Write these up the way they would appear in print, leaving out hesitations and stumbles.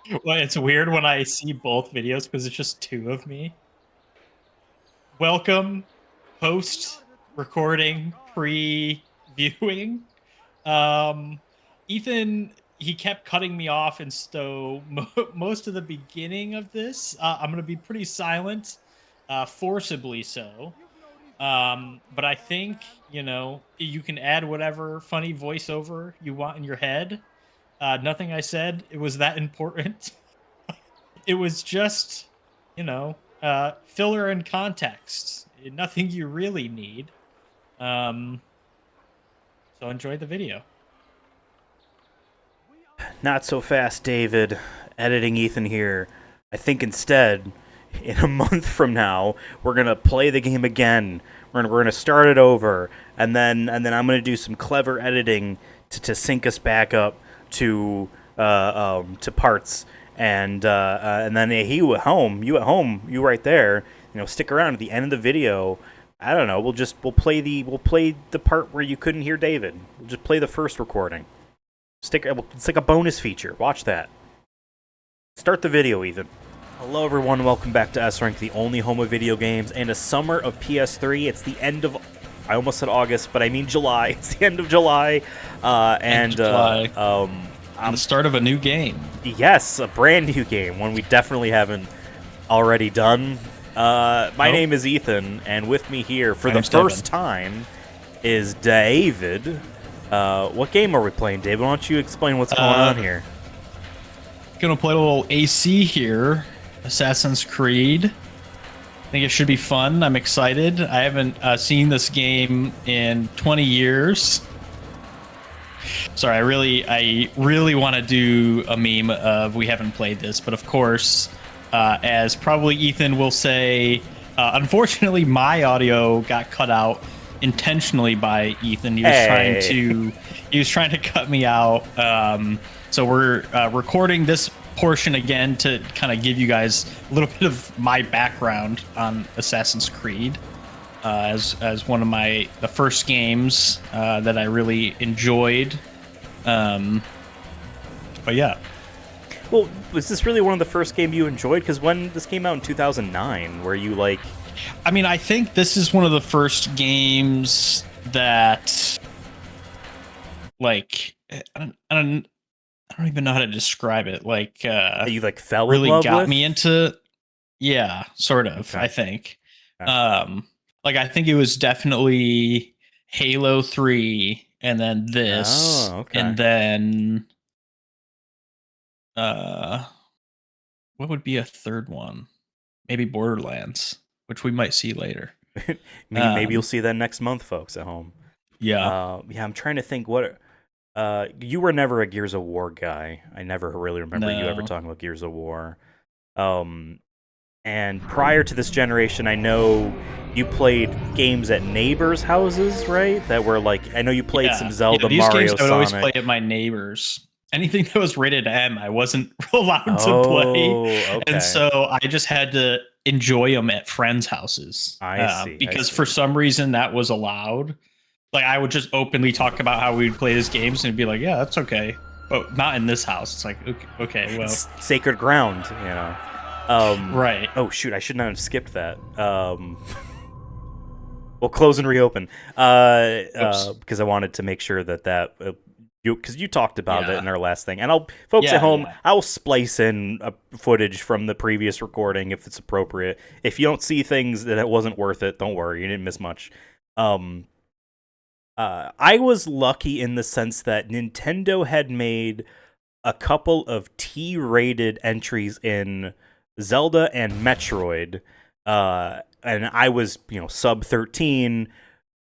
Well, it's weird when I see both videos because it's just two of me. Welcome, post recording, pre-viewing. Um, Ethan, he kept cutting me off, and so most of the beginning of this, I'm gonna be pretty silent, forcibly so. But I think you can add whatever funny voiceover you want in your head. Nothing I said it was that important. It was just, filler and context. Nothing you really need. Um, so enjoy the video. Not so fast, David. Editing Ethan here. I think instead, in a month from now, we're gonna play the game again. We're gonna start it over, and then I'm gonna do some clever editing to sync us back up to parts, and then you at home, you right there, stick around at the end of the video. I don't know. We'll play the part where you couldn't hear David. We'll just play the first recording. It's like a bonus feature. Watch that. Start the video, Ethan. Hello, everyone. Welcome back to S-Rank, the only home of video games and a summer of PS3. It's the end of... I almost said August, but I mean July. It's the end of July. End of July. On the start of a new game. Yes, a brand new game. One we definitely haven't already done. My name is Ethan, and with me here for the first time is David. What game are we playing, David? Why don't you explain what's going on here? Gonna play a little AC here. Assassin's Creed. I think it should be fun. I'm excited. I haven't seen this game in 20 years. Sorry, I really want to do a meme of we haven't played this, but of course, as probably Ethan will say, unfortunately my audio got cut out intentionally by Ethan. He was trying to cut me out. So we're recording this portion again to kind of give you guys a little bit of my background on Assassin's Creed, as one of the first games that I really enjoyed. But yeah. Well, was this really one of the first games you enjoyed? Because when this came out in 2009, were you like... I mean, I think this is one of the first games that, like, I don't even know how to describe it. Like, you like fell really in love got with? me into, yeah, sort of. Okay. I think, like, I think it was definitely Halo 3, and then this, and then, what would be a third one? Maybe Borderlands, which we might see later. maybe you'll see that next month, folks at home. Yeah. Yeah, I'm trying to think what... you were never a Gears of War guy. I never really remember you ever talking about Gears of War. And prior to this generation, I know you played games at neighbors' houses, right? That were like... I know you played some Zelda, these Mario, games I would Sonic. always play at my neighbors. Anything that was rated M, I wasn't allowed to play. Okay. And so I just had to enjoy them at friends' houses. I see. Because for some reason that was allowed. Like, I would just openly talk about how we'd play these games and be like, yeah, that's okay. But not in this house. It's like, okay, well. It's sacred ground, right. Oh, shoot, I should not have skipped that. We'll close and reopen. Because I wanted to make sure that because you talked about it in our last thing. And folks at home, I'll splice in footage from the previous recording if it's appropriate. If you don't see things that it wasn't worth it, don't worry, you didn't miss much. I was lucky in the sense that Nintendo had made a couple of T-rated entries in Zelda and Metroid, and I was, sub 13,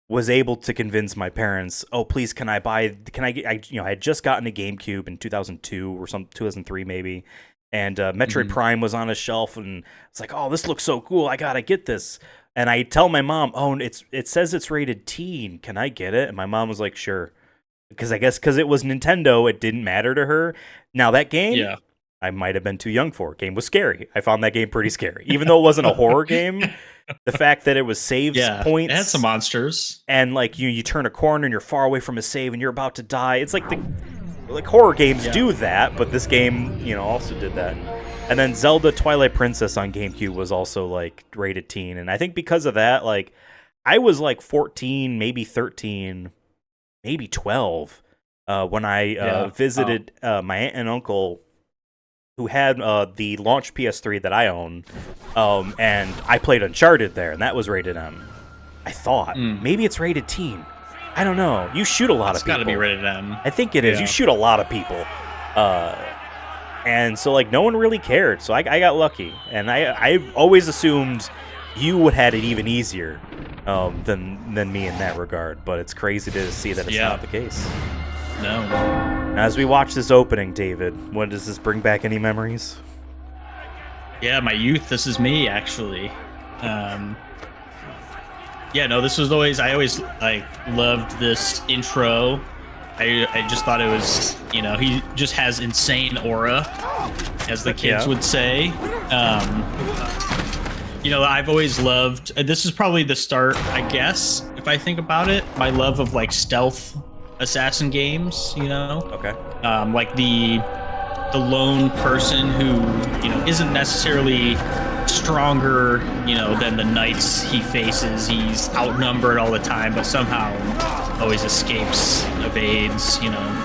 was able to convince my parents, oh, please, I had just gotten a GameCube in 2002 or 2003 maybe, and Metroid Prime was on a shelf, and it's like, oh, this looks so cool, I gotta get this. And I tell my mom, oh, it says it's rated teen. Can I get it? And my mom was like, sure. Because I guess because it was Nintendo, it didn't matter to her. Now, that game, I might have been too young for. Game was scary. I found that game pretty scary. Even though it wasn't a horror game, the fact that it was saves points. It had some monsters. And, like, you turn a corner and you're far away from a save and you're about to die. It's like like horror games do that, but this game, you know, also did that. And then Zelda Twilight Princess on GameCube was also like rated teen, and I think because of that, like I was like 14, maybe 13, maybe 12 when I visited my aunt and uncle who had the launch PS3 that I own, and I played Uncharted there, and that was rated M. I thought maybe it's rated teen. I don't know. You shoot a lot of people. It's got to be rated M. I think it is. You shoot a lot of people. And so, like, no one really cared. So I got lucky. And I always assumed you would have had it even easier than me in that regard. But it's crazy to see that it's not the case. No. Now, as we watch this opening, David, what does this bring back any memories? Yeah, my youth. This is me, actually. Yeah, no, this was always... I always, like, loved this intro. I just thought it was, you know, he just has insane aura, as the kids would say. You know, I've always loved, this is probably the start, I guess, if I think about it, my love of like stealth assassin games, you know? Okay. Like the lone person who, you know, isn't necessarily stronger, you know, than the knights he faces. He's outnumbered all the time, but somehow always escapes, evades, you know.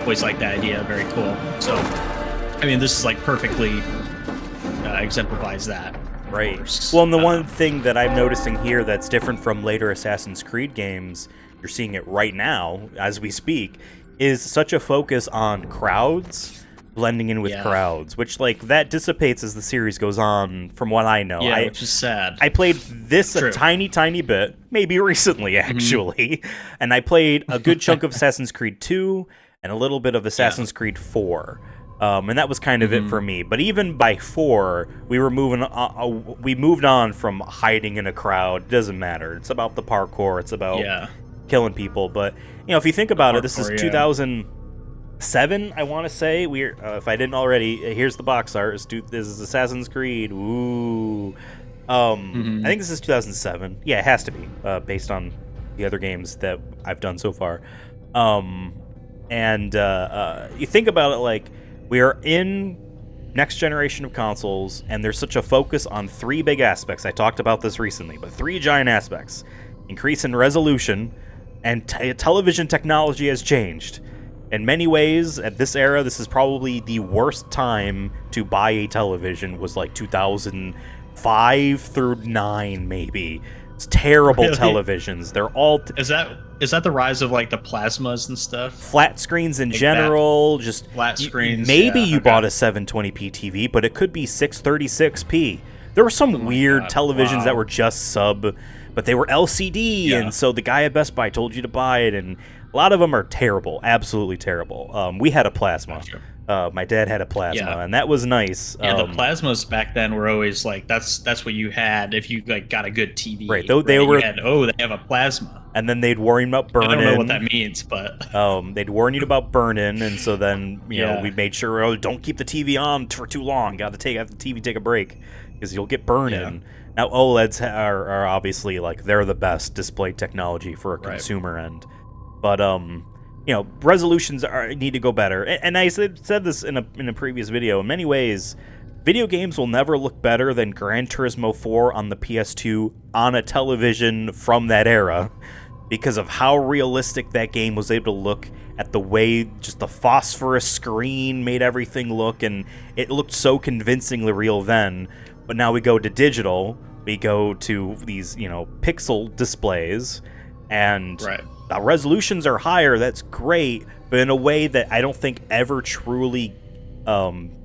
Always like that idea. Very cool. So, I mean, this is like perfectly exemplifies that. Right. Course. Well, and the one thing that I'm noticing here that's different from later Assassin's Creed games, you're seeing it right now as we speak, is such a focus on crowds, blending in with crowds, which like that dissipates as the series goes on, from what I know. Yeah, which is sad. I played this a tiny bit, maybe recently actually, and I played a good chunk of Assassin's Creed 2 and a little bit of Assassin's Creed 4. And that was kind of it for me. But even by 4, we moved on from hiding in a crowd. It doesn't matter. It's about the parkour. It's about killing people. But you know, if you think about it, this is 2007. I want to say if I didn't already, here's the box art. This is Assassin's Creed. Ooh. I think this is 2007. Yeah, it has to be based on the other games that I've done so far. And you think about it, like, we are in next generation of consoles, and there's such a focus on 3 big aspects. I talked about this recently, but 3 giant aspects. Increase in resolution, and television technology has changed. In many ways, at this era, this is probably the worst time to buy a television, was like 2005 through 9, maybe. It's terrible televisions. They're all... Is that the rise of like the plasmas and stuff? Flat screens in general, just flat screens. Maybe you bought a 720p TV, but it could be 636p. There were some weird televisions that were just sub, but they were LCD, and so the guy at Best Buy told you to buy it, and a lot of them are terrible, absolutely terrible. We had a plasma. My dad had a plasma, and that was nice. Yeah, the plasmas back then were always like that's what you had if you like got a good TV. Right, they were. They have a plasma. And then they'd warn you about burning. I don't know what that means, but they'd warn you about burning, and so then you know we made sure don't keep the TV on for too long. Have the TV take a break because you'll get burning. Yeah. Now OLEDs are obviously like they're the best display technology for a consumer end, but you know, resolutions need to go better. And I said this in a previous video. In many ways, video games will never look better than Gran Turismo 4 on the PS2 on a television from that era, because of how realistic that game was able to look, at the way just the phosphorus screen made everything look, and it looked so convincingly real then. But now we go to digital, we go to these, you know, pixel displays, and the resolutions are higher. That's great, but in a way that I don't think ever truly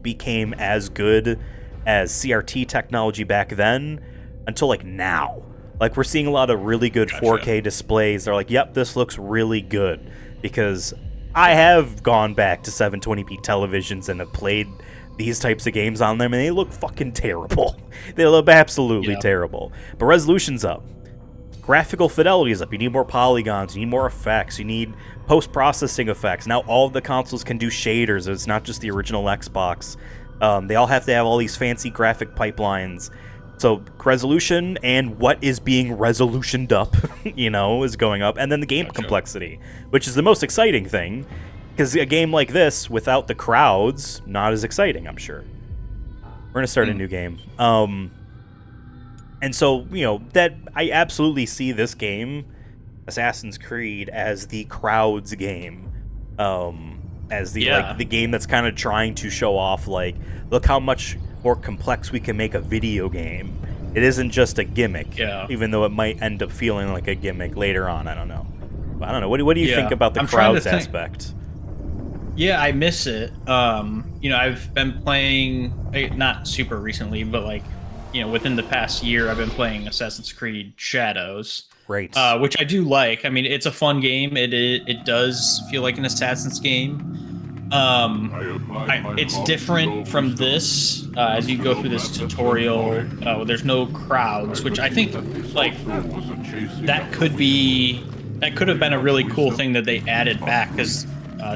became as good as CRT technology back then until like now. Like, we're seeing a lot of really good 4K displays. They're like, yep, this looks really good, because I have gone back to 720p televisions and have played these types of games on them, and they look fucking terrible. They look absolutely terrible. But resolution's up. Graphical fidelity is up. You need more polygons. You need more effects. You need post-processing effects. Now all of the consoles can do shaders. It's not just the original Xbox. They all have to have all these fancy graphic pipelines. So resolution and what is being resolutioned up, you know, is going up. And then the game complexity, which is the most exciting thing, Because a game like this, without the crowds, not as exciting, I'm sure. We're going to start a new game. And so, you know, that I absolutely see this game, Assassin's Creed, as the crowds game. As the like the game that's kind of trying to show off, like, look how much more complex we can make a video game. It isn't just a gimmick, even though it might end up feeling like a gimmick later on. I don't know. I don't know. What do you think about the crowds aspect? Yeah, I miss it. You know, I've been playing, not super recently, but like, you know, within the past year, I've been playing Assassin's Creed Shadows. Right. Which I do like. I mean, it's a fun game. It does feel like an Assassin's game. It's different from this. As you go through this tutorial, there's no crowds, which I think, like, that could have been a really cool thing that they added back, because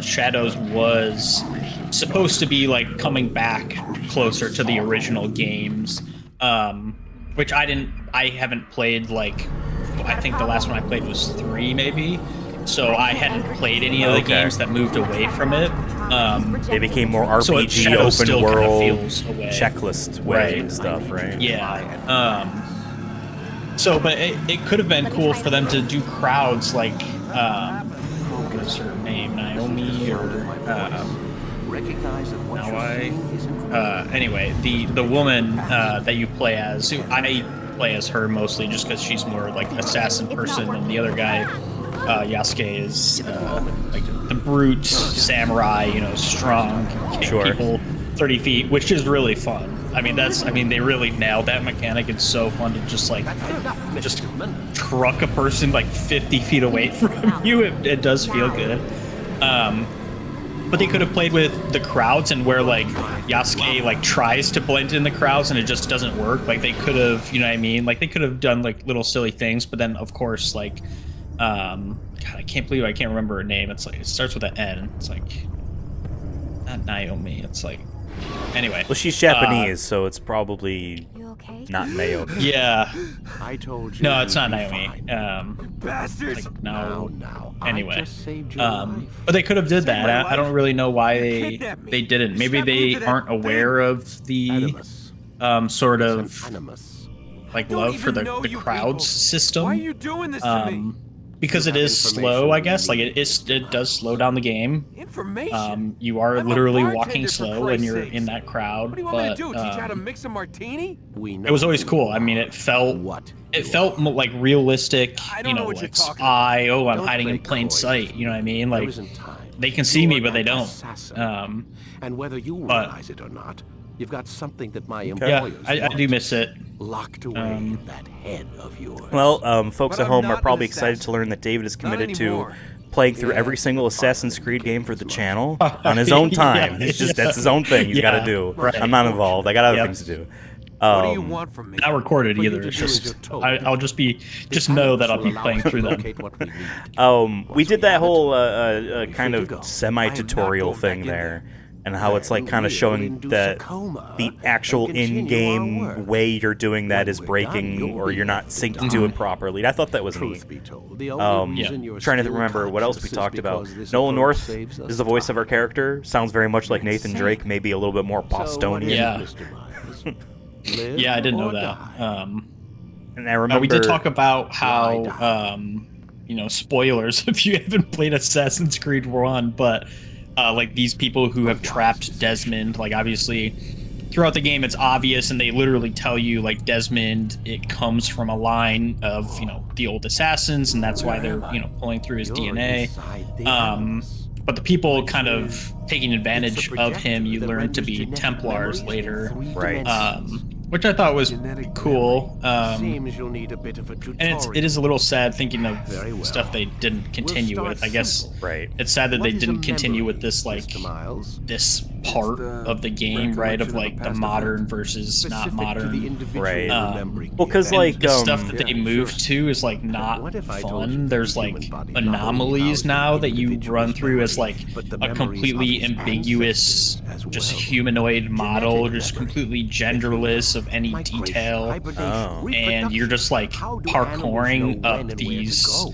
Shadows was supposed to be like coming back closer to the original games, which I haven't played. Like, I think the last one I played was 3, maybe. So I hadn't played any of the games that moved away from it. They became more RPG, open world, checklist way and stuff, right? Yeah. So, but it could have been cool for them to do crowds like, what's her name, Naomi, or anyway, the woman that you play as, who I play as her mostly just because she's more like an assassin person, and the other guy, Yasuke, is like the brute samurai, you know, strong, kick people 30 feet, which is really fun. I mean, they really nailed that mechanic. It's so fun to just truck a person like 50 feet away from you. It does feel good. But they could have played with the crowds, and where like Yasuke like tries to blend in the crowds and it just doesn't work. Like, they could have, you know what I mean? Like, they could have done like little silly things, but then of course, like, God, I can't believe I can't remember her name. It's like, it starts with an N. It's like, not Naomi. It's like, anyway. Well, she's Japanese, so it's probably not Naomi. Yeah. I told you. No, it's not Naomi. Bastards. Like, no. Now, anyway, but they could have did that. I don't really know why they didn't. Maybe they aren't aware of the sort of like love for the crowds system. Why are you doing this to me? Because it is slow, I guess. Like, it does slow down the game. You are literally walking slow when you're in that crowd. What do you want me to do? Teach you how to mix a martini? It was always cool. I mean, it felt like realistic. You know, like spy. Oh, I'm hiding in plain sight. You know what I mean? Like, they can see me, but they don't. And whether you realize it or not, you've got something that my employers I do miss it. Locked away in that head of yours. Well, folks at home are probably excited to learn that David is committed to playing through every single Assassin's Creed game for the channel on his own time. That's his own thing he's got to do. Right. I'm not involved. I got other things to do. What do you want from me? Not recorded either. It's just I'll just know that I'll be playing through them. We did that whole kind of semi-tutorial thing there, and how it's like kind of showing that the actual in-game way you're doing that is breaking, or you're not synced to it properly. I thought that was neat. Trying to remember what else we talked about. Nolan North is the voice of our character. Sounds very much like Nathan Drake, maybe a little bit more Bostonian. Yeah, I didn't know that. And I remember we did talk about how you know, spoilers if you haven't played Assassin's Creed 1, but like, these people who have trapped Desmond, like, obviously throughout the game it's obvious, and they literally tell you, like, Desmond, it comes from a line of, you know, the old assassins, and that's why they're, you know, pulling through his DNA. But the people kind of taking advantage of him, you learn to be Templars later. Right. Which I thought was cool. And it is a little sad thinking of stuff they didn't continue with. I guess it's sad that they didn't continue with this, like, this part of the game, right? Of, like, the modern versus not modern. Right. Well, because, like, the stuff that they moved to is, like, not fun. There's, like, anomalies now that you run through as, like, a completely ambiguous, just humanoid model, just completely genderless of any detail. And you're just, like, parkouring up these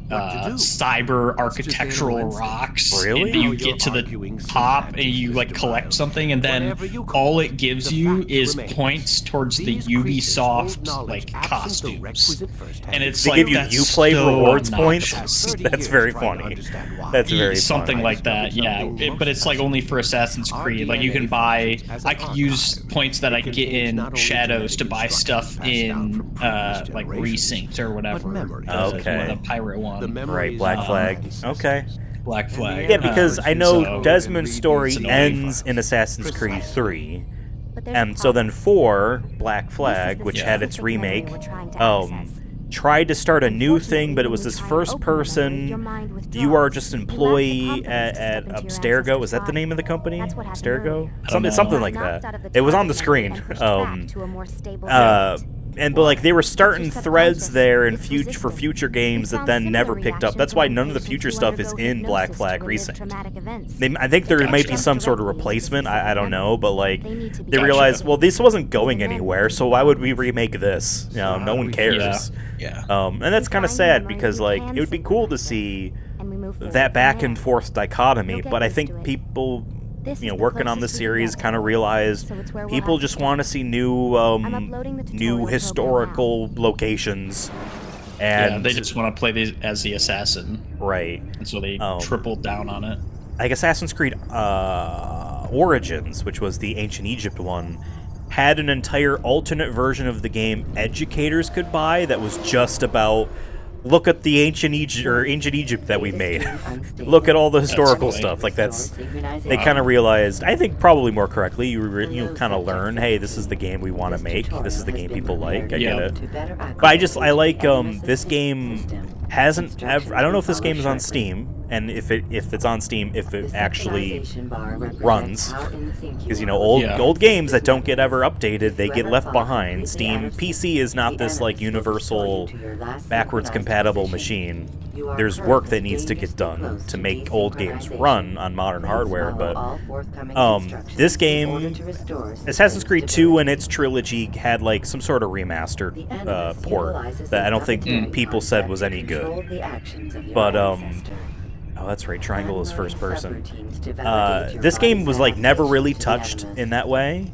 cyber architectural rocks. Really? And you get to the top and you like collect something, and then all it gives you is points towards the Ubisoft like costumes. And it's they like give you that's Uplay so rewards obnoxious. points. That's very funny. That's very something funny. like that. Yeah, but it's like only for Assassin's Creed. Like you can buy. I could use points that I get in Shadows to buy stuff in like Resynced or whatever. Okay. The pirate one. Right, Black Flag. Okay. Black Flag. Yeah, because I know so Desmond's story it's annoying. ends in Assassin's Creed 3. And so then 4, Black Flag, which had its remake, tried to start a new thing, but it was this first person. You are just an employee at Abstergo. Is that the name of the company? Abstergo? Something like that. It was on the screen. But like they were starting threads there in for future games that then never picked up. That's why none of the future stuff is in Black Flag Recent. I think there might be some sort of replacement. I don't know, but like they realized, well, this wasn't going anywhere, so why would we remake this? No one cares. Yeah. And that's kind of sad because like it would be cool to see that back and forth dichotomy, but I think people working on the series kind of realized people just want to see new historical locations, and they just want to play as the assassin, right? And so they tripled down on it. Like Assassin's Creed Origins, which was the ancient Egypt one, had an entire alternate version of the game educators could buy that was just about look at the ancient Egypt that we made. Look at all the historical stuff. Like they kind of realized, I think probably more correctly, you kind of learn, hey, this is the game we want to make. This is the game people like. I get it. But I like this game hasn't ever. I don't know if this game is on Steam, and if it's on Steam, if it actually runs, because old games that don't get ever updated, they get left behind. Steam PC is not this like universal backwards compatible machine. There's work that needs to get done to make old games run on modern hardware, but this game, Assassin's Creed 2 and its trilogy, had like some sort of remastered port that I don't think people said was any good. But oh, that's right, Triangle is first person. This game was like never really touched in that way,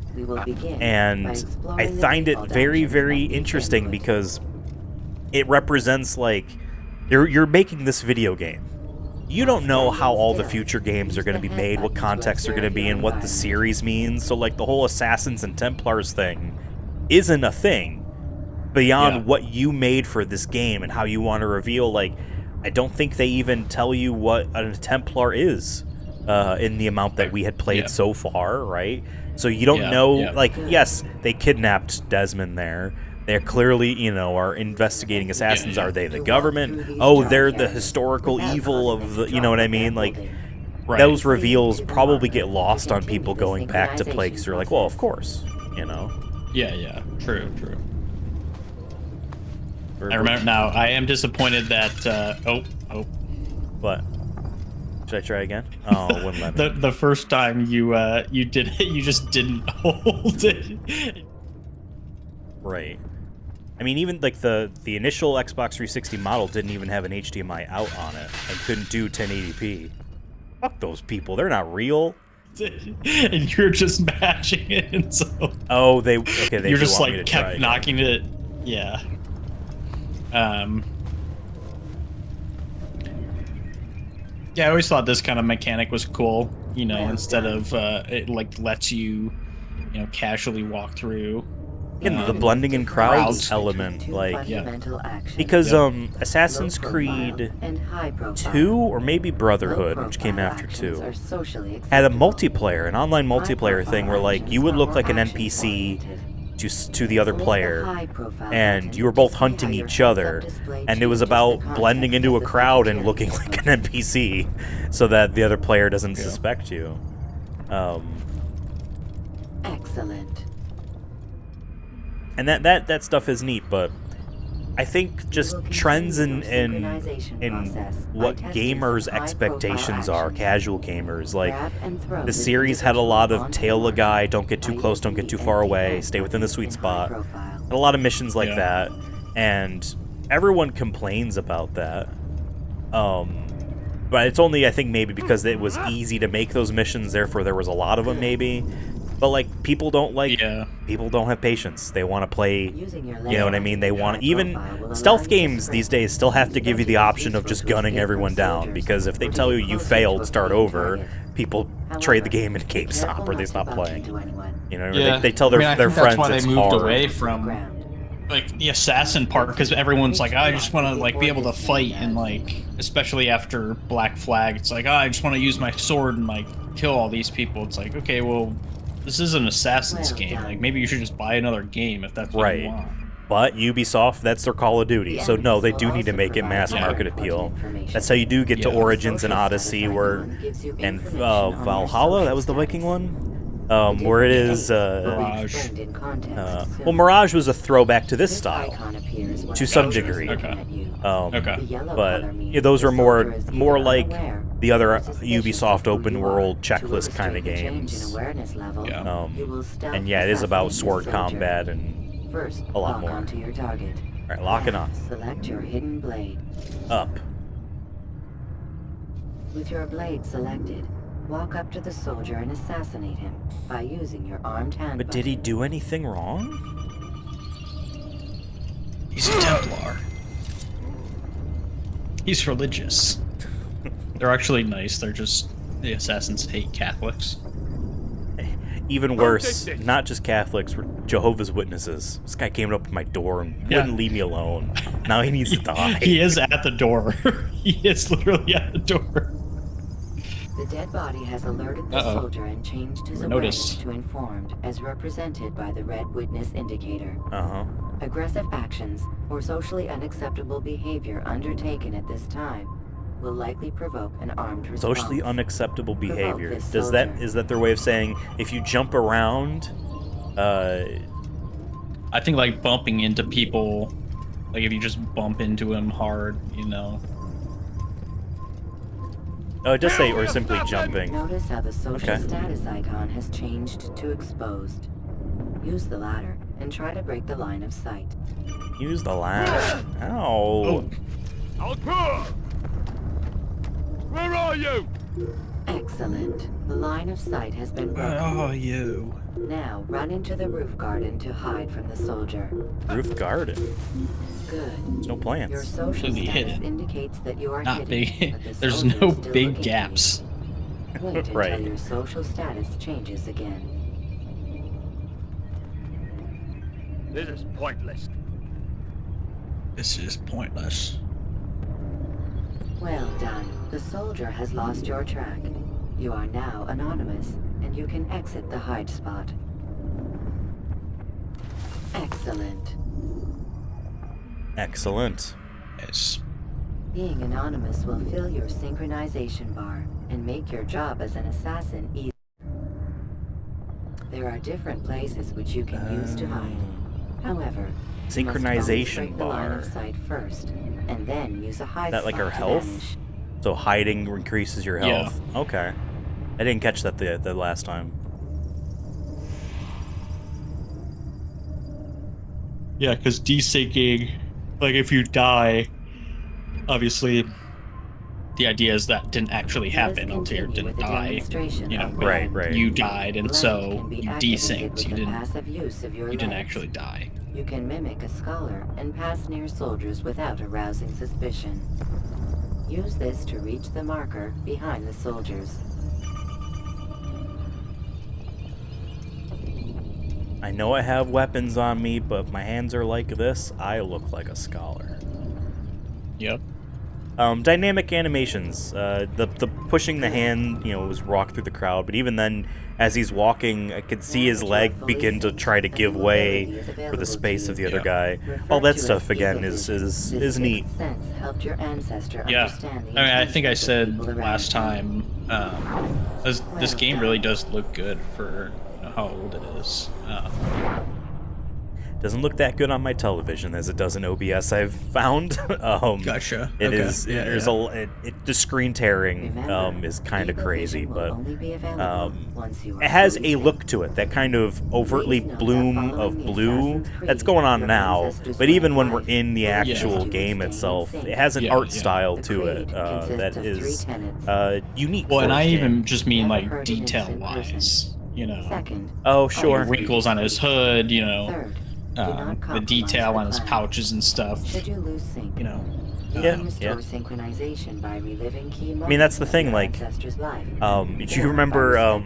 and I find it very, very interesting because it represents like you're making this video game. You don't know how all the future games are going to be made, what context they're going to be in, what the series means. So like the whole Assassins and Templars thing isn't a thing beyond what you made for this game and how you want to reveal. Like, I don't think they even tell you what a Templar is in the amount that we had played so far, right? So you don't know, like, yes, they kidnapped Desmond there. They're clearly, are investigating assassins. Are they the government? Oh, they're the historical evil of the, you know what I mean? Like, those reveals probably get lost on people going back to play because they're like, well, of course, Yeah, true. I remember now. I am disappointed that. What? Should I try again? Oh, it wouldn't let me. The first time you did it, you just didn't hold it. Right. I mean, even like the initial Xbox 360 model didn't even have an HDMI out on it and couldn't do 1080p. Fuck those people. They're not real. And you're just matching it, and so. Oh, they You're just like kept knocking it. Yeah. Yeah, I always thought this kind of mechanic was cool, instead of it like lets you, casually walk through. And the blending in crowds element, like, because Assassin's Creed 2 or maybe Brotherhood, which came after 2, had a multiplayer, an online multiplayer thing where like you would look like an NPC to the other player, and you were both hunting each other, and it was about blending into a crowd and looking like an NPC so that the other player doesn't suspect you. Excellent. And that stuff is neat, but I think just trends in what gamers' expectations are, casual gamers. Like, the series had a lot of tail a guy, don't get too close, don't get too far away, stay within the sweet spot. Had a lot of missions like that, and everyone complains about that. But it's only, I think, maybe because it was easy to make those missions, therefore there was a lot of them, maybe. But, like, people don't have patience. They want to play, you know what I mean? They want, even stealth games these days still have to give you the option of just gunning everyone down, because if they tell you failed, start over, people trade the game in GameStop or they stop playing. You know, they tell their think friends that's why it's they moved hard. away from like the assassin part, because everyone's like, I just want to like be able to fight, and like especially after Black Flag, it's like, I just want to use my sword and like kill all these people. It's like, okay, well, this is an assassin's game. Like maybe you should just buy another game if that's what you want. But Ubisoft, that's their Call of Duty, so no, they do need to make it mass market appeal. That's how you do get to Origins and Odyssey, and Valhalla, that was the Viking one? Where it is, Mirage. well, Mirage was a throwback to this style, to some degree. But yeah, those are more like the other Ubisoft open world checklist kind of games. And yeah, it is about sword combat and a lot more. Alright, locking on. Select your hidden blade. Up. With your blade selected, walk up to the soldier and assassinate him by using your armed hand. But did he do anything wrong? He's a Templar. He's religious. They're actually nice. They're just, the assassins hate Catholics. Even worse, not just Catholics, we're Jehovah's Witnesses. This guy came up to my door and wouldn't leave me alone. Now he needs to die. He is at the door. He is literally at the door. The dead body has alerted the soldier and changed his awareness to informed, as represented by the red witness indicator. Aggressive actions or socially unacceptable behavior undertaken at this time will likely provoke an armed response. Socially unacceptable behavior. Is that their way of saying if you jump around? I think like bumping into people, like if you just bump into them hard, you know. Oh, it does say or simply jumping. Notice how the social status icon has changed to exposed. Use the ladder and try to break the line of sight. Use the ladder. Ow. Where are you? Excellent. The line of sight has been broken. Where are you? Now run into the roof garden to hide from the soldier. Roof garden? Good. There's no plants. Your social status hidden. Indicates that you are Not hidden, big. but the There's soldier no is still big looking gaps. for you. Wait until Right. your social status changes again. This is pointless. This is pointless. Well done. The soldier has lost your track. You are now anonymous, and you can exit the hide spot. Excellent. Excellent. Yes. Being anonymous will fill your synchronization bar and make your job as an assassin easy. There are different places which you can use to hide. However, you must always Synchronization break the line bar. of sight first, and then use a hide That like spot our to health? vanish. So hiding increases your Yeah. health. Okay. I didn't catch that the last time. Yeah, because desyncing, like if you die, obviously, the idea is that didn't actually happen Let us until you continue didn't with the die. demonstration You know, of but Right. you died, and Blend so can be you activated desynced. with You the didn't. passive use of your You didn't legs. actually die. You can mimic a scholar and pass near soldiers without arousing suspicion. Use this to reach the marker behind the soldiers. I know I have weapons on me, but if my hands are like this, I look like a scholar. Yep. Dynamic animations. The pushing the hand, you know, was walk through the crowd, but even then, as he's walking, I could see his leg begin to try to give way for the space of the other guy. All that stuff again is neat. Sense helped your ancestor Yeah. understand the I mean, I think I intentions of said people around last you. time, this game really does look good for how old it is. Doesn't look that good on my television as it does in OBS. I've found. Gotcha. It Okay. is. Yeah, There's the screen tearing is kind of crazy, but it has a look to it, that kind of overtly bloom of blue that's going on now. But even when we're in the actual game itself, it has an art style to it that is unique. Well, and I game. even just mean like detail-wise, you know. Oh, sure. Wrinkles on his hood, you know. The detail on his pouches and stuff. You know. Yeah. I mean, that's the thing. Like, do you remember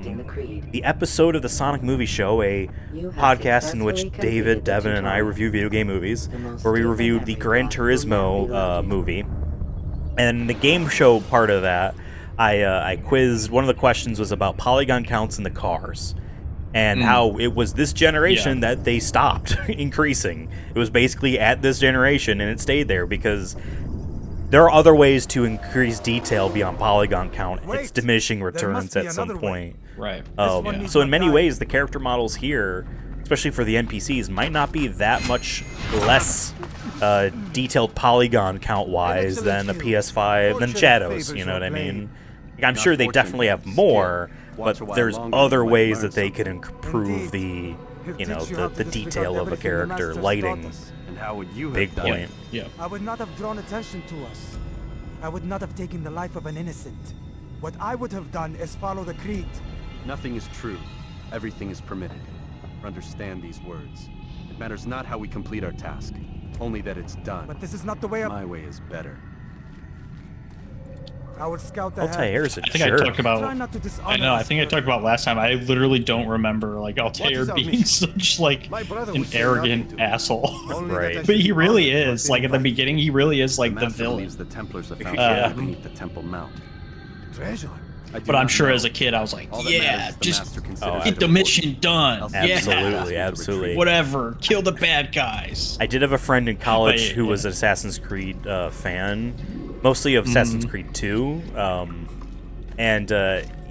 the episode of the Sonic Movie Show, a podcast in which David, Devin, and I review video game movies, where we reviewed the Gran Turismo movie, and the game show part of that, I quizzed. One of the questions was about polygon counts in the cars. And how it was this generation that they stopped increasing. It was basically at this generation, and it stayed there because there are other ways to increase detail beyond polygon count. It's diminishing returns at some point. Right. So in many ways, the character models here, especially for the NPCs, might not be that much less detailed polygon count-wise than a PS5, than Shadows, you know what I mean? Like, I'm sure they definitely have more, but there's other ways that they could improve the, you know, the detail of a character, lighting. And how would you Big point. Yeah. I would not have drawn attention to us. I would not have taken the life of an innocent. What I would have done is follow the creed. Nothing is true. Everything is permitted. Understand these words. It matters not how we complete our task, only that it's done. But this is not the way. My way is better. I would scout ahead. Altair's a I think jerk. I talked about. Try not to dishonor I know. I us think I first. talked about last time. I literally don't remember like Altair that being mean? such like My brother an was saying nothing arrogant to me. asshole. Only that Right. I But he should really honor is. what Like they at the fight. beginning, he really is like the master villain. believes the Templars have found Yeah. treasure beneath the Temple Mount. Treasure. I do But I'm not sure know. as a kid, I was like, All that yeah, matters is the just master considers get it the important. mission done. Else Yeah. Absolutely, absolutely. Whatever. Kill the bad guys. I did have a friend in college But, who was an Assassin's Creed fan, mostly of Assassin's Creed 2, and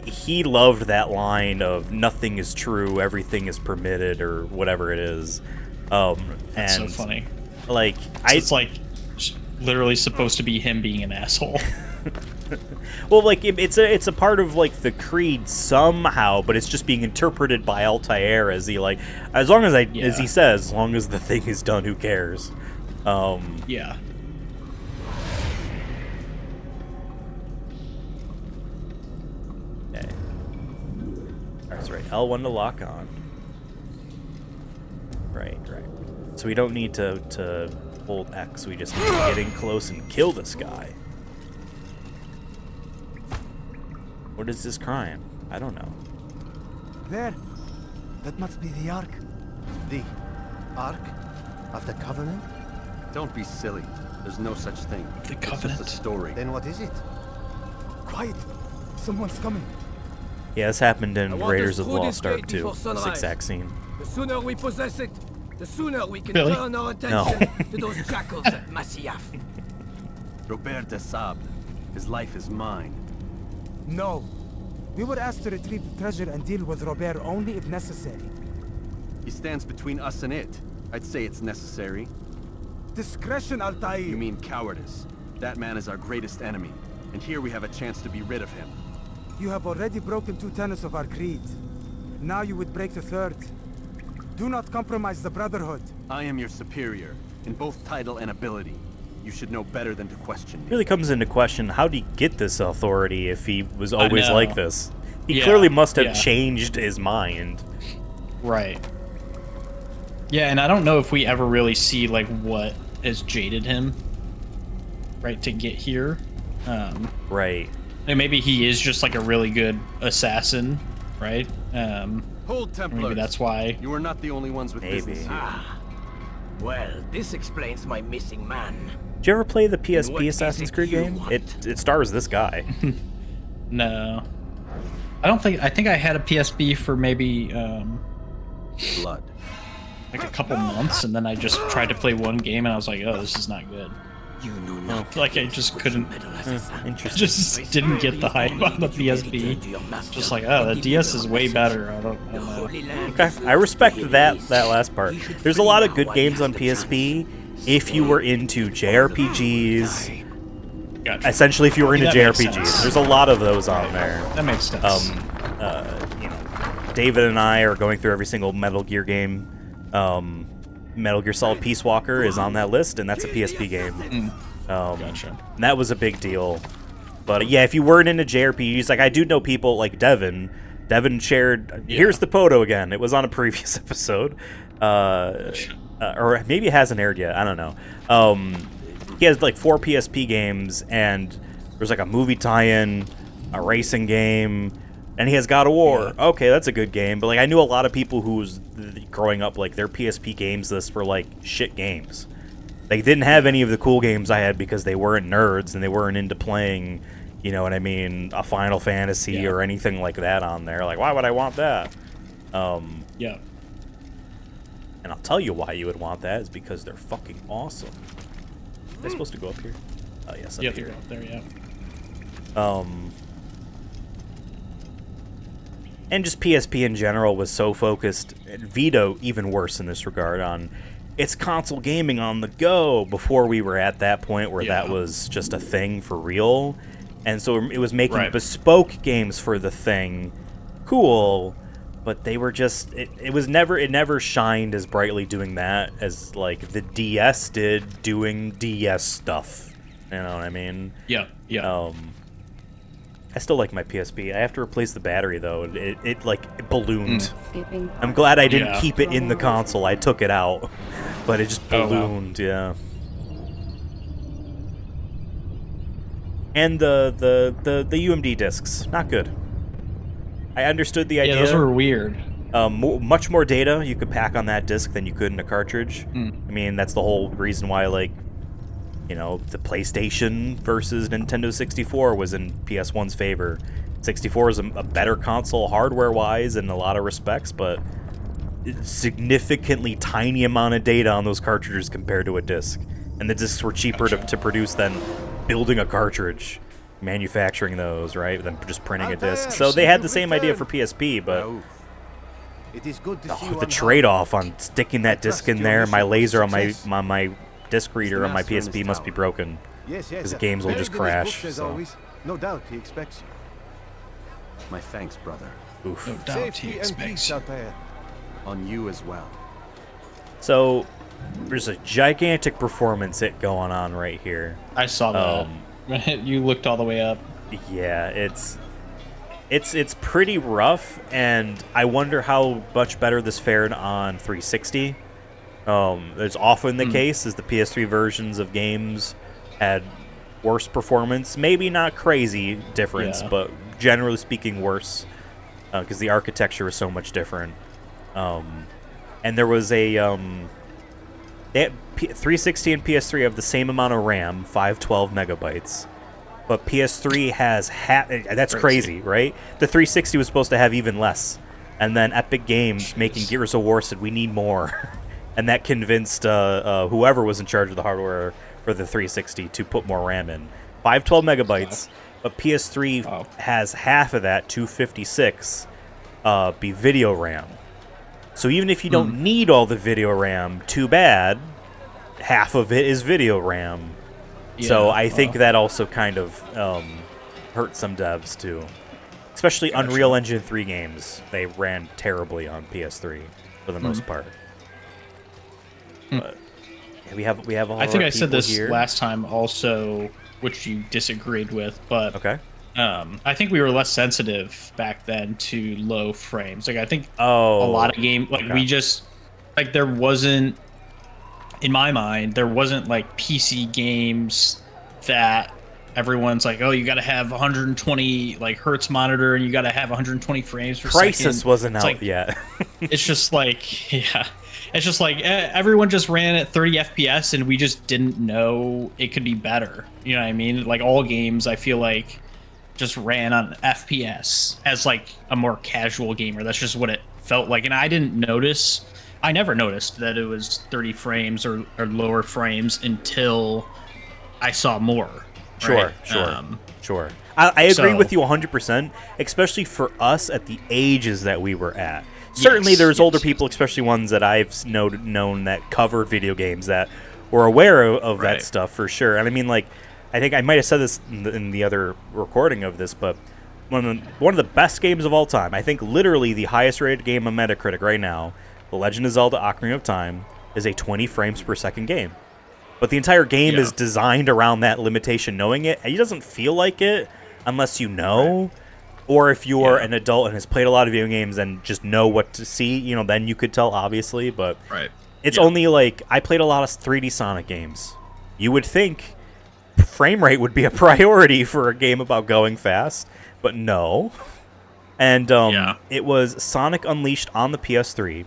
he loved that line of "nothing is true, everything is permitted" or whatever it is. That's And so funny. like, It's like literally supposed to be him being an asshole. well, like it's a part of like the creed somehow, but it's just being interpreted by Altair as he like, as long as as he says, as long as the thing is done, who cares? Yeah. Okay. That's right. L1 to lock on. Right. So we don't need to hold X. We just need to get in close and kill this guy. What is this crime? I don't know. There. That must be the Ark. The Ark of the Covenant? Don't be silly. There's no such thing. The It's Covenant? just a story. Then what is it? Quiet. Someone's coming. Yeah, this happened in I want Raiders us of the through Lost this Ark gate too. before This sunrise. exact scene. The sooner we possess it, the sooner we can Really? turn our attention to those jackals at Masyaf. Robert de Sable. His life is mine. No. We were asked to retrieve the treasure and deal with Robert only if necessary. He stands between us and it. I'd say it's necessary. Discretion, Altair. You mean cowardice. That man is our greatest enemy, and here we have a chance to be rid of him. You have already broken 2 tenets of our creed. Now you would break the 3rd. Do not compromise the Brotherhood. I am your superior, in both title and ability. You should know better than to question me. It really comes into question, how did he get this authority if he was always know. like this? He Yeah, clearly must have yeah. changed his mind. Right. Yeah, and I don't know if we ever really see like what has jaded him, right, to get here. Right. And maybe he is just like a really good assassin, right? Hold, Templars. Maybe that's why. You are not the only ones with Maybe. business here. Well, this explains my missing man. Did you ever play the what PSP is Assassin's it Creed you game? want? It stars this guy. No, I don't think. I think I had a PSP for maybe Blood. like a couple months, and then I just tried to play one game, and I was like, "Oh, this is not good." Like I just couldn't. Interesting. Just didn't get the hype on the PSP. Just like, oh, the DS is way better. I don't know. Okay, I respect that last part. There's a lot of good games on PSP if you were into JRPGs. Gotcha. Essentially, if you were into That makes JRPGs, sense. there's a lot of those on there. That makes sense. You know, David and I are going through every single Metal Gear game. Metal Gear Solid Peace Walker is on that list, and that's a PSP game. Gotcha. And that was a big deal. But yeah, if you weren't into JRPGs, like I do know people like Devin. Devin shared. Here's the photo again. It was on a previous episode, or maybe it hasn't aired yet. I don't know. He has like 4 PSP games, and there's like a movie tie-in, a racing game, and he has God of War. Yeah. Okay, that's a good game. But like I knew a lot of people who was growing up, like their PSP games lists were like shit games. They didn't have any of the cool games I had because they weren't nerds and they weren't into playing, you know what I mean, a Final Fantasy or anything like that on there. Like, why would I want that? Yeah. And I'll tell you why you would want that is because they're fucking awesome. Am I supposed to go up here? Oh, yes, up here. Up there, yeah. And just PSP in general was so focused, and Vita even worse in this regard, on it's console gaming on the go before we were at that point where that was just a thing for real. And so it was making bespoke games for the thing cool, but they were just it never shined as brightly doing that as like the DS did doing DS stuff. You know what I mean? Yeah. I still like my PSP. I have to replace the battery though. It like ballooned. I'm glad I didn't keep it in the console. I took it out, but it just ballooned. Yeah. And the UMD discs, not good. I understood the idea. Yeah, those were weird. Much more data you could pack on that disc than you could in a cartridge. I mean, that's the whole reason why, like, you know, the PlayStation versus Nintendo 64 was in PS1's favor. 64 is a better console hardware-wise in a lot of respects, but significantly tiny amount of data on those cartridges compared to a disc. And the discs were cheaper to produce than building a cartridge, manufacturing those, right? Than just printing a disc. So they had the same idea for PSP, but the trade-off on sticking that disc in there, my laser on my disc reader on my PSP must be broken, because the games will just crash. So. No doubt he expects you. My thanks, brother. Oof. No doubt he expects you. On you as well. So there's a gigantic performance hit going on right here. I saw that. You looked all the way up. Yeah, it's pretty rough, and I wonder how much better this fared on 360. It's often the case is the PS3 versions of games had worse performance. Maybe not crazy difference, but generally speaking worse, because the architecture is so much different. And there was a 360 and PS3 have the same amount of RAM, 512 megabytes, but PS3 has that's crazy, right? The 360 was supposed to have even less, and then Epic Games making Gears of War said we need more. And that convinced whoever was in charge of the hardware for the 360 to put more RAM in. 512 megabytes, but PS3 has half of that, 256, be video RAM. So even if you don't need all the video RAM, too bad, half of it is video RAM. Yeah, so I think that also kind of hurt some devs too. Especially Unreal Engine 3 games. They ran terribly on PS3 for the most part. But we have all I think I said this here. Last time also, which you disagreed with, but okay. I think we were less sensitive back then to low frames. Like I think a Oh, lot of game like we just like there wasn't, in my mind, there wasn't like PC games that everyone's like, oh, you got to have 120 like hertz monitor and you got to have 120 frames per Crysis second. wasn't It's out like, yet. It's just like, yeah. It's just like everyone just ran at 30 FPS and we just didn't know it could be better. You know what I mean? Like all games, I feel like just ran on FPS as like a more casual gamer. That's just what it felt like. And I never noticed that it was 30 frames or lower frames until I saw more. Sure, right? Sure. I agree So- with you 100%, especially for us at the ages that we were at. Certainly there's older people, especially ones that I've known that covered video games that were aware of that stuff for sure. And I mean, like, I think I might have said this in the other recording of this, but one of the best games of all time, I think literally the highest rated game on Metacritic right now, The Legend of Zelda Ocarina of Time, is a 20 frames per second game. But the entire game is designed around that limitation, knowing it. And it doesn't feel like it unless you know. Or if you're an adult and has played a lot of video games and just know what to see, you know, then you could tell, obviously. But it's only like, I played a lot of 3D Sonic games. You would think frame rate would be a priority for a game about going fast, but no. And it was Sonic Unleashed on the PS3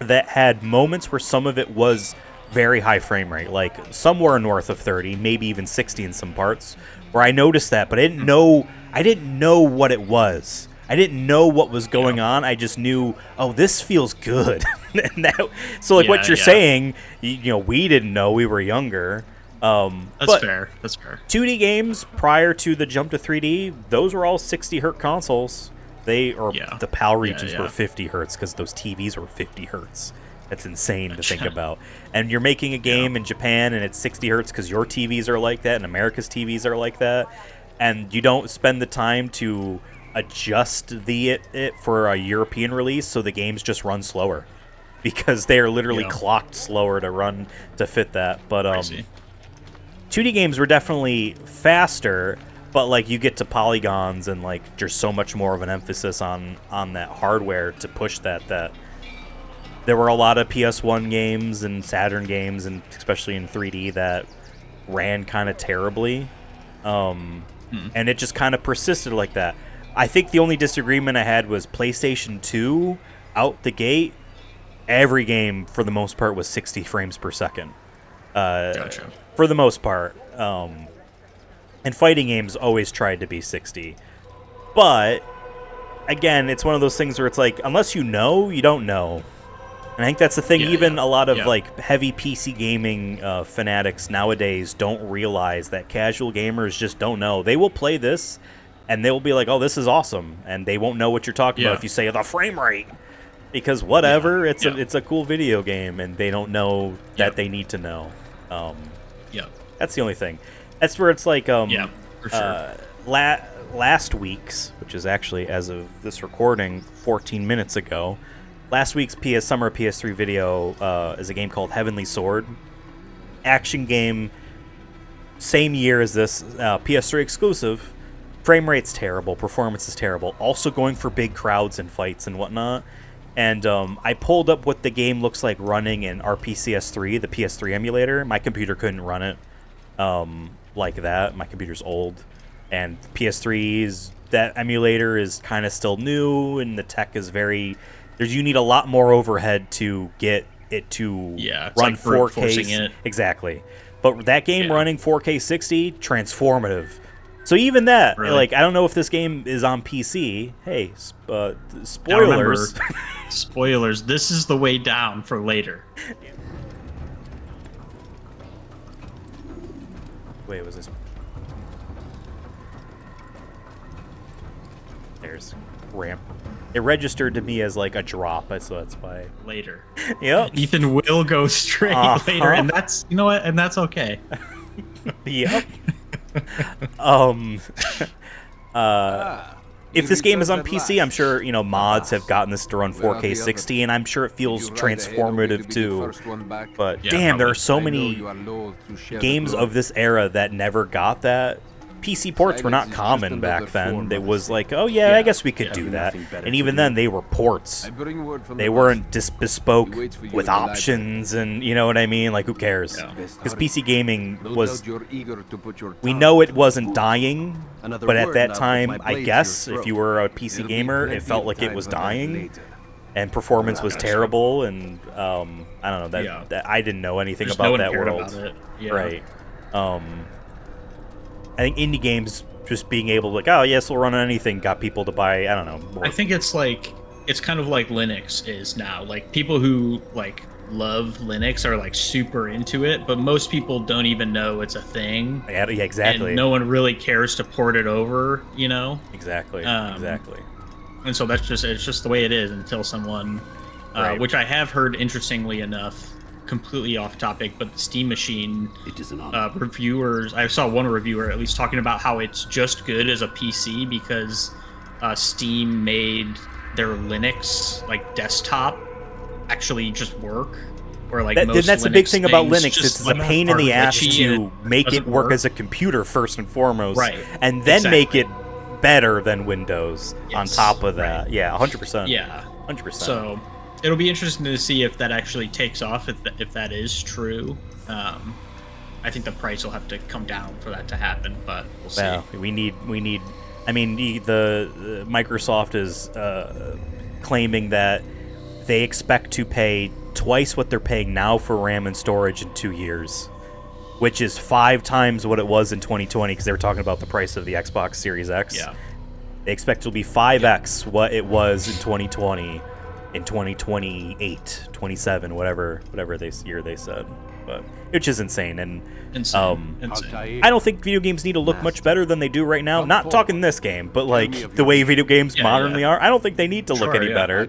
that had moments where some of it was very high frame rate, like somewhere north of 30, maybe even 60 in some parts, where I noticed that, but I didn't know what it was. I didn't know what was going on. I just knew, oh, this feels good. And so like what you're saying, you know, we didn't know, we were younger. That's fair. 2D games prior to the jump to 3D, those were all 60 hertz consoles. The PAL regions were 50 hertz because those TVs were 50 hertz. That's insane to think about. And you're making a game in Japan and it's 60 hertz because your TVs are like that and America's TVs are like that. And you don't spend the time to adjust it for a European release, so the games just run slower because they are literally clocked slower to run to fit that. But 2D games were definitely faster, but like you get to polygons and like there's so much more of an emphasis on that hardware to push that there were a lot of PS1 games and Saturn games, and especially in 3D, that ran kind of terribly. And it just kind of persisted like that. I think the only disagreement I had was PlayStation 2 out the gate. Every game, for the most part, was 60 frames per second. Gotcha. For the most part. And fighting games always tried to be 60. But, again, it's one of those things where it's like, unless you know, you don't know. And I think that's the thing. Even a lot of like heavy PC gaming fanatics nowadays don't realize that casual gamers just don't know. They will play this, and they will be like, "Oh, this is awesome," and they won't know what you're talking about if you say the frame rate, because whatever, it's a cool video game, and they don't know that they need to know. That's the only thing. That's where it's like, for sure. Last week's, which is actually as of this recording, 14 minutes ago. Last week's Summer PS3 video is a game called Heavenly Sword. Action game, same year as this, PS3 exclusive. Frame rate's terrible, performance is terrible. Also going for big crowds and fights and whatnot. And I pulled up what the game looks like running in RPCS3, the PS3 emulator. My computer couldn't run it like that. My computer's old. And PS3's, that emulator is kind of still new, and the tech is very... You need a lot more overhead to get it to run like 4K. Exactly. But that game running 4K 60, transformative. So even that, like, I don't know if this game is on PC. Hey, spoilers. Spoilers. This is the way down for later. Wait, was this? There's ramp. It registered to me as like a drop, so that's why. Later. Yep. Ethan will go straight later, and that's, you know what, and that's okay. Yep. If this game is on PC, I'm sure, you know, mods have gotten this to run 4K 60, and I'm sure it feels transformative too. But damn, there are so many games of this era that never got that. PC ports were not common back then. It was like, oh yeah, I guess we could do that. And even then, they were ports. They weren't bespoke with options, and you know what I mean? Like, who cares? Because PC gaming was... We know it wasn't dying, but at that time, I guess, if you were a PC gamer, it felt like it was dying. And performance was terrible, and I don't know, that I didn't know anything about that world. Right. I think indie games just being able to, like, oh yes, we'll run on anything, got people to buy, I don't know, more. I think it's kind of like Linux is now. Like, people who like love Linux are like super into it, but most people don't even know it's a thing. Yeah, exactly. And no one really cares to port it over, you know? Exactly. Exactly. And so it's just the way it is until someone, Right. which I have heard, interestingly enough, completely off topic, but the Steam Machine reviewers, I saw one reviewer at least talking about how it's just good as a PC because Steam made their Linux like desktop actually just work. Or like most that's Linux the big thing about things Linux. just, It's like, a pain in the are ass glitchy to and it make it doesn't work as a computer first and foremost, Right. and then Exactly. make it better than Windows on Yes. top of that. Right. Yeah, 100%. Yeah. 100%. So it'll be interesting to see if that actually takes off, if that is true. I think the price will have to come down for that to happen, but we'll see. Well, we need. I mean, the Microsoft is claiming that they expect to pay twice what they're paying now for RAM and storage in 2 years, which is 5 times what it was in 2020 because they were talking about the price of the Xbox Series X. Yeah. They expect it will be 5x what it was in 2020 in 2028, 27, whatever year they said. But which is insane. And Insane. I don't think video games need to look much better than they do right now. Not talking this game, but like the way video games modernly are. I don't I don't think they need to look any better.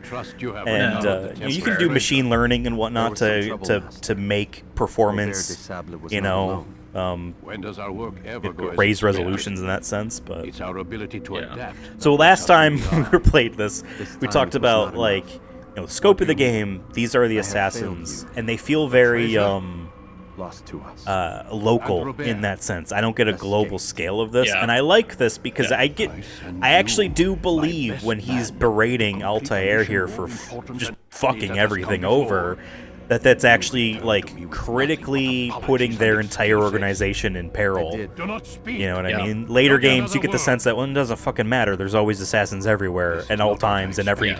And you can do machine learning and whatnot to make performance, you know, When does our work ever go as raise it's prepared? resolutions in that sense. But It's our ability to adapt. so last time we played this, we time talked it was about not like, enough. you know, the scope of the What do you game. These are the I have failed assassins, you. and they feel very Lost to us. local And Robert, in that sense. I don't get a escape. global scale of this, Yeah. and I like this because Yeah. I actually do believe when he's berating Altair here for just fucking everything over, that's actually like critically putting their entire organization in peril. Do not speak. You know what Yeah. I mean? Later Don't get games, you another get the word. sense that, well, it doesn't fucking matter. There's always assassins everywhere at all times, and every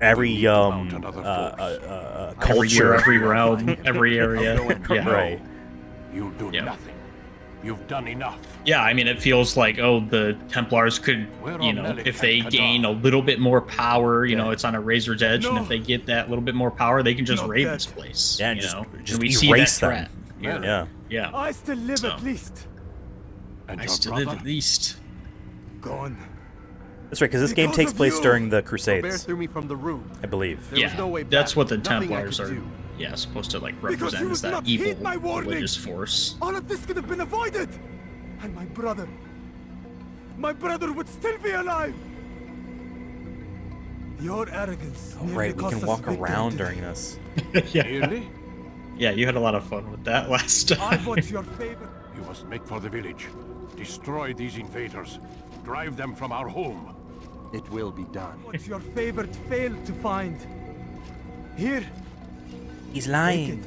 Every culture. year, every realm, every area. Yeah. Right. You do Yeah. nothing. You've done enough. Yeah, I mean, it feels like, oh, the Templars could, you know, if they gain a little bit more power, you know, it's on a razor's edge, and if they get that little bit more power, they can just raid this place. Yeah, you just- know? just And we see that erase them. threat. here. Yeah. Yeah. I still live So. at least. And I your still brother? live at least. Gone. That's right, because this game Because takes of place you. during the Robert Crusades, threw me from the room. I believe. There was Yeah, no way that's back. what the Nothing I Templars could are. do. Yeah, supposed to like Because you represent as would that not evil heed my warning. religious force. All of this could have been avoided. And my brother would still be alive. Your arrogance. Oh, nearly right, we cost can us walk big around today. during this. Yeah. Really? Yeah, you had a lot of fun with that last I time. want your favor. You must make for the village. Destroy these invaders. Drive them from our home. It will be done. What your favorite failed to find. Here, He's take it. lying.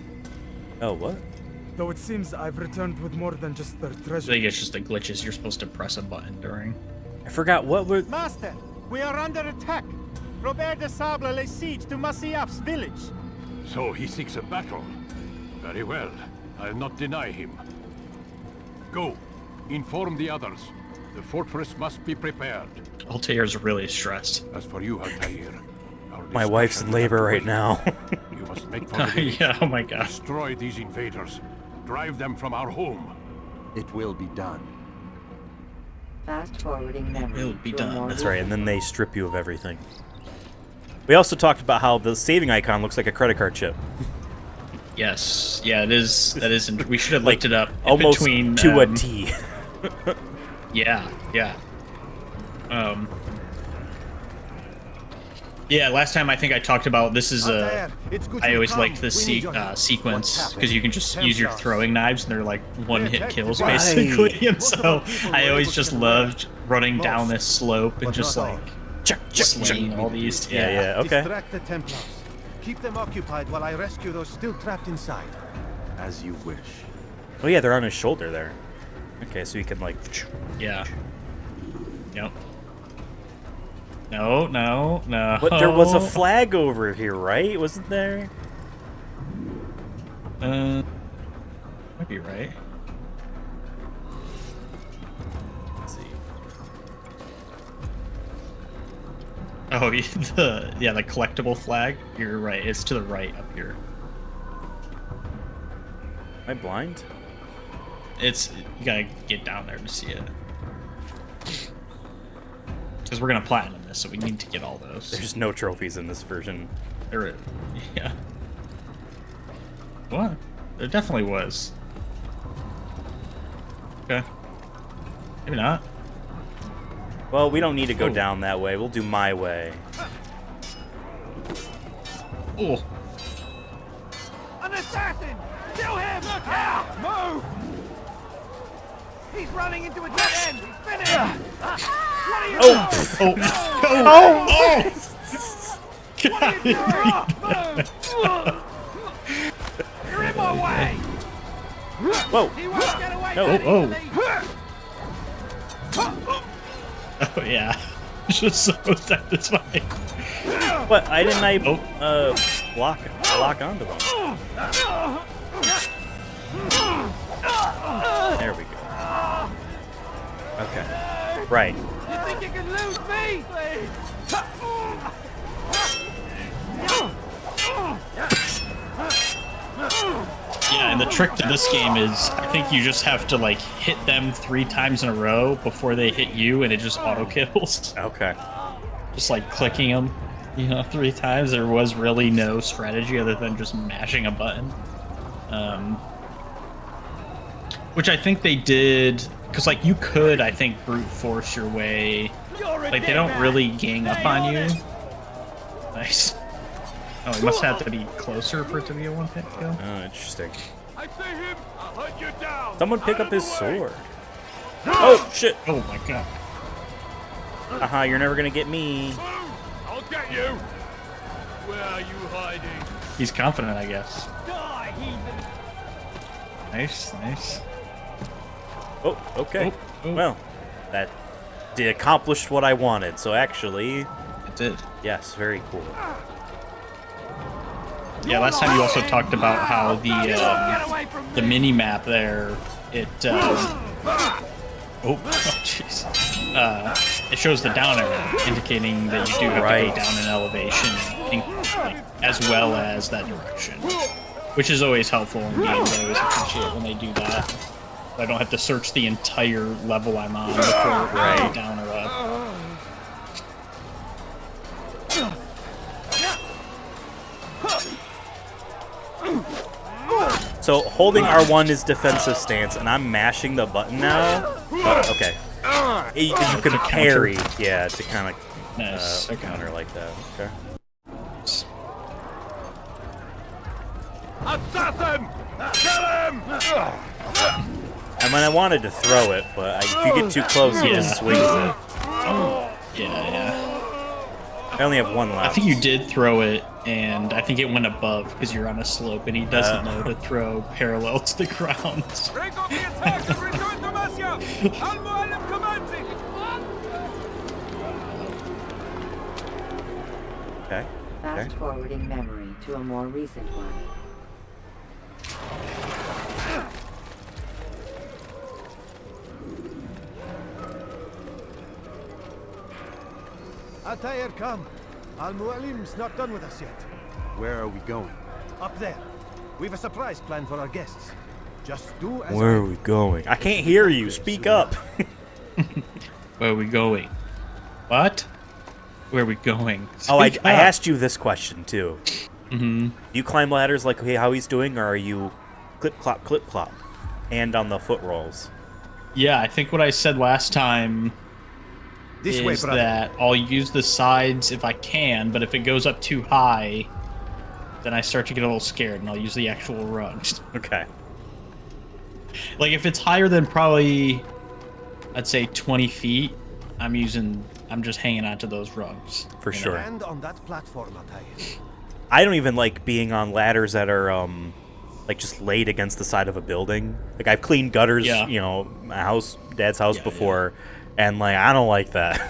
Oh, what? Though it seems I've returned with more than just their I treasure. think it's just the glitches. You're supposed to press a button during. I forgot what were. Master, we are under attack. Robert de Sable lays siege to Masyaf's village. So he seeks a battle. Very well. I'll not deny him. Go. Inform the others. The fortress must be prepared. Altair's really stressed. As for you, Altair, our My wife's in discussion will have labor to right wait. now. You must make for the village. Yeah, oh my god. Destroy these invaders. Drive them from our home. It will be done. Fast forwarding memory. Will be to a done. more That's right, and then they strip you of everything. We also talked about how the saving icon looks like a credit card chip. Yes. Yeah, it is. That is. We should have linked it up in Almost between, to a T. Yeah. Yeah. Yeah. Last time I think I talked about this is a. Altair, it's good I you always come. liked this We need your help. sequence What's because you can just use your Templars. throwing knives and they're like one-hit Yeah, kills right. basically. And What so about people I who are always able just to loved running Most, down this slope and but just not like all. slaying all these. Yeah, okay. Distract the Templars. Keep them occupied while I rescue those still trapped inside. As you wish. Oh yeah, they're on his shoulder there. Okay, so you can like. Yeah. Yep. No, no, no. But there was a flag over here, right? Wasn't there? Might be right. Let's see. Oh, the collectible flag. You're right. It's to the right up here. Am I blind? It's you gotta get down there to see it. Because we're gonna platinum this, so we need to get all those. There's no trophies in this version. There is. Yeah. What? There definitely was. Okay. Maybe not. Well, we don't need to go down that way. We'll do my way. Oh. An assassin! Kill him! Look out! Move! He's running into a dead end! He's finished! What are you doing? What are you doing? Move! You're in my way! Whoa! He won't get away No. from me. Oh yeah. Just so satisfying. What? I didn't lock onto them. There we go. Okay. Right. You think you can lose me? Yeah, and the trick to this game is I think you just have to like hit them 3 times in a row before they hit you, and it just auto kills. Okay. Just like clicking them, you know, 3 times. There was really no strategy other than just mashing a button. Which I think they did, because like you could, I think, brute force your way. Like they don't really gang up on you. Nice. Oh, it must have to be closer for it to be a one-hit kill. Oh, interesting. I see him. I'll hunt you down. Someone pick up his sword. Oh shit! Oh my god. Haha, you're never gonna get me. I'll get you. Where are you hiding? He's confident, I guess. Die, heathen! Nice, nice. Oh, okay. Oh. Well, that did accomplished what I wanted. So actually, It did. yes, very cool. Yeah, last time you also talked about how the mini map there, it jeez, it shows the down arrow, indicating that you do have to go down in elevation, like, as well as that direction, which is always helpful in games. I always appreciate when they do that. I don't have to search the entire level I'm on before I go down or up. So holding R1 is defensive stance, and I'm mashing the button now. But, okay. You can parry, yeah, to kind of Nice. counter like that. Okay. Assassin! Kill him! I mean, I wanted to throw it, but if you get too close, he just swings it. Yeah. I only have one left. I think you did throw it, and I think it went above because you're on a slope, and he doesn't know to throw parallel to the ground. Break off the attack and return to Masya! Al-Mu'allim commencing! Okay. Fast forwarding memory to a more recent one. Atair, come. Al-Mu'allim's not done with us yet. Where are we going? Up there. We've a surprise planned for our guests. Just do as Where are we going? I can't hear you. Speak up. Where are we going? What? Where are we going? Oh, I Speak up. asked you this question too. Mm-hmm. Do you climb ladders like how he's doing, or are you clip clop, and on the foot rolls? Yeah, I think what I said last time This way, is brother. that I'll use the sides if I can, but if it goes up too high, then I start to get a little scared, and I'll use the actual rungs. Okay. Like, if it's higher than probably, I'd say 20 feet, I'm just hanging on to those rungs. For sure. Stand on that platform, Atair. I don't even like being on ladders that are like just laid against the side of a building. Like I've cleaned gutters, you know, my house, Dad's house before, and like I don't like that.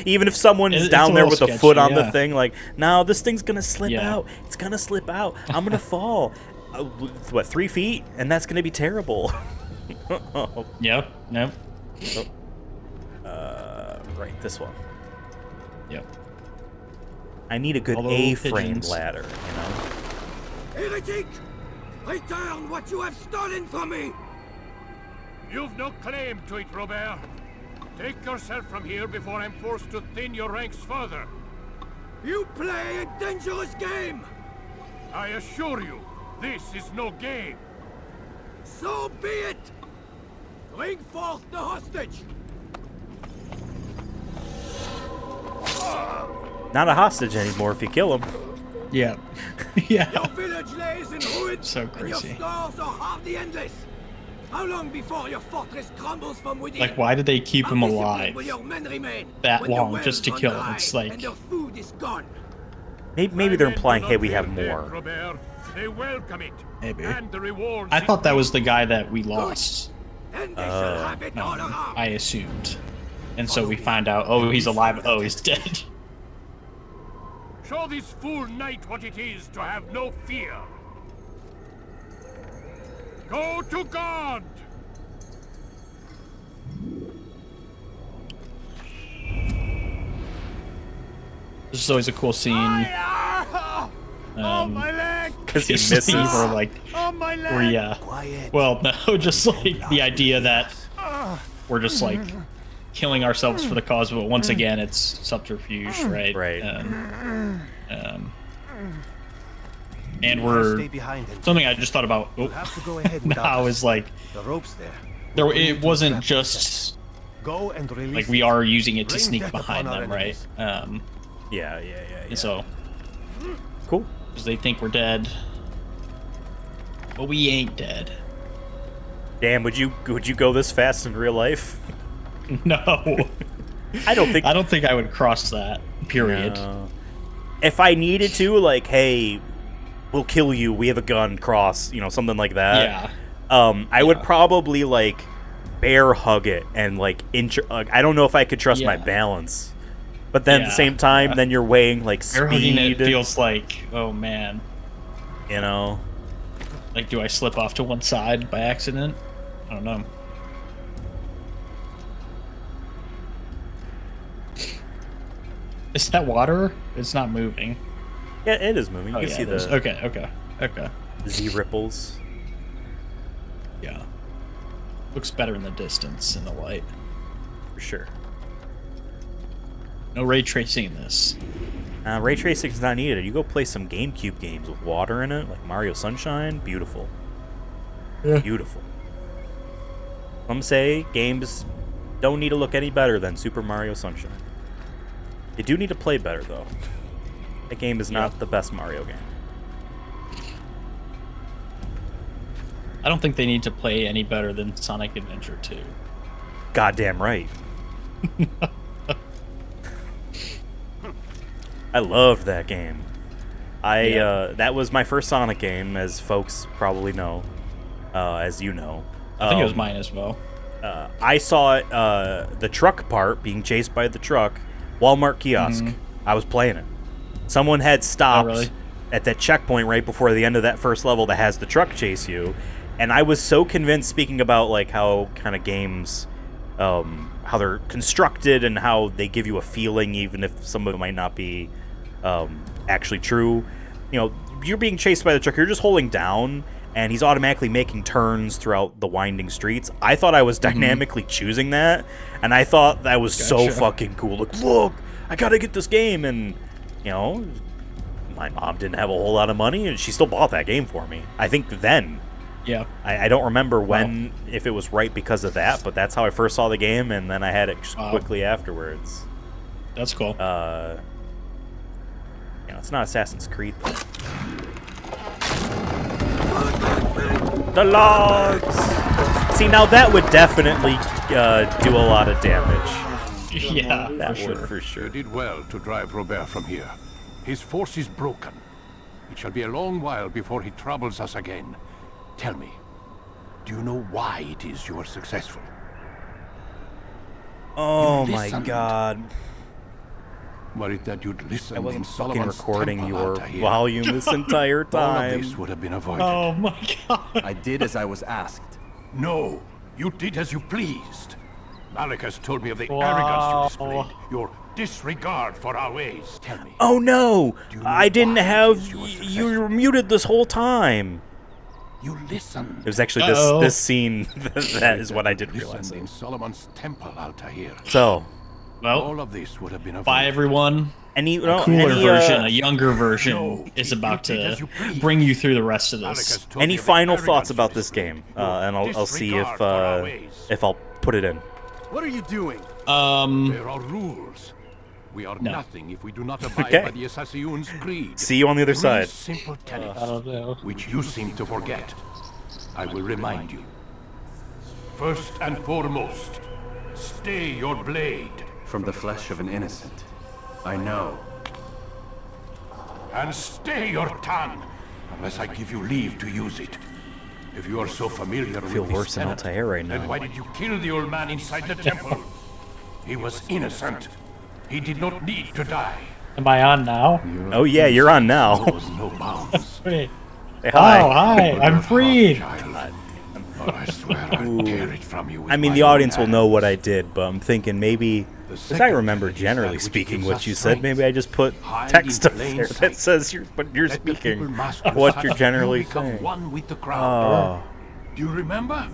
Even if someone's down there with a foot on the thing, like, no, this thing's gonna slip out. It's gonna slip out. I'm gonna fall. What, 3 feet? And that's gonna be terrible. Yep. Right, this one. Yep. I need a good Hello, A-frame pigeons. ladder, you know. Heretic! Return what you have stolen from me! You've no claim to it, Robert. Take yourself from here before I'm forced to thin your ranks further. You play a dangerous game! I assure you, this is no game. So be it! Bring forth the hostage! Not a hostage anymore if you kill him. Yeah. Yeah. Your village lays in ruins, So and your crazy. stores are hardly endless. How long before your fortress crumbles from within? Like, why did they keep him How disciplined alive will your men remain that when the long wells just to run kill him? dry It's like, and their food is gone? Maybe they're implying, hey, we have more. Robert. They welcome it. Maybe. And the rewards. I thought that was the guy that we lost. And they shall have it all around. I assumed. And so we find out, oh, he's alive. Oh, he's dead. Show this fool knight what it is to have no fear. Go to God! This is always a cool scene. Oh, my leg! Because he Just misses. where, like, Oh, my leg! where, yeah. Quiet. Well, no, just like the idea that we're just like killing ourselves for the cause, but once again, it's subterfuge, right? Right. And we're Stay behind him. something I just thought about You'll have to go ahead without now us. is like The rope's there. there. It wasn't just Go and release like we it. are using it to Bring sneak death behind upon our them, right? enemies. Yeah. And so Cool. because they think we're dead, but we ain't dead. Damn, would you go this fast in real life? No, I don't think. I don't think I would cross that. Period. No. If I needed to, like, hey, we'll kill you. We have a gun. Cross, something like that. Yeah. I would probably like bear hug it and like inch. I don't know if I could trust my Yeah. balance. But then at the Yeah, same time, yeah. then you're weighing like Air hugging it speed. feels like, oh man, like do I slip off to one side by accident? I don't know. Is that water? It's not moving. Yeah, it is moving. You Oh, can yeah, see it is. the Okay. Z ripples. Yeah. Looks better in the distance in the light. For sure. No ray tracing in this. Ray tracing is not needed. You go play some GameCube games with water in it, like Mario Sunshine. Beautiful. Yeah. Beautiful. Some say games don't need to look any better than Super Mario Sunshine. They do need to play better, though. That game is not the best Mario game. I don't think they need to play any better than Sonic Adventure 2. Goddamn right. I loved that game. That was my first Sonic game, as folks probably know, as you know. I think it was mine as well. I saw it, the truck part, being chased by the truck, Walmart kiosk. I was playing it. Someone had stopped really? at that checkpoint right before the end of that first level that has the truck chase you, and I was so convinced, speaking about like how kind of games, how they're constructed and how they give you a feeling even if some of it might not be actually true. You're being chased by the truck, you're just holding down, and he's automatically making turns throughout the winding streets. I thought I was dynamically choosing that, and I thought that was so fucking cool. Like, look, I gotta get this game, and my mom didn't have a whole lot of money, and she still bought that game for me. I think then. Yeah. I don't remember when, if it was right because of that, but that's how I first saw the game, and then I had it just quickly afterwards. That's cool. It's not Assassin's Creed, though. The logs! See, now that would definitely do a lot of damage. Yeah, That for would, sure. for sure. You did well to drive Robert from here. His force is broken. It shall be a long while before he troubles us again. Tell me, do you know why it is you are successful? Oh You my listened. god. Were it that you'd listen I wasn't in fucking Solomon's recording temple your out here, volume this entire all of time. this would have been avoided. Oh my god. I did as I was asked. No, you did as you pleased. Malik has told me of the Wow. arrogance you displayed, your disregard for our ways. Tell me. Oh no! Do you know I didn't why have. you were You successful? were muted this whole time. You listened. It was actually this scene that is what I did realize. In Solomon's temple, Altair. So, well, all of this would have been avoided. Bye, everyone. Any cooler version, a younger version, is about to bring you through the rest of this. Any final thoughts about this game? And I'll see if I'll put it in. What are you doing? There are rules. We are nothing if we do not abide by the Assassin's creed. See you on the other side. Simple tenets, which you seem to forget. I will remind you. First and foremost, stay your blade. From the flesh of an innocent. I know. And stay your tongue, unless I give you leave to use it. If you are so familiar with feel this worse than tenet, Altair right now. then why did you kill the old man inside the temple? He was innocent. He did not need to die. Am I on now? Oh yeah, you're on now. Knows no bounds. Hey, hi. Oh, hi, I'm freed. I swear I'll tear it from you. I mean, the audience will know what I did, but I'm thinking maybe, because I remember generally speaking what you said, maybe I just put text up there that says you're speaking what you're generally saying. One with the crowd. Do you remember?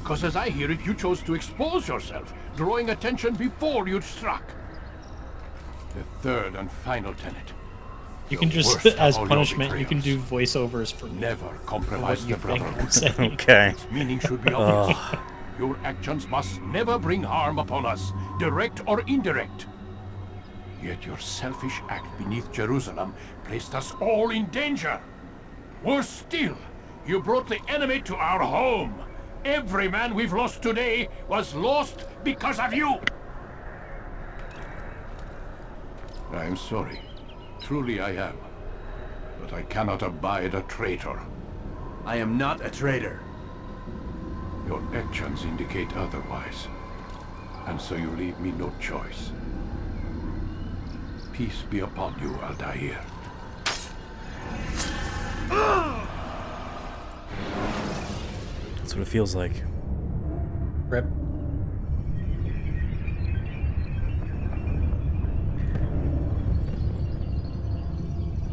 Because as I hear it, you chose to expose yourself, drawing attention before you struck. The third and final tenet. You can just, as punishment, you can do voiceovers for never compromise the brotherhood. Okay. Its meaning should be obvious. Your actions must never bring harm upon us, direct or indirect. Yet your selfish act beneath Jerusalem placed us all in danger. Worse still, you brought the enemy to our home. Every man we've lost today was lost because of you. I am sorry. Truly I am. But I cannot abide a traitor. I am not a traitor. Your actions indicate otherwise. And so you leave me no choice. Peace be upon you, Altair. That's what it feels like. Rip.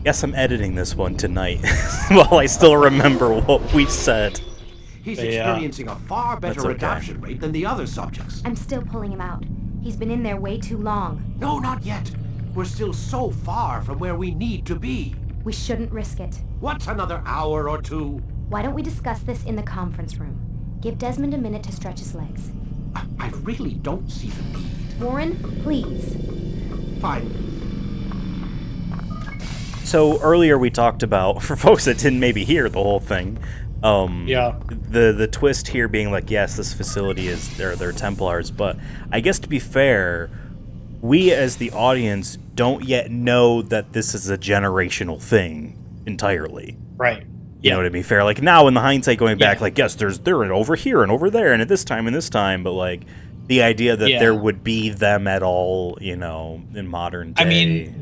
Guess I'm editing this one tonight while I still remember what we said. He's experiencing a far better adaptation rate than the other subjects. I'm still pulling him out. He's been in there way too long. No, not yet. We're still so far from where we need to be. We shouldn't risk it. What's another hour or two? Why don't we discuss this in the conference room? Give Desmond a minute to stretch his legs. I really don't see the need. Warren, please. Fine. So earlier we talked about, for folks that didn't maybe hear the whole thing, the twist here being like, yes, this facility is they're Templars, but I guess to be fair, we as the audience don't yet know that this is a generational thing entirely. Right. You know what I mean? Fair. Like now in the hindsight going back, like, yes, they're over here and over there and at this time, but like the idea that there would be them at all, you know, in modern day. I mean,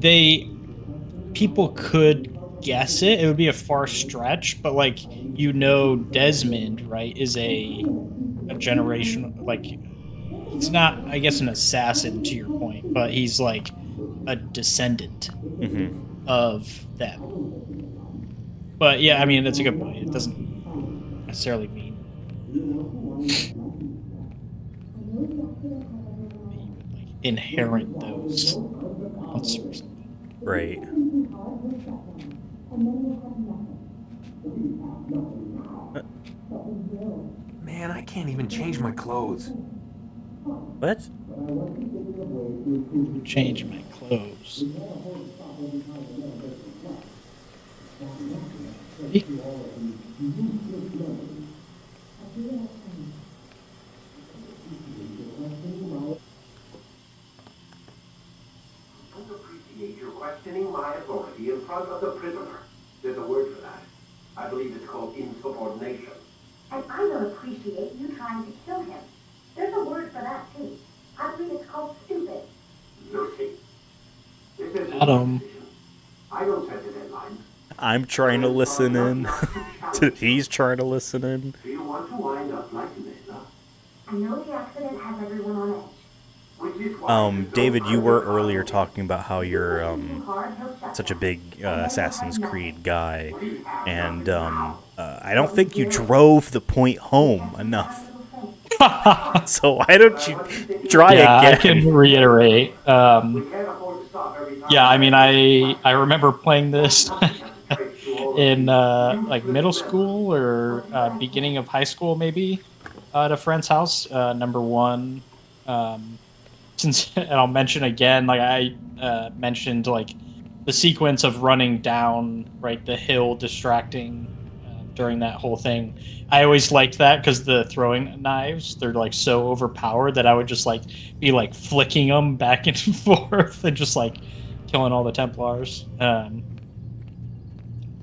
people could guess it. It would be a far stretch, but like, you know, Desmond, right, is a generation, like, he's not, I guess, an assassin to your point, but he's like a descendant of them. But yeah, I mean, that's a good point. It doesn't necessarily mean that you would like inherit those monsters or something. Right. Man, I can't even change my clothes. What? Change my clothes. You're questioning my authority in front of the prisoner. There's a word for that. I believe it's called insubordination. And I don't appreciate you trying to kill him. There's a word for that, too. I believe it's called stupid. Lucy. This is Got him. I don't set the deadline. I'm trying to listen in. He's trying to listen in. Do you want to wind up like this, huh? I know the accident has everyone on edge. Which is why David, you were earlier talking about how your such a big Assassin's Creed guy, and I don't think you drove the point home enough. So why don't you try again? I can reiterate. Yeah, I mean, I remember playing this in like middle school or beginning of high school, maybe at a friend's house. Number one, since and I'll mention again, like I mentioned, like the sequence of running down the hill, distracting during that whole thing. I always liked that because the throwing knives, they're like so overpowered that I would just like be like flicking them back and forth and just like killing all the Templars.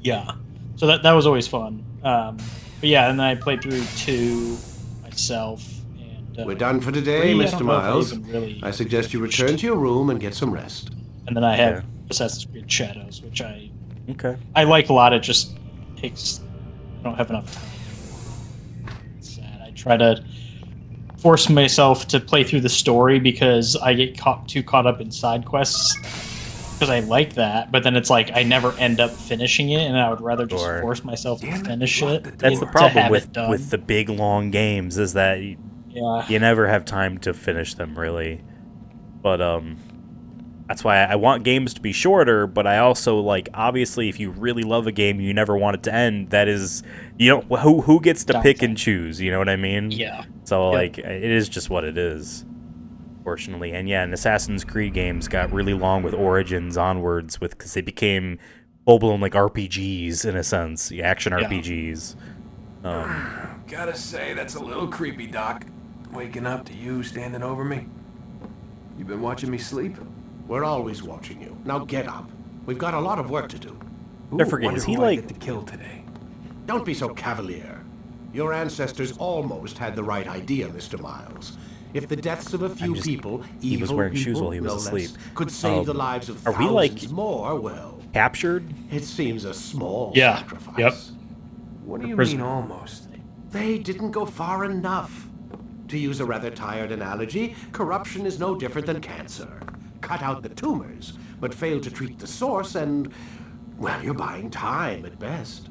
Yeah, so that was always fun. But yeah, and then I played through 2 myself. And, we're done for today, 3, Mr. Miles. I suggest you return to your room and get some rest. And then I have Assassin's Creed Shadows, which I like a lot. It just takes. I don't have enough time. It's sad. I try to force myself to play through the story because I get too caught up in side quests because I like that, but then it's like I never end up finishing it, and I would rather just force myself to finish it. That's the problem with the big long games, is that you never have time to finish them, really. But that's why I want games to be shorter, but I also, like, obviously, if you really love a game, you never want it to end. That is, who gets to pick and choose, you know what I mean? Yeah. So, like, it is just what it is, fortunately. And yeah, and Assassin's Creed games got really long with Origins onwards, because they became full-blown, like, RPGs, in a sense, action RPGs. Gotta say, that's a little creepy, Doc. Waking up to you standing over me. You been watching me sleep? We're always watching you. Now get up. We've got a lot of work to do. I forget, is he like to kill today? Don't be so cavalier. Your ancestors almost had the right idea, Mr. Miles. If the deaths of a few people, he was wearing shoes while he was asleep, could save the lives of are we like more, well, captured? It seems a small sacrifice. Yep. What do you mean almost? They didn't go far enough. To use a rather tired analogy, corruption is no different than cancer. Cut out the tumors, but fail to treat the source, and, well, you're buying time at best.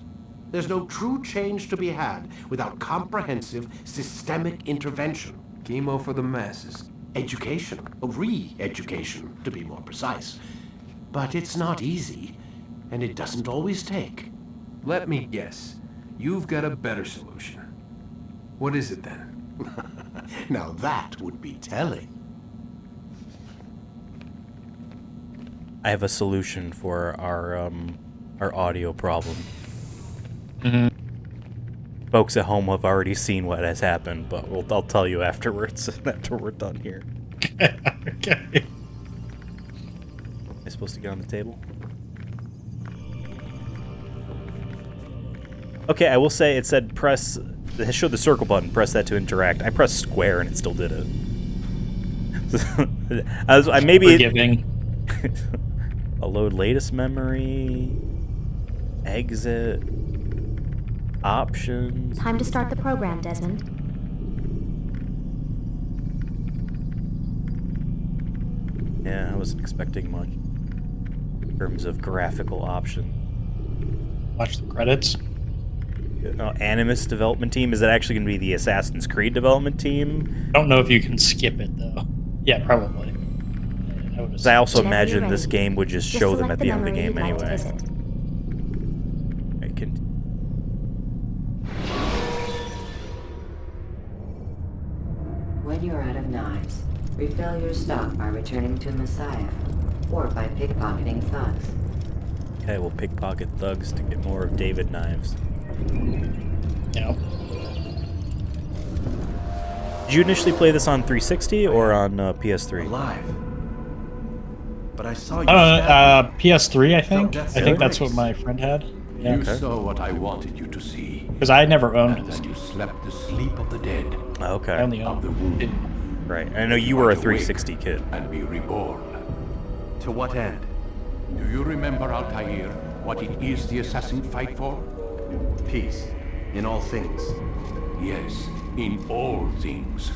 There's no true change to be had without comprehensive, systemic intervention. Chemo for the masses. Education, re-education, to be more precise. But it's not easy, and it doesn't always take. Let me guess. You've got a better solution. What is it then? Now that would be telling. I have a solution for our audio problem. Folks at home have already seen what has happened, but I'll tell you afterwards, after we're done here. Okay. Am I supposed to get on the table? Okay, I will say it said press. It showed the circle button. Press that to interact. I pressed square and it still did it. I maybe forgiving. A load latest memory. Exit. Options. Time to start the program, Desmond. Yeah, I wasn't expecting much in terms of graphical option. Watch the credits. Animus development team. Is that actually going to be the Assassin's Creed development team? I don't know if you can skip it though. Yeah, probably. I also imagine this game would just show them at the end of the game anyway. I can. When you're out of knives, refill your stock by returning to Messiah, or by pickpocketing thugs. Okay, we'll pickpocket thugs to get more of David knives. Yeah. Did you initially play this on 360 or on PS3? Alive. But I saw you. PS3, I think. I think that's what my friend had. Yeah. You saw what I wanted you to see. Because I never owned and this. That you slept the sleep of the dead. Okay. I only owned the wounded. Right. I know you were a 360 kid. And be reborn. To what end? Do you remember, Altair, what it is the assassins fight for? Peace. In all things. Yes, in all things.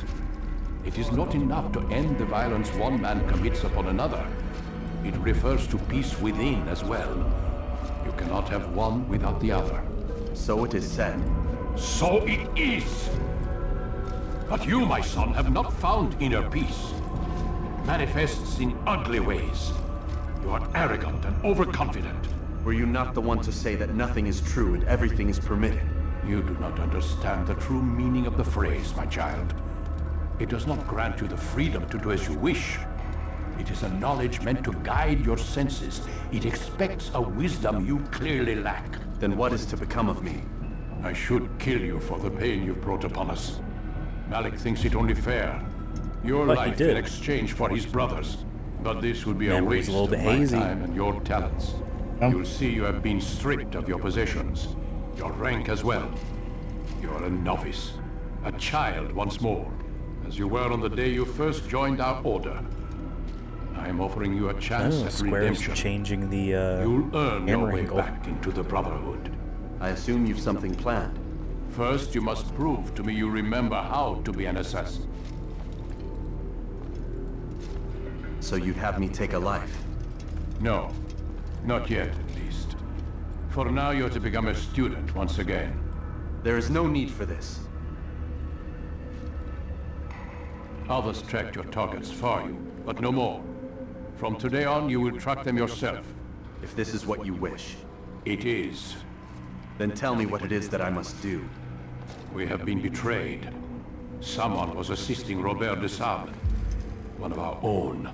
It is not enough to end the violence one man commits upon another. It refers to peace within as well. You cannot have one without the other. So it is said. So it is! But you, my son, have not found inner peace. It manifests in ugly ways. You are arrogant and overconfident. Were you not the one to say that nothing is true and everything is permitted? You do not understand the true meaning of the phrase, my child. It does not grant you the freedom to do as you wish. It is a knowledge meant to guide your senses. It expects a wisdom you clearly lack. Then what is to become of me? I should kill you for the pain you've brought upon us. Malik thinks it only fair. Your life in exchange for his brother's. But this would be a waste of my time and your talents. You'll see you have been stripped of your possessions. Your rank as well. You're a novice. A child once more. As you were on the day you first joined our order. I am offering you a chance at redemption. Changing the You'll earn your way back into the Brotherhood. I assume you've something planned. First, you must prove to me you remember how to be an assassin. So you'd have me take a life? No. Not yet, at least. For now, you're to become a student once again. There is no need for this. Others tracked your targets for you, but no more. From today on, you will track them yourself. If this is what you wish. It is. Then tell me what it is that I must do. We have been betrayed. Someone was assisting Robert de Sable, one of our own.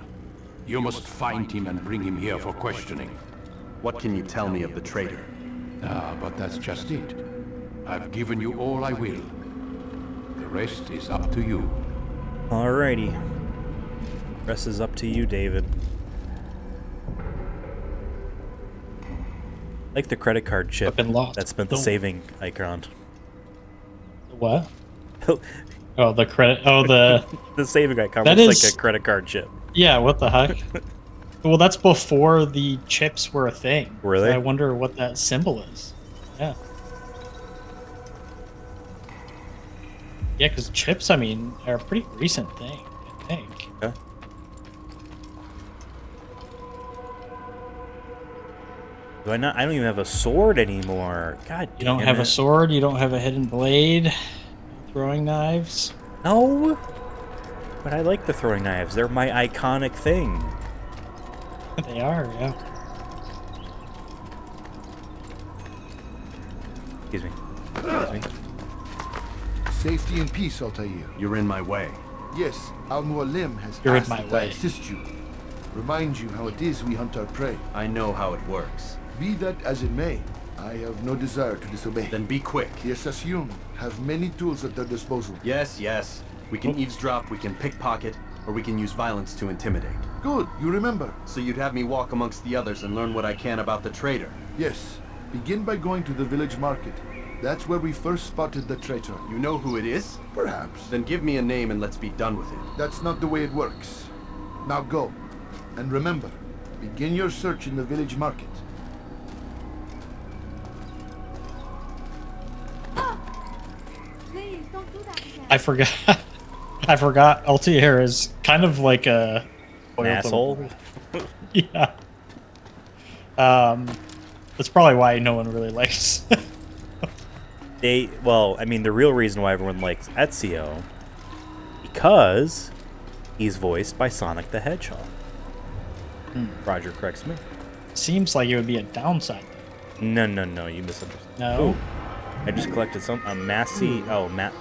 You must find him and bring him here for questioning. What can you tell me of the traitor? But that's just it. I've given you all I will. The rest is up to you. Alrighty. Rest is up to you, David. Like the credit card chip that spent the saving icon. What? Oh, the credit. Oh, the the saving icon that looks is, like a credit card chip. Yeah, what the heck? Well, that's before the chips were a thing. Were they? So I wonder what that symbol is. Yeah. Yeah, because chips, I mean, are a pretty recent thing, I think. Okay. Do I not? I don't even have a sword anymore. God damn it. You don't have a sword, you don't have a hidden blade, throwing knives. No! But I like the throwing knives. They're my iconic thing. They are, yeah. Excuse me. Excuse me. Safety and peace, Altair. You're in my way. Yes, Al-Mualim has You're in asked my that way. I assist you. Remind you how it is we hunt our prey. I know how it works. Be that as it may, I have no desire to disobey. Then be quick. The Assassin have many tools at their disposal. Yes, yes. We can eavesdrop, we can pickpocket, or we can use violence to intimidate. Good, you remember. So you'd have me walk amongst the others and learn what I can about the traitor? Yes. Begin by going to the village market. That's where we first spotted the traitor. You know who it is? Perhaps. Then give me a name and let's be done with it. That's not the way it works. Now go. And remember, begin your search in the village market. Please, don't do that again. I forgot. I forgot Altair is kind of like a... An asshole? Yeah. That's probably why no one really likes. Well, I mean, the real reason why everyone likes Ezio, because he's voiced by Sonic the Hedgehog. Roger Craig Smith. Seems like it would be a downside. No, you misunderstood. No. Ooh, I just collected a Massey. Oh, I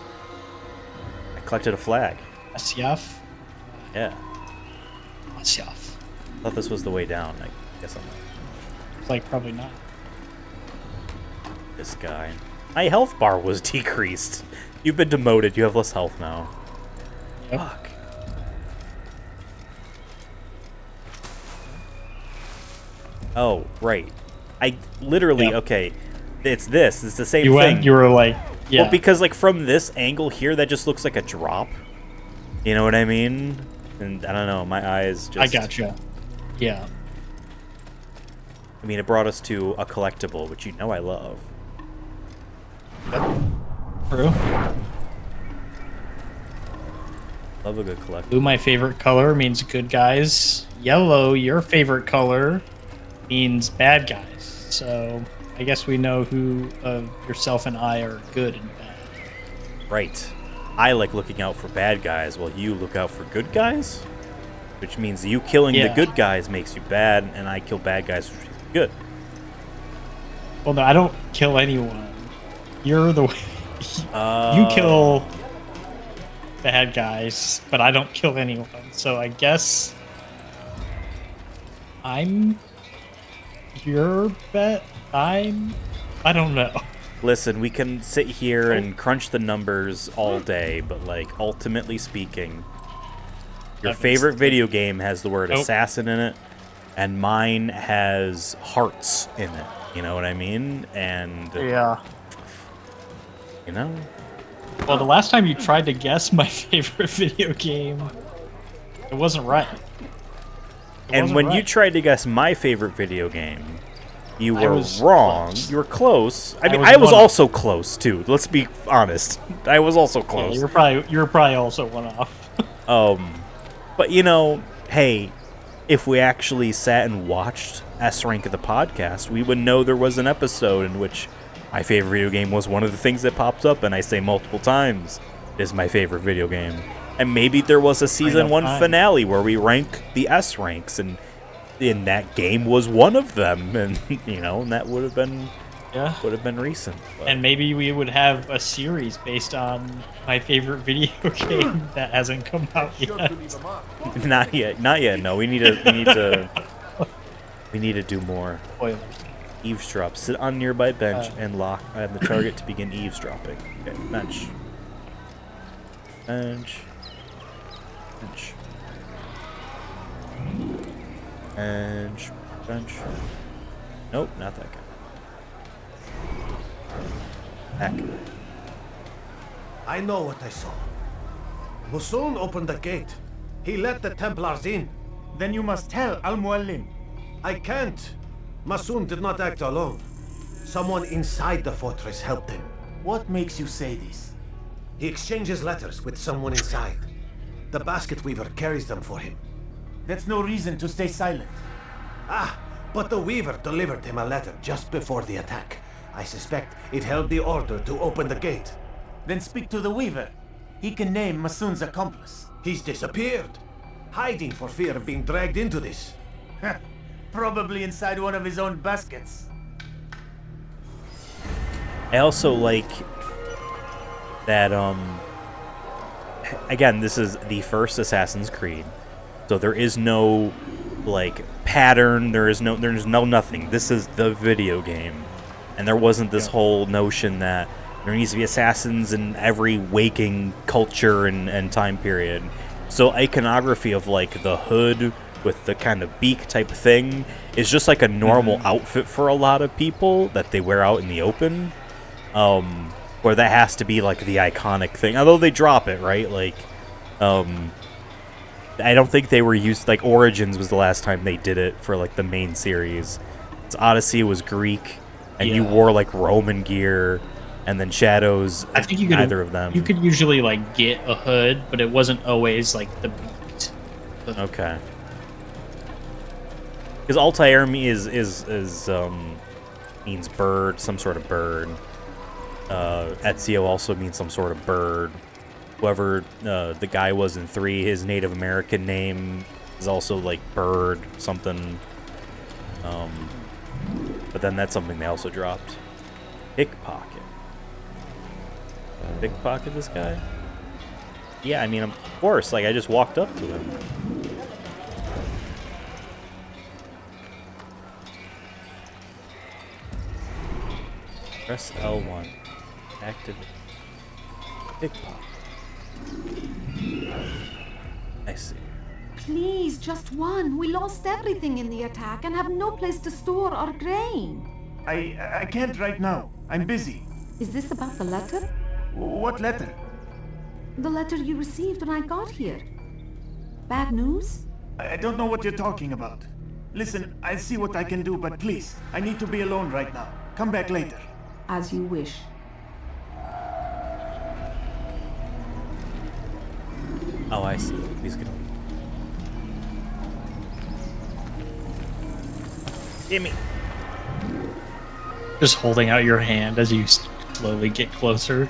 collected a flag. Masyaf? Yeah. Masyaf. I thought this was the way down. I guess I'm not. It's like, probably not. This guy. My health bar was decreased. You've been demoted. You have less health now. Yep. Fuck. Oh, right. I literally, okay. It's this. It's the same thing. You were like, yeah. Well, because like from this angle here, that just looks like a drop. You know what I mean? And I don't know, my eyes just... I gotcha. Yeah. I mean, it brought us to a collectible, which you know I love. True. Love a good collectible. Blue, my favorite color, means good guys. yellow, your favorite color, means bad guys. So I guess we know who of yourself and I are good and bad. Right. I like looking out for bad guys, while you look out for good guys? Which means you killing the good guys makes you bad, and I kill bad guys, which makes you good. Well, no, I don't kill anyone. You're the you kill bad guys, but I don't kill anyone. So I guess I'm your bet. I don't know. Listen, we can sit here and crunch the numbers all day, but like ultimately speaking, your favorite video game has the word assassin in it, and mine has hearts in it. You know what I mean? And yeah, you know. Well, the last time you tried to guess my favorite video game, it wasn't right. And when you tried to guess my favorite video game, you were wrong. Close. You were close. I mean, I was also close too. Let's be honest. I was also close. Yeah, you're probably also one off. But you know, hey, if we actually sat and watched S Rank of the podcast, we would know there was an episode in which my favorite video game was one of the things that popped up, and I say multiple times is my favorite video game. And maybe there was a season 1 finale where we rank the S ranks, and in that game was one of them, and you know, and that would have been recent. But. And maybe we would have a series based on my favorite video game that hasn't come out yet. Not yet. No, we need to do more. Spoilers. Eavesdrop. Sit on nearby bench and lock the target to begin eavesdropping. Okay, bench. Bench. Nope, not that guy. That guy. I know what I saw. Musun opened the gate. He let the Templars in. Then you must tell Al-Muallim. I can't. Musun did not act alone. Someone inside the fortress helped him. What makes you say this? He exchanges letters with someone inside. The basket weaver carries them for him. That's no reason to stay silent. But the weaver delivered him a letter just before the attack. I suspect it held the order to open the gate. Then speak to the weaver. He can name Masun's accomplice. He's disappeared, hiding for fear of being dragged into this. Probably inside one of his own baskets. I also like that, again, this is the first Assassin's Creed, so there is no, like, pattern, there's no nothing. This is the video game, and there wasn't this whole notion that there needs to be assassins in every waking culture and time period. So iconography of, like, the hood with the kind of beak type thing is just like a normal outfit for a lot of people that they wear out in the open. Where that has to be like the iconic thing. Although they drop it, right? Like, I don't think they were used, like Origins was the last time they did it for like the main series. It's Odyssey was Greek, and you wore like Roman gear, and then Shadows, I think neither of them. You could usually like get a hood, but it wasn't always like the beaked hood. Okay. Because Altair is means bird, some sort of bird. Ezio also means some sort of bird. Whoever the guy was in 3, his Native American name is also like bird something. But then that's something they also dropped. Pickpocket. Pickpocket this guy? Yeah, I mean, of course. Like, I just walked up to him. Press L1. Activate. Pickpocket. I see. Please, just one. We lost everything in the attack and have no place to store our grain. I can't right now. I'm busy. Is this about the letter? What letter? The letter you received when I got here. Bad news? I don't know what you're talking about. Listen, I'll see what I can do, but please, I need to be alone right now. Come back later. As you wish. Oh, I see. He's gonna... Gimme. Just holding out your hand as you slowly get closer.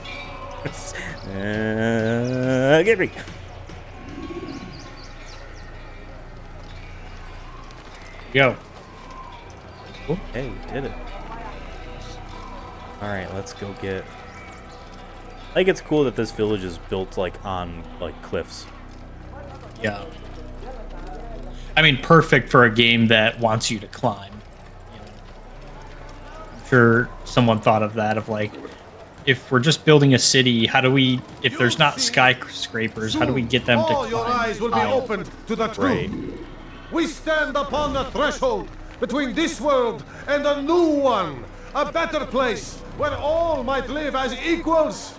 Gimme. Go. Hey, we did it. Alright, let's go get... I think it's cool that this village is built, like, on, like, cliffs. Yeah. I mean, perfect for a game that wants you to climb. You know? I'm sure someone thought of that, of like, if we're just building a city, how do we, if there's not skyscrapers, how do we get them to climb? All your eyes will be opened to the truth. Right. We stand upon the threshold between this world and a new one, a better place where all might live as equals.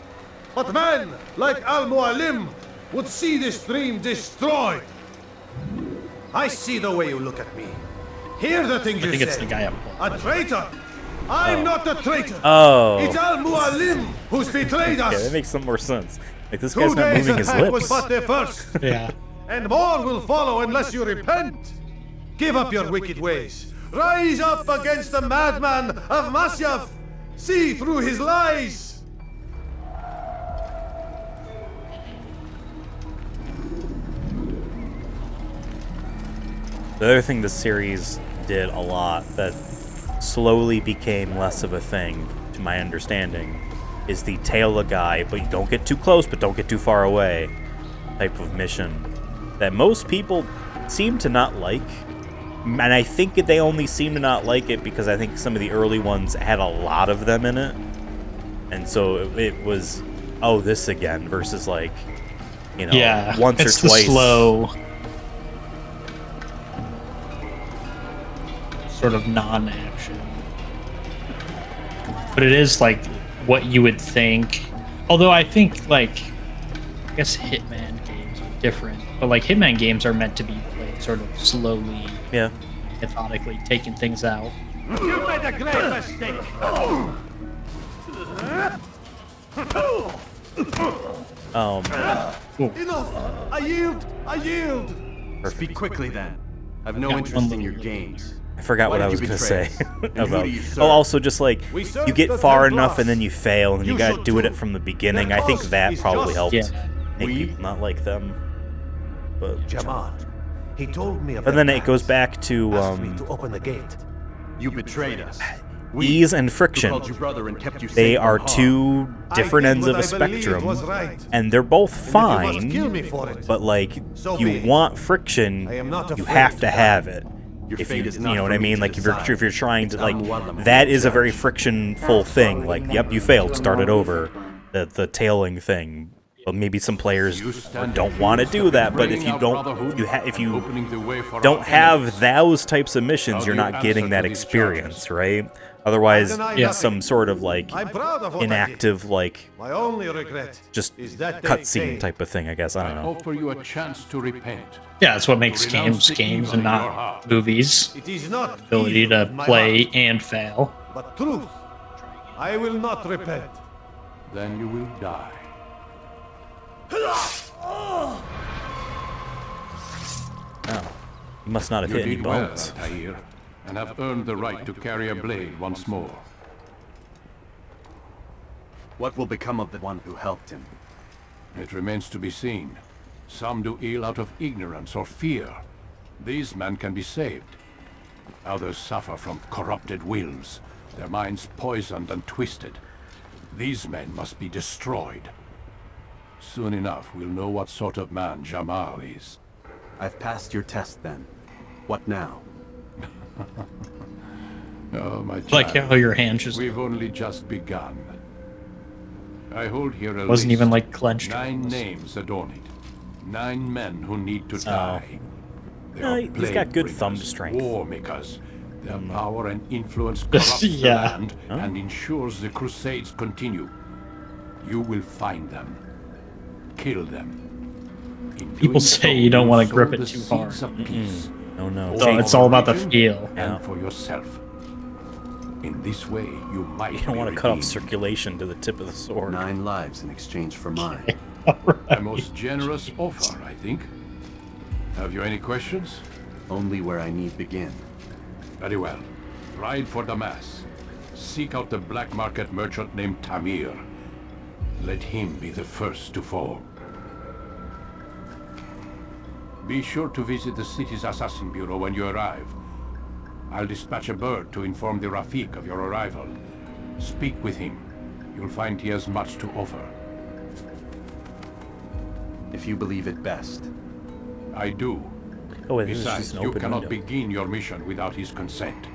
But men like Al-Mualim would see this dream destroyed. I see the way you look at me. Hear the things you say. I think it's the guy up. A traitor. I'm not a traitor. Oh. It's Al-Mualim who's betrayed us. Yeah, that makes some more sense. Like, this guy's not moving his lips. Was but the first. Yeah. And more will follow unless you repent. Give up your wicked ways. Rise up against the madman of Masyaf. See through his lies. The other thing the series did a lot that slowly became less of a thing, to my understanding, is the tail a guy, but you don't get too close, but don't get too far away type of mission that most people seem to not like. And I think they only seem to not like it because I think some of the early ones had a lot of them in it. And so it was, oh, this again, versus like, you know, yeah, once it's or twice. The slow sort of non-action. But it is like what you would think. Although I think, like, I guess Hitman games are different. But like Hitman games are meant to be played sort of slowly, yeah, methodically, taking things out. You made a great mistake. Enough! I yield! I yield! Speak quickly then. I've no interest in your games. I forgot what I was going to say about. serve? Oh, also just like you get far enough and then you fail and you got to do it from the beginning. I think that probably helped make people not like them. But Jamal, he told me about. And then it goes back to to open the gate. You betrayed us. Ease and friction. They are two different ends of a spectrum, and they're both fine. But like, you want friction, you have to have it. If you, you know what I mean? Like if you're trying to, like, that is a very frictionful thing. Like, yep, you failed, start it over. The tailing thing. But maybe some players don't want to do that. But if you don't have those types of missions, you're not getting that experience, right? Otherwise, it's some sort of like inactive, like just cutscene type of thing. I guess I don't know. Offer you a chance to repent. Yeah, that's what makes games and not movies. It is not ability to play and fail. But truth, I will not repent. Then you will die. Oh, you must not have hit any bones. Well, Tahir, and have earned the right to carry a blade once more. What will become of the one who helped him? It remains to be seen. Some do ill out of ignorance or fear. These men can be saved. Others suffer from corrupted wills, their minds poisoned and twisted. These men must be destroyed. Soon enough, we'll know what sort of man Jamal is. I've passed your test then. What now? Oh, my child. Like how your hand just... We've only just begun. I hold here a wasn't list. Even like clenched. 9 names adorn it. 9 men who need to die. He's got good thumb strength. War makers. Their power and influence corrupts the land and ensures the crusades continue. You will find them. Kill them. People say you don't want to grip it too hard. Oh no. So it's all about the feel. And for yourself. In this way, you might. You don't want to cut off circulation to the tip of the sword. 9 lives in exchange for mine. A most generous offer, I think. Have you any questions? Only where I need begin. Very well. Ride for Damas. Seek out the black market merchant named Tamir. Let him be the first to fall. Be sure to visit the city's assassin bureau when you arrive. I'll dispatch a bird to inform the Rafik of your arrival. Speak with him. You'll find he has much to offer. If you believe it best. I do. Oh, wait, this is Besides, just an you open cannot window. begin your mission without his consent.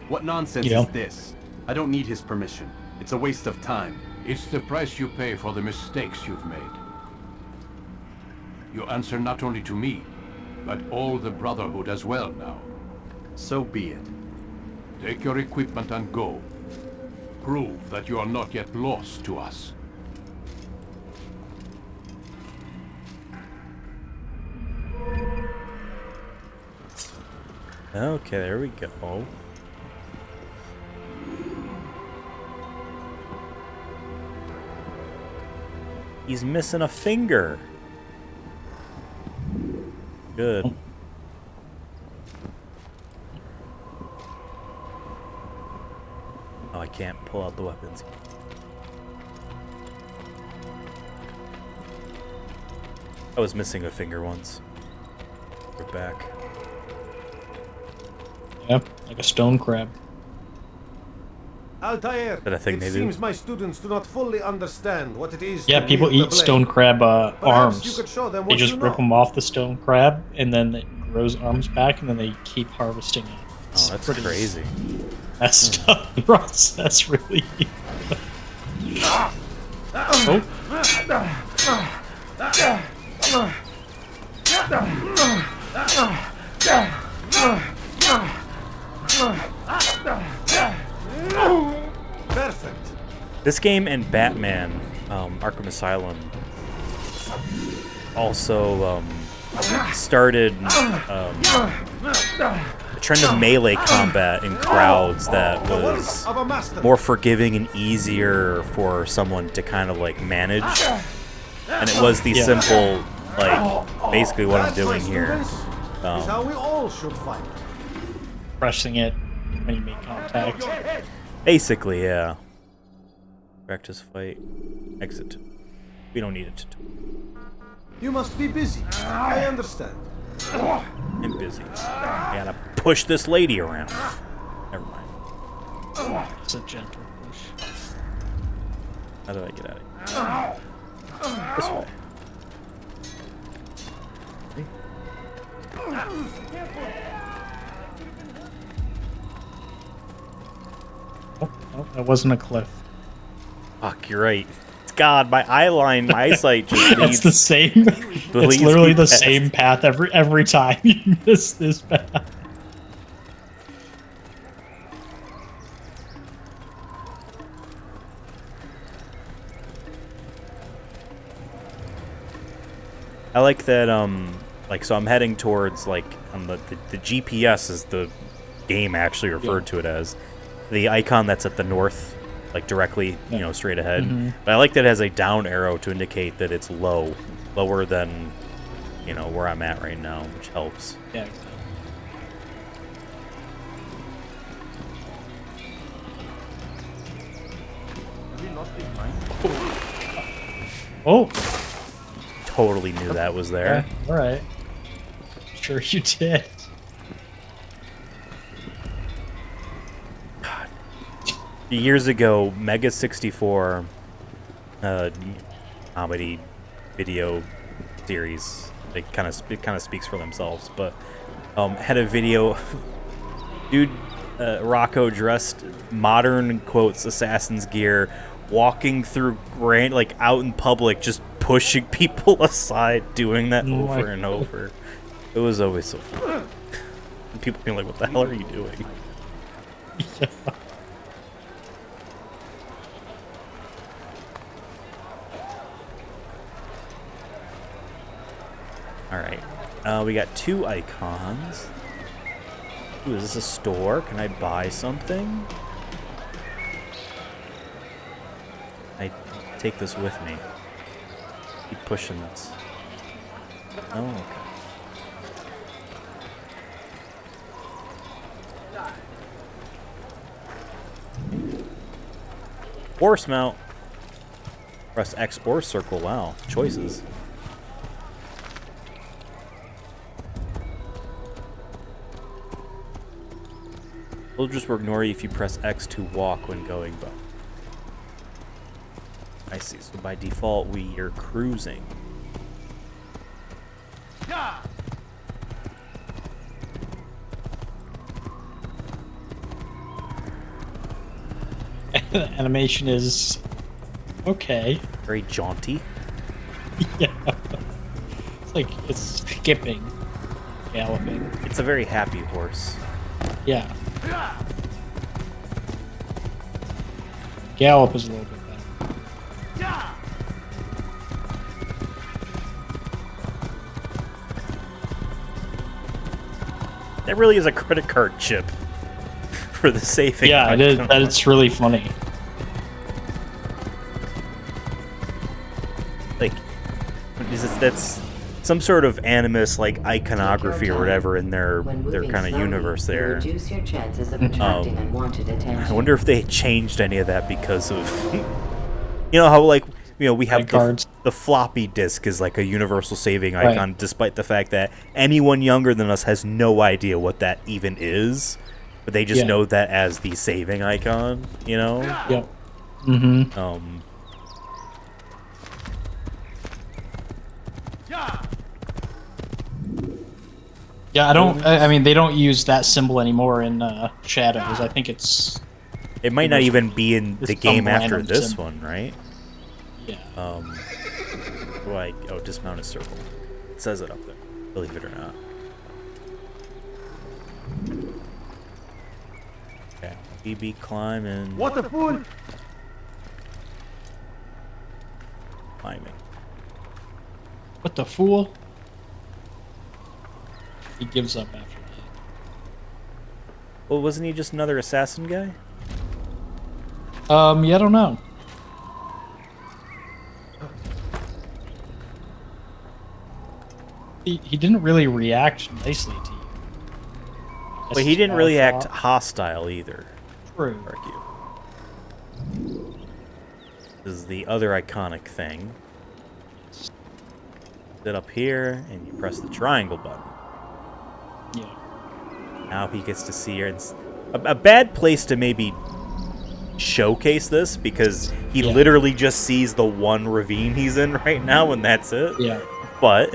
What nonsense is this? I don't need his permission. It's a waste of time. It's the price you pay for the mistakes you've made. You answer not only to me, but all the Brotherhood as well now. So be it. Take your equipment and go. Prove that you are not yet lost to us. Okay, there we go. He's missing a finger. Good. Oh, I can't pull out the weapons. I was missing a finger once. We're back. Yep, like a stone crab. Altair, That a thing it they do? seems my students do not fully understand what it is Yeah, to people wield the eat blade. stone crab Perhaps arms. you could show them They what just you rip know. them off the stone crab, and then it grows arms back, and then they keep harvesting it. Oh, that's crazy. That's tough process, really. Oh. Perfect. This game and Batman, Arkham Asylum, also started a trend of melee combat in crowds that was more forgiving and easier for someone to kind of like manage. And it was the simple, like, basically what I'm doing here. Is how we all should fight. Pressing it when you make contact. Basically, yeah. Practice fight. Exit. We don't need it. You must be busy. I understand. I'm busy. I gotta push this lady around. Never mind. It's a gentle push. How do I get out of here? This way. Oh, that wasn't a cliff. Fuck, you're right. God, my eyesight just It's the same. It's literally the same path every time you miss this path. I like that, like, so I'm heading towards, like, on the GPS is the game actually referred to it as. The icon that's at the north, like, directly, you know, straight ahead. Mhm. But I like that it has a down arrow to indicate that it's low. Lower than, you know, where I'm at right now, which helps. Yeah, exactly. Oh! Totally knew that was there. Yeah, alright. Sure you did. Years ago, Mega 64 comedy video series, it kind of speaks for themselves, but had a video dude Rocco dressed modern quotes assassin's gear, walking through like out in public, just pushing people aside, doing that over and over. It was always so fun. And people being like, what the hell are you doing? Yeah. Alright, we got 2 icons. Ooh, is this a store? Can I buy something? I take this with me. Keep pushing this. Oh, okay. Horse mount. Press X or circle. Wow, choices. Soldiers will ignore you if you press X to walk when going by. I see. So by default, we are cruising. Yeah. The animation is okay. Very jaunty. Yeah. It's like it's skipping, galloping. It's a very happy horse. Yeah. Gallop is a little bit better. That really is a credit card chip for the saving. Yeah, it is. It's really funny. Like, that's some sort of animus, like iconography or whatever in their kind of universe there. Reduce your chances of attracting unwanted attention. I wonder if they changed any of that because of, you know how like we have the floppy disk is like a universal saving icon, despite the fact that anyone younger than us has no idea what that even is, but they just know that as the saving icon, you know? Yep. Mm-hmm. Yeah, I mean, they don't use that symbol anymore in Shadows. I think it's... It might not even be in the game after this symbol. one, right? Yeah. Oh, dismount a circle. It says it up there, believe it or not. Okay, BB climb and... What the fool? Climbing. What the fool? He gives up after that. Well, wasn't he just another assassin guy? Yeah, I don't know. He didn't really react nicely to you. But he didn't really act hostile either. True. Argue. This is the other iconic thing. Sit up here and you press the triangle button. Yeah. Now he gets to see her. It's a bad place to maybe showcase this because he literally just sees the one ravine he's in right now and that's it. Yeah. But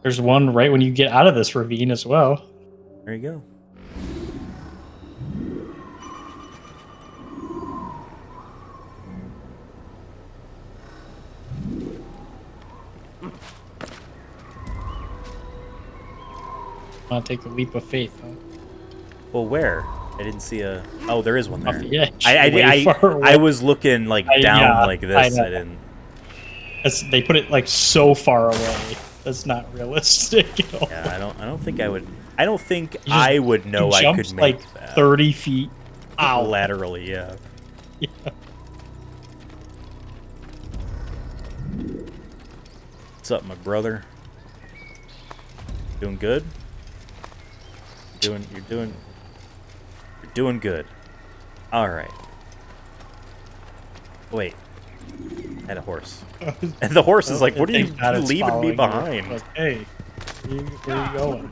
there's one right when you get out of this ravine as well. There you go. Want to take the leap of faith, huh? Well, where? I didn't see a... Oh, there is one there. Off the edge, I was looking like down like this. I didn't... They put it like so far away. That's not realistic at all. Yeah, I don't think I would... I don't think I would know I could make like that. 30 feet out. Laterally, yeah. Yeah. What's up, my brother? Doing good? You're doing good. All right. Wait. I had a horse. And the horse is like, what are you leaving me behind? Like, hey, where are you going?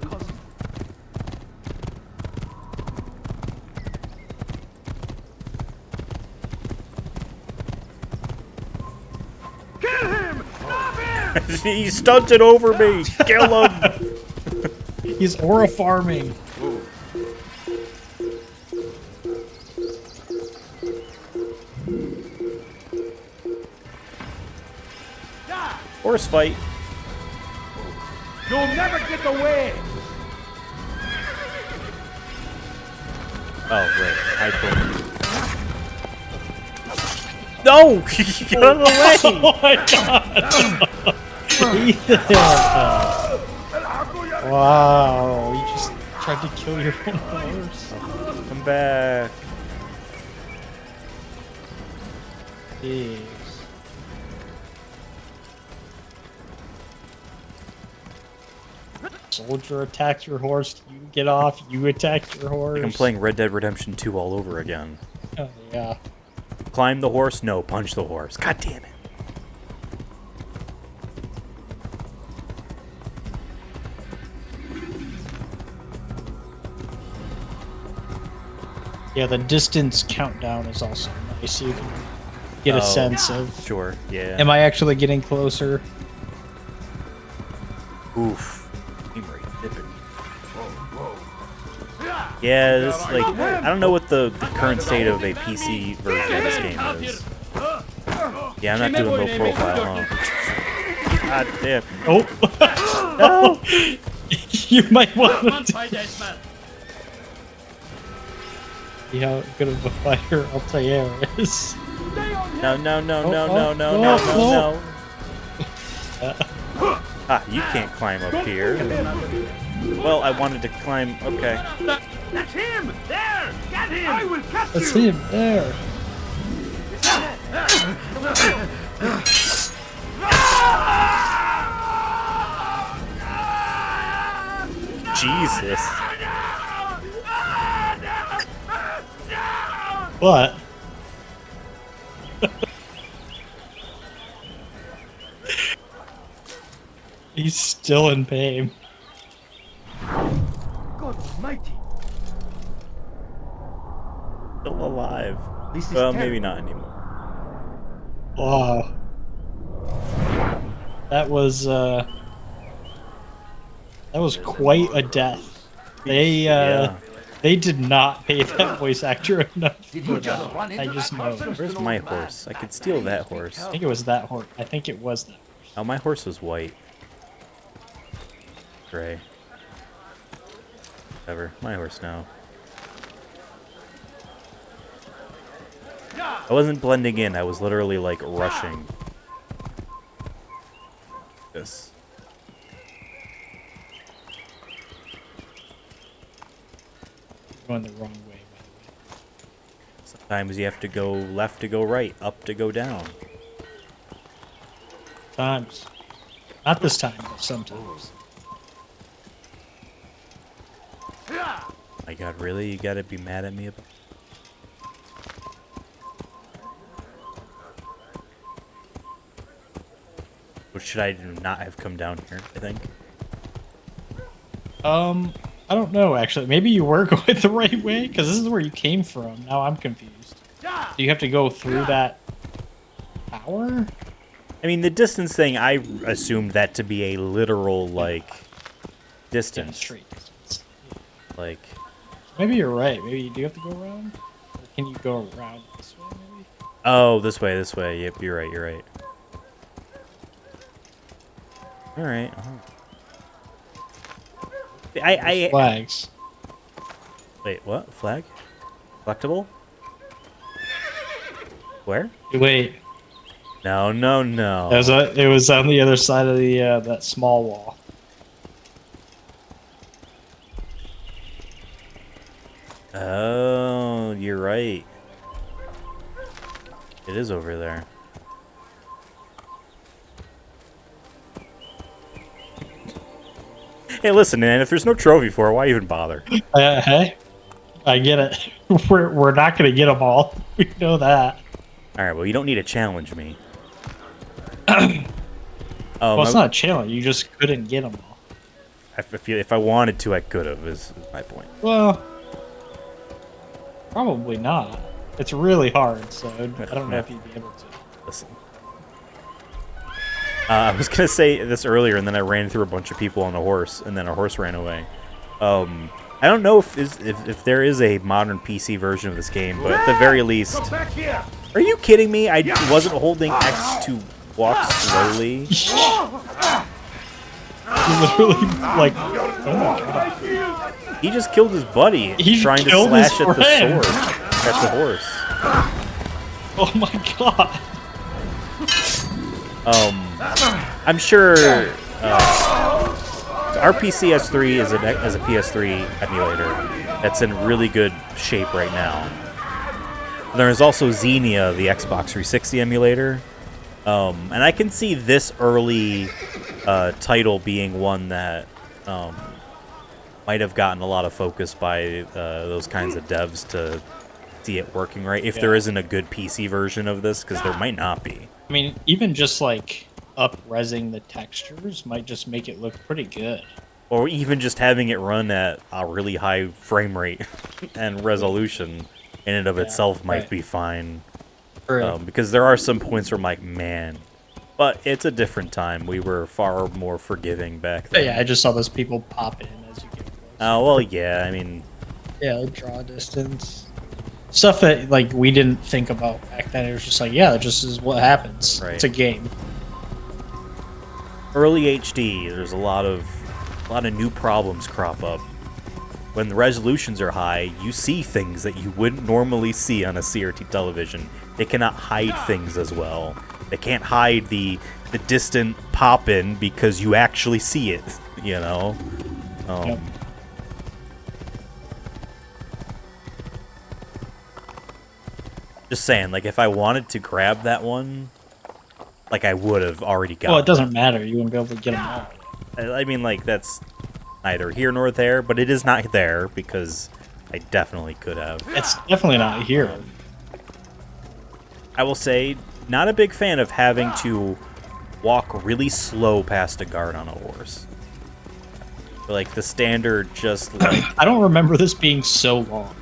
Kill him! Stop him! He stunted over me! Kill him! He's aura farming. Horse fight. You'll never get away! Oh, right. No! Get out of the way! Oh my god! Wow, you just tried to kill your own horse. Come back. Jeez. Soldier attacks your horse, you get off, you attack your horse. Like I'm playing Red Dead Redemption 2 all over again. Oh, yeah. Climb the horse? No, punch the horse. God damn it. Yeah, the distance countdown is also nice. You can get a sense of... Sure, yeah. Am I actually getting closer? Oof. Yeah, this, like, I don't know what the current state of a PC version of this game is. Yeah, I'm not doing low profile, huh? God damn. Oh! No! You might want to... See how good of a fighter Altair is. No. Ah, you can't climb up here. Well, I wanted to climb. Okay. That's him! There! Get him! I will catch That's him, there. Jesus. What? He's still in pain. God almighty. Still alive. Well, maybe not anymore. Wow. That was quite a death. They did not pay that voice actor enough for that. I just know. Where's my horse? I could steal that horse. I think it was that horse. I think it was that horse. Oh, my horse was white. Gray. Whatever. My horse now. I wasn't blending in. I was literally like rushing. This. Going the wrong way. Sometimes you have to go left to go right, up to go down. Times. Not this time, but sometimes. My God, really? You gotta be mad at me about... Or should I not have come down here, I think? I don't know, actually. Maybe you were going the right way, because this is where you came from. Now I'm confused. Do you have to go through that tower? I mean, the distance thing, I assumed that to be a literal, like, distance. Yeah, straight distance. Like... Maybe you're right. Maybe you do have to go around? Or can you go around this way, maybe? Oh, this way, this way. Yep, you're right. Alright. Flags. Wait, what? Flag? Collectible? Where? Wait. No. It was on the other side of the that small wall. Oh, you're right. It is over there. Hey, listen, man. If there's no trophy for it, why even bother? Hey, I get it. We're not gonna get them all. We know that. All right. Well, you don't need to challenge me. Well, it's not a challenge. You just couldn't get them all. If I wanted to, I could have. Is my point. Well, probably not. It's really hard, so I don't know if you'd be able to. Listen. I was gonna say this earlier, and then I ran through a bunch of people on a horse, and then a horse ran away. I don't know if there is a modern PC version of this game, but at the very least, are you kidding me? I wasn't holding X to walk slowly. Literally, like, oh my God. He just killed his buddy. He trying to killed slash his at the friend. sword at the horse. Oh my God. I'm sure our PS3 is a PS3 emulator that's in really good shape right now. There's also Xenia, the Xbox 360 emulator, and I can see this early title being one that might have gotten a lot of focus by those kinds of devs to see it working right. If there isn't a good PC version of this, because there might not be. I mean, even just like up-resing the textures might just make it look pretty good. Or even just having it run at a really high frame rate and resolution in and of itself might be fine. Because there are some points where I'm like, man. But it's a different time. We were far more forgiving back then. Yeah, I just saw those people pop in as you get close. Oh, well, yeah, I mean... Yeah, like draw distance. Stuff that, like, we didn't think about back then. It was just like, yeah, that just is what happens. Right. It's a game. Early HD, there's a lot of new problems crop up. When the resolutions are high, you see things that you wouldn't normally see on a CRT television. They cannot hide things as well. They can't hide the distant pop-in because you actually see it, you know? Yep. Just saying, like, if I wanted to grab that one, like, I would have already got it. Well, it doesn't matter. You won't be able to get them all. I mean, like, that's neither here nor there, but it is not there because I definitely could have. It's definitely not here. I will say, not a big fan of having to walk really slow past a guard on a horse. Like, the standard just, like... I don't remember this being so long.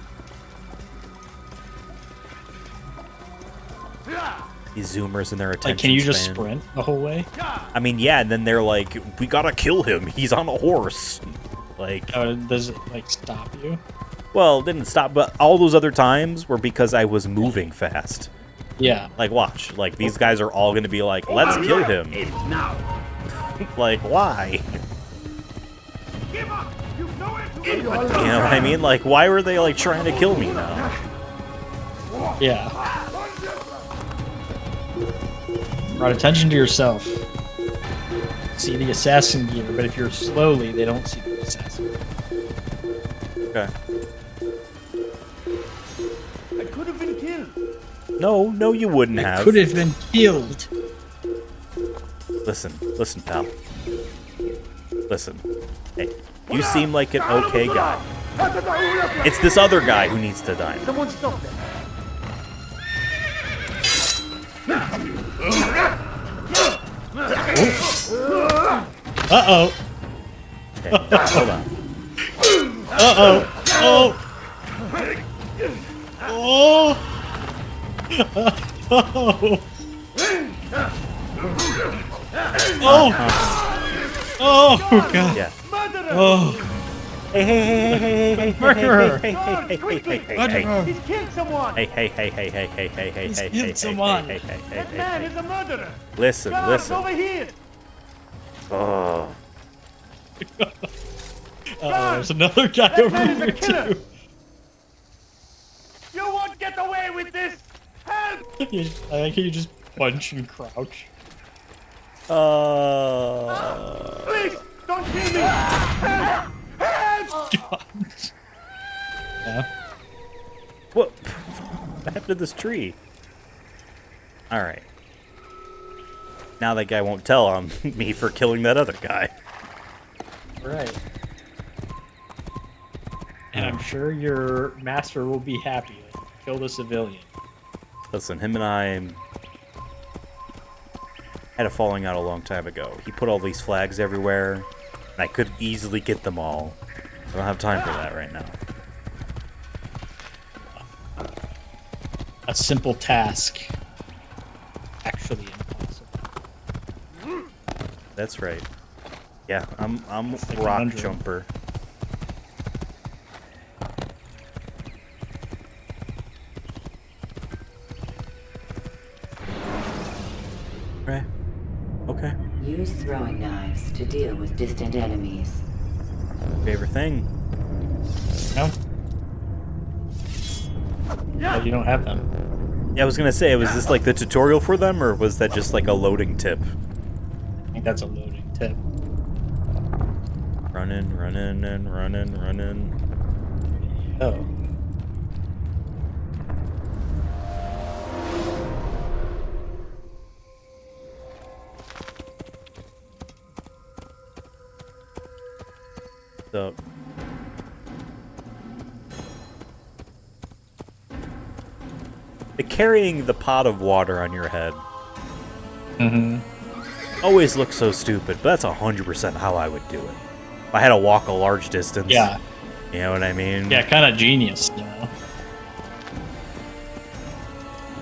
These zoomers and their attention Like, can you just span. sprint the whole way? I mean, yeah, and then they're like, we gotta kill him. He's on a horse. Like... does it, like, stop you? Well, it didn't stop, but all those other times were because I was moving fast. Yeah. Like, watch. Like, these guys are all gonna be like, let's kill him. Like, why? You know what I mean? Like, why were they, like, trying to kill me now? Yeah. Brought attention to yourself. See the assassin gear, but if you're slowly, they don't see the assassin. Okay. I could have been killed. No, you wouldn't have. Could have been killed. Listen, pal. Listen. Hey, you seem like an okay guy. It's this other guy who needs to die. Someone stop them. Uh-oh. Okay, hold on. Uh-oh. Oh. Oh. Oh. Oh, God. Yeah. Oh. Hey. He's killed someone. Hey. He's killed someone. That man is a murderer. Listen. Over here. Oh. There's another guy over here, too. You won't get away with this. Help! I like how you just punch and crouch. Please, don't kill me. Help! Help! God. Yeah. What happened to this tree? Alright. Now that guy won't tell on me for killing that other guy. Right. And I'm sure your master will be happy that you killed a civilian. Listen, him and I had a falling out a long time ago. He put all these flags everywhere, and I could easily get them all. I don't have time for that right now. A simple task. Actually impossible. That's right. Yeah, I'm like rock 100. jumper. Okay. Use throwing knives to deal with distant enemies. Favorite thing. No? Oh, you don't have them. Yeah, I was gonna say, was this like the tutorial for them, or was that just like a loading tip? I think that's a loading tip. Running. Oh. So carrying the pot of water on your head always looks so stupid, but that's 100% how I would do it. If I had to walk a large distance. Yeah. You know what I mean? Yeah, kind of genius, you know?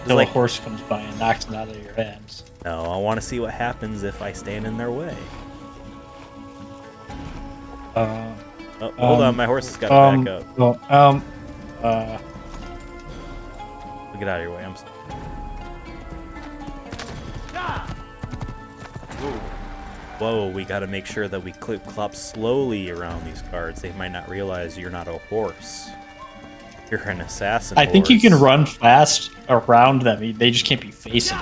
Until like, a horse comes by and knocks it out of your hands. No, I want to see what happens if I stand in their way. Hold on, my horse has got to back up. Well, Get out of your way, I'm sorry. Whoa, we gotta make sure that we clop slowly around these guards. They might not realize you're not a horse. You're an assassin. I think you can run fast around them. They just can't be facing.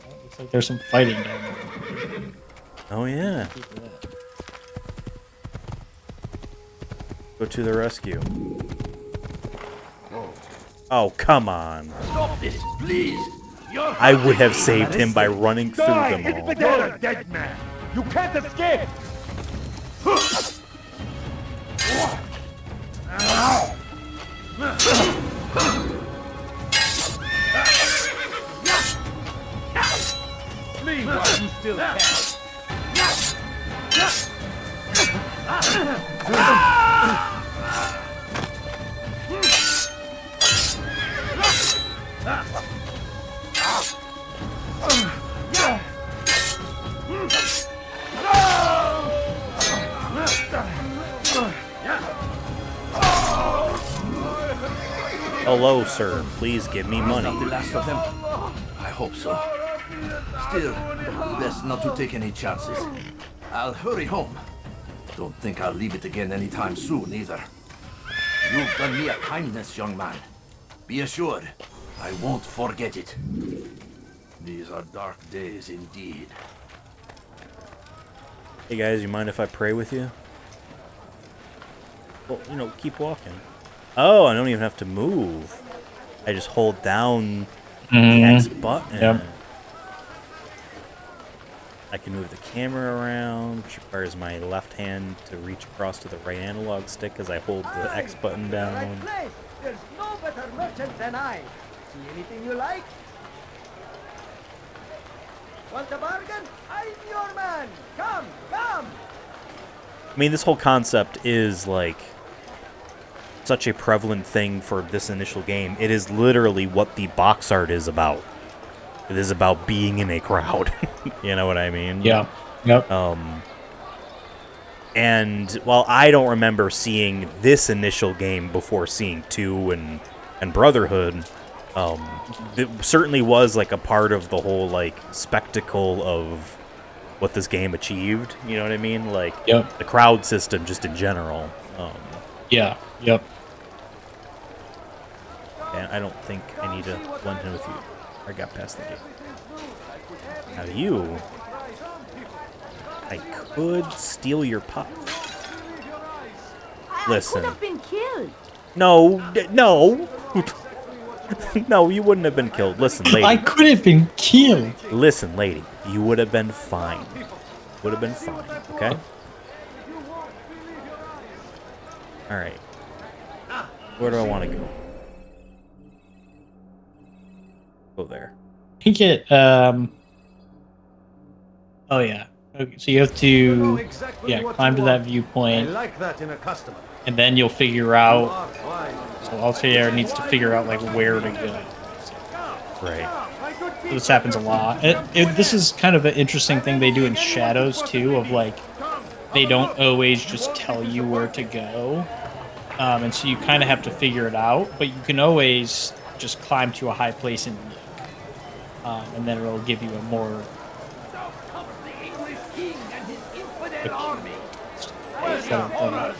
Looks like there's some fighting down there. Oh yeah. Go to the rescue. Oh, come on. Stop this, please. I would have saved him by running through them all. You're a dead man. You can't escape. Leave while you still can. Hello, sir. Please give me money. Not the last of them. I hope so. Still, best not to take any chances. I'll hurry home. Don't think I'll leave it again anytime soon, either. You've done me a kindness, young man. Be assured, I won't forget it. These are dark days indeed. Hey guys, you mind if I pray with you? Well, you know, keep walking. Oh, I don't even have to move. I just hold down the X button. Yep. I can move the camera around, which requires my left hand to reach across to the right analog stick as I hold the X button down. There's no better merchant than I. See anything you like? Want a bargain? I'm your man. Come, come. I mean, this whole concept is like such a prevalent thing for this initial game. It is literally what the box art is about. It is about being in a crowd. You know what I mean? Yeah. Yep. And while I don't remember seeing this initial game before seeing 2 and Brotherhood, it certainly was like a part of the whole like spectacle of what this game achieved. You know what I mean? Like the crowd system just in general. Yeah. Yep. And I don't think I need to blend in with you. I got past the gate. Now you, I could steal your pot. Listen. I could have been killed. No, no. No, you wouldn't have been killed. Listen, lady. I could have been killed. Listen, lady. You would have been fine. Would have been fine, okay? Alright. Where do I want to go? Go there. I think it, oh yeah. Okay, so you have to, climb to that viewpoint. I like that in a customer. And then you'll figure out, so Altair needs to figure out like where to go. Right. So this happens a lot. This is kind of an interesting thing they do in Shadows too, of like, they don't always just tell you where to go. And so you kind of have to figure it out, but you can always just climb to a high place and look. And then it'll give you a more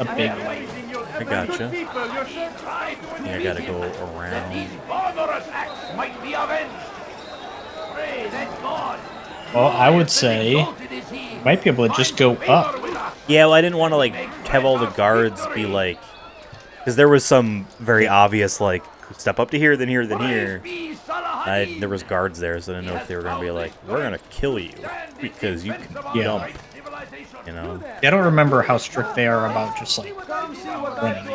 a big light. I gotcha. I gotta go around. Well, I would say you might be able to just go up. Yeah, well, I didn't want to like have all the guards be like, because there was some very obvious like step up to here, then here, then here. There was guards there, so I didn't know if they were going to be like, we're going to kill you because you can jump. You know? I don't remember how strict they are about just like running.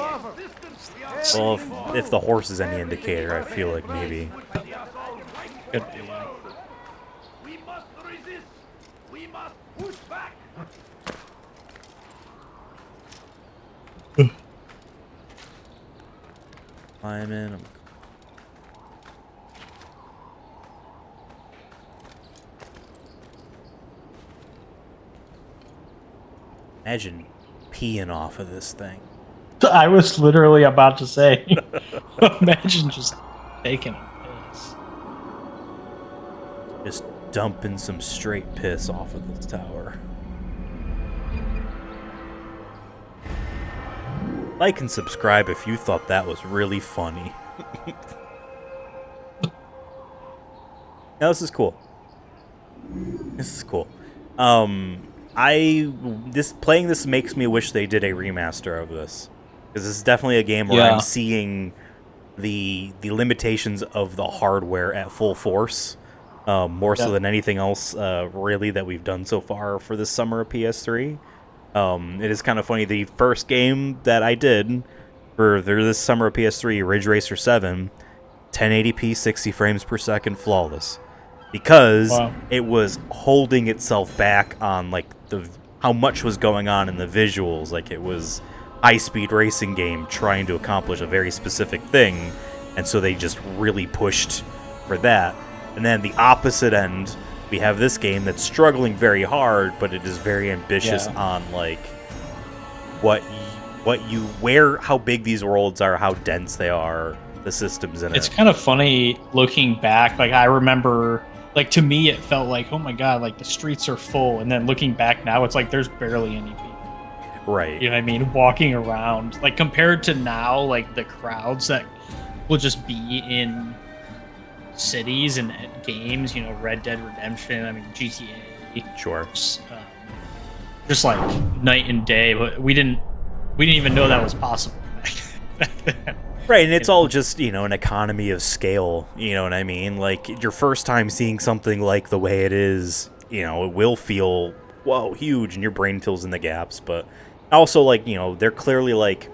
Well, if the horse is any indicator, I feel like maybe. Could be, yeah. We must resist. We must push back. I'm in. Imagine peeing off of this thing. I was literally about to say, imagine just taking a piss. Just dumping some straight piss off of this tower. Like and subscribe if you thought that was really funny. Now this is cool. This is cool. Playing this makes me wish they did a remaster of this, because this is definitely a game where I'm seeing the limitations of the hardware at full force, more so than anything else really that we've done so far for this summer of PS3. It is kind of funny. The first game that I did for this summer of PS3, Ridge Racer 7, 1080p, 60 frames per second, flawless, because it was holding itself back on like how much was going on in the visuals. Like, it was high-speed racing game trying to accomplish a very specific thing, and so they just really pushed for that. And then the opposite end, we have this game that's struggling very hard, but it is very ambitious on like how big these worlds are, how dense they are, the systems in it. It's kind of funny looking back. Like, I remember, like, to me it felt like, oh my god, like the streets are full, and then looking back now, it's like there's barely any people. Right. You know what I mean? Walking around, like, compared to now, like the crowds that will just be in cities and games, you know, Red Dead Redemption, I mean, GTA. Sure. Just like night and day, but we didn't even know that was possible back then. Right, and it's all just, you know, an economy of scale, you know what I mean? Like, your first time seeing something like the way it is, you know, it will feel, whoa, huge, and your brain fills in the gaps, but also, like, you know, they're clearly, like,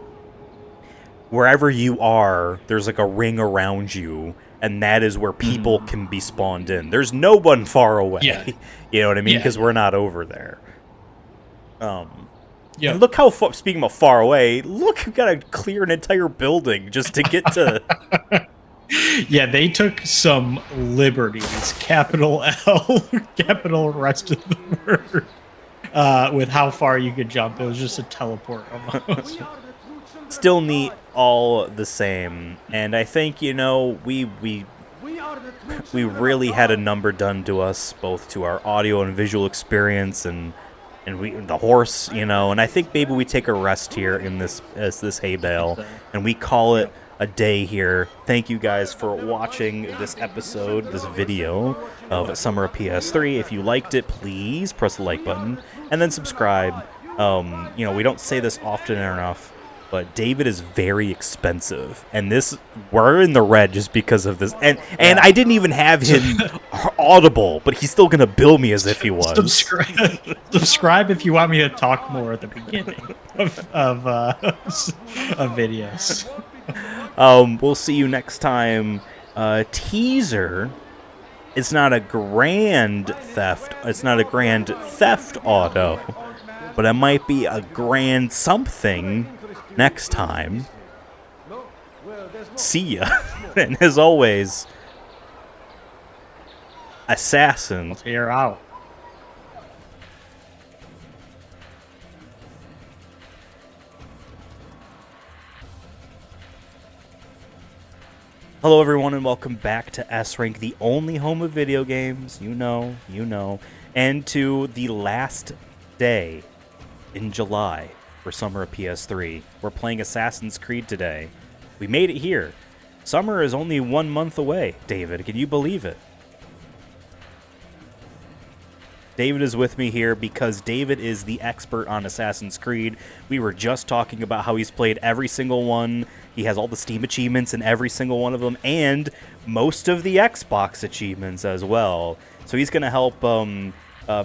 wherever you are, there's, like, a ring around you, and that is where people can be spawned in. There's no one far away, you know what I mean? Because we're not over there. Yeah. And look how speaking of far away, look, we've got to clear an entire building just to get to. Yeah, they took some liberties, capital L, capital rest of the word, with how far you could jump. It was just a teleport almost. Still neat, all the same, and I think, you know, we really had a number done to us, both to our audio and visual experience, and the horse, you know, and I think maybe we take a rest here in this hay bale, and we call it a day here. Thank you guys for watching this episode, this video of Summer of PS3. If you liked it, please press the like button and then subscribe. You know, we don't say this often enough, but David is very expensive, and we're in the red just because of this. And I didn't even have him audible, but he's still gonna bill me as if he was. Subscribe if you want me to talk more at the beginning of videos. We'll see you next time. Teaser. It's not a grand theft. It's not a grand theft auto, but it might be a grand something. Next time, see ya. And as always, assassins. You're out. Hello everyone and welcome back to S-Rank, the only home of video games, you know, and to the last day in July for Summer of PS3. We're playing Assassin's Creed today. We made it here. Summer is only 1 month away, David. Can you believe it? David is with me here because David is the expert on Assassin's Creed. We were just talking about how he's played every single one. He has all the Steam achievements in every single one of them, and most of the Xbox achievements as well. So he's going to help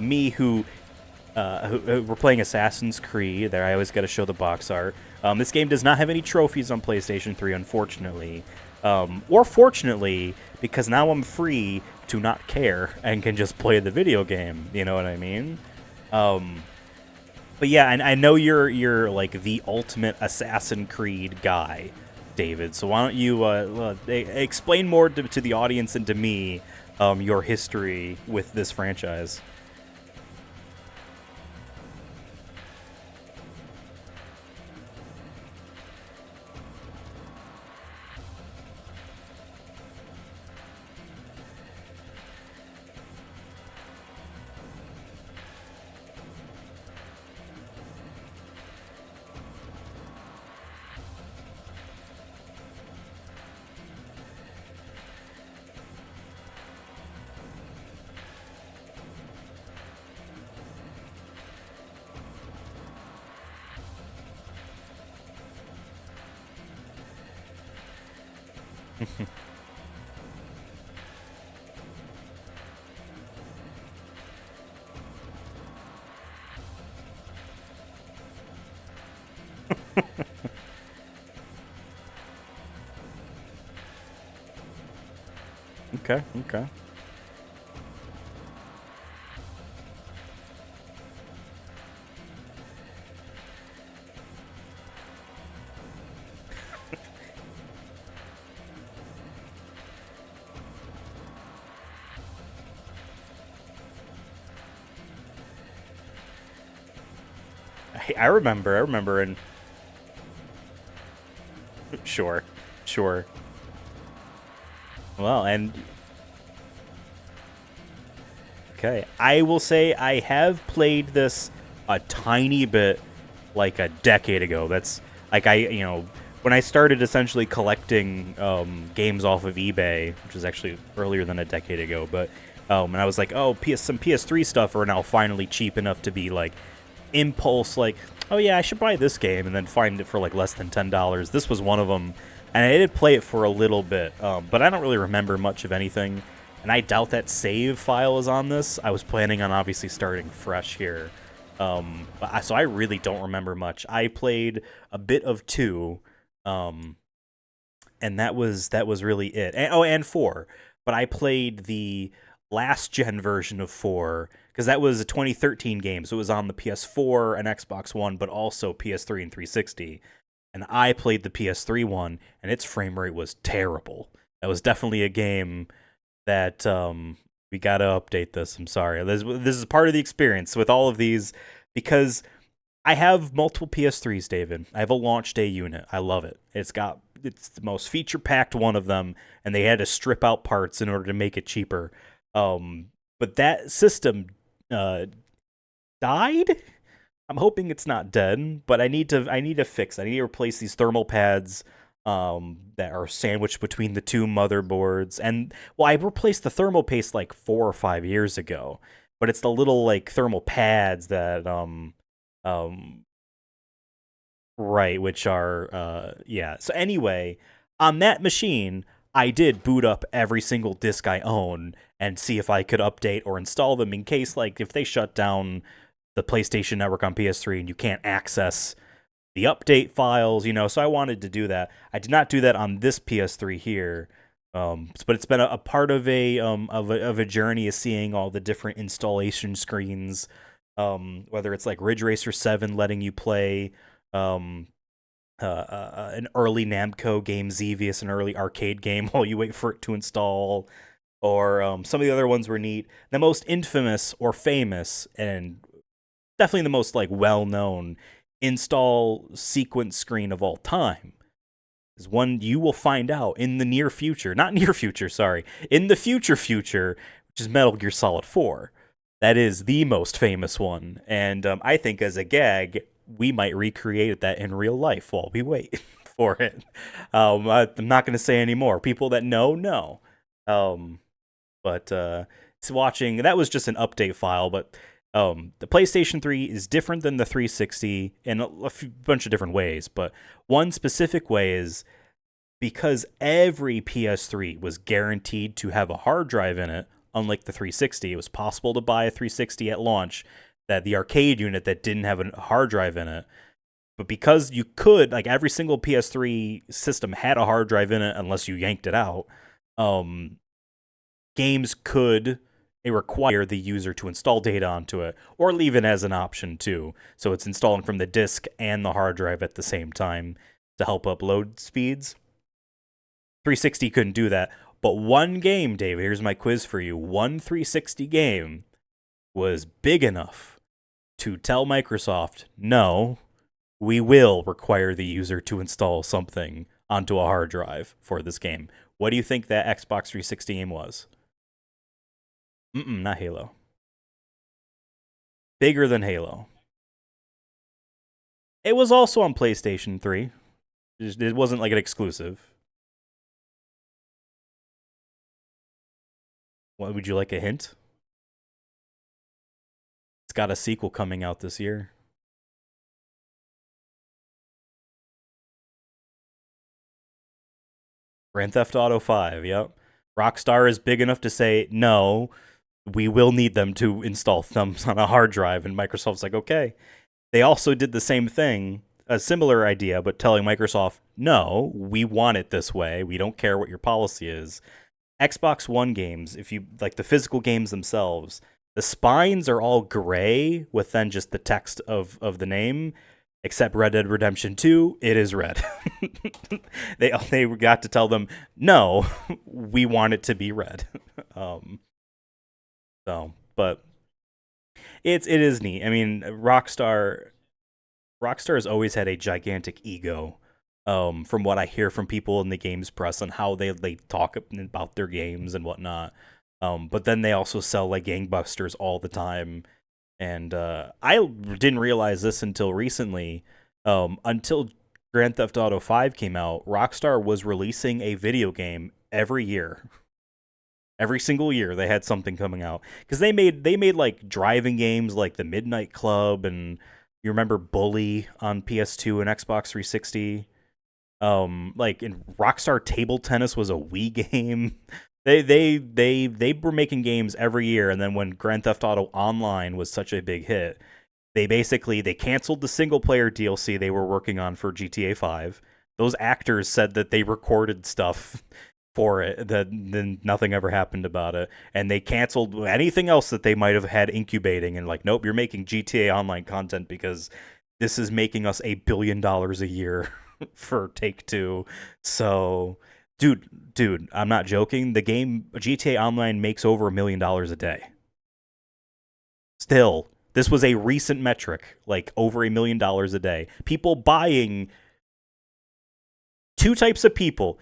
me, who we're playing Assassin's Creed. There, I always got to show the box art. This game does not have any trophies on PlayStation 3, unfortunately. Or fortunately, because now I'm free to not care and can just play the video game. You know what I mean? But yeah, and I know you're like the ultimate Assassin's Creed guy, David. So why don't you explain more to the audience and to me your history with this franchise? Okay. I remember, and sure. Well, and okay, I will say I have played this a tiny bit, like a decade ago. That's like when I started essentially collecting games off of eBay, which was actually earlier than a decade ago. But and I was like, oh, some PS3 stuff are now finally cheap enough to be like impulse, like, oh yeah, I should buy this game, and then find it for like less than $10. This was one of them, and I did play it for a little bit, but I don't really remember much of anything, and I doubt that save file is on this. I was planning on obviously starting fresh here, so I really don't remember much. I played a bit of 2, and that was really it. And 4, but I played the last gen version of 4, because that was a 2013 game, so it was on the PS4 and Xbox One, but also PS3 and 360. And I played the PS3 one, and its frame rate was terrible. That was definitely a game that we gotta update this. I'm sorry. This is part of the experience with all of these, because I have multiple PS3s, David. I have a launch day unit. I love it. It's the most feature-packed one of them, and they had to strip out parts in order to make it cheaper. But that system died. I'm hoping it's not dead, but I need to fix it. I need to replace these thermal pads that are sandwiched between the 2 motherboards. And well, I replaced the thermal paste like 4 or 5 years ago, but it's the little like thermal pads that right, which are yeah. So anyway, on that machine, I did boot up every single disc I own and see if I could update or install them in case, like, if they shut down the PlayStation Network on PS3 and you can't access the update files, so I wanted to do that. I did not do that on this PS3 here, but it's been a part of a journey of seeing all the different installation screens, whether it's like Ridge Racer 7 letting you play an early Namco game, Xevious, an early arcade game while you wait for it to install, or some of the other ones were neat. The most infamous or famous, and definitely the most like well-known install sequence screen of all time is one you will find out in the near future. In the future, which is Metal Gear Solid 4. That is the most famous one, and I think as a gag, we might recreate that in real life while we wait for it. I'm not going to say any more. People that know. But watching, that was just an update file, but the PlayStation 3 is different than the 360 in a bunch of different ways, but one specific way is because every PS3 was guaranteed to have a hard drive in it, unlike the 360. It was possible to buy a 360 at launch, that the arcade unit that didn't have a hard drive in it. But because you could, like every single PS3 system had a hard drive in it unless you yanked it out, games could require the user to install data onto it, or leave it as an option too. So it's installing from the disk and the hard drive at the same time to help upload speeds. 360 couldn't do that. But one game, David, here's my quiz for you. One 360 game was big enough to tell Microsoft, no, we will require the user to install something onto a hard drive for this game. What do you think that Xbox 360 game was? Not Halo. Bigger than Halo. It was also on PlayStation 3. It wasn't like an exclusive. What, would you like a hint? It's got a sequel coming out this year. Grand Theft Auto 5, yep. Rockstar is big enough to say, no, we will need them to install thumbs on a hard drive, and Microsoft's like, okay. They also did the same thing, a similar idea, but telling Microsoft, no, we want it this way. We don't care what your policy is. Xbox One games, if you like the physical games themselves, the spines are all gray with then just the text of the name, except Red Dead Redemption 2, it is red. They got to tell them, no, we want it to be red. But it is neat. I mean, Rockstar has always had a gigantic ego. From what I hear from people in the games press on how they talk about their games and whatnot. But then they also sell like gangbusters all the time. And I didn't realize this until recently. Until Grand Theft Auto 5 came out, Rockstar was releasing a video game every year. Every single year they had something coming out. Because they made like driving games like the Midnight Club, and you remember Bully on PS2 and Xbox 360. Like in Rockstar Table Tennis was a Wii game. They were making games every year, and then when Grand Theft Auto Online was such a big hit, they canceled the single player DLC they were working on for GTA 5. Those actors said that they recorded stuff for it, that then nothing ever happened about it, and they canceled anything else that they might have had incubating, and like, nope, you're making GTA Online content because this is making us $1 billion a year. For Take-Two. So, dude, I'm not joking. The game GTA Online makes over $1 million a day. Still, this was a recent metric, like over $1 million a day. People buying. Two types of people.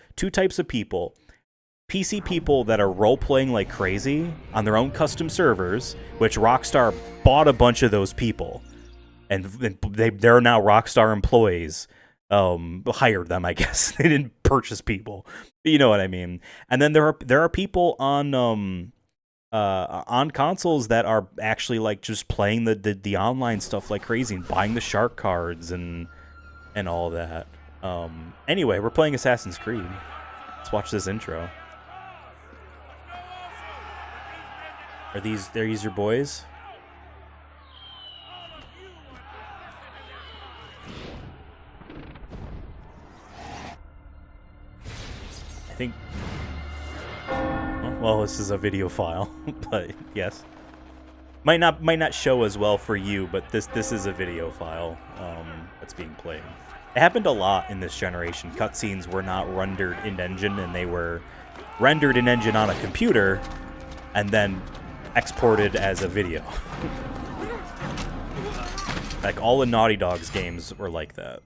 PC people that are role-playing like crazy on their own custom servers, which Rockstar bought a bunch of those people. And they're now Rockstar employees. Hired them, I guess. They didn't purchase people. You know what I mean? And then there are people on consoles that are actually like just playing the online stuff like crazy and buying the shark cards and all that. Anyway, we're playing Assassin's Creed. Let's watch this intro. Are these your boys? I think. Well, this is a video file, but yes, might not show as well for you, but this is a video file that's being played. It happened a lot in this generation. Cutscenes were not rendered in engine, and they were rendered in engine on a computer, and then exported as a video. Like all the Naughty Dog's games were like that.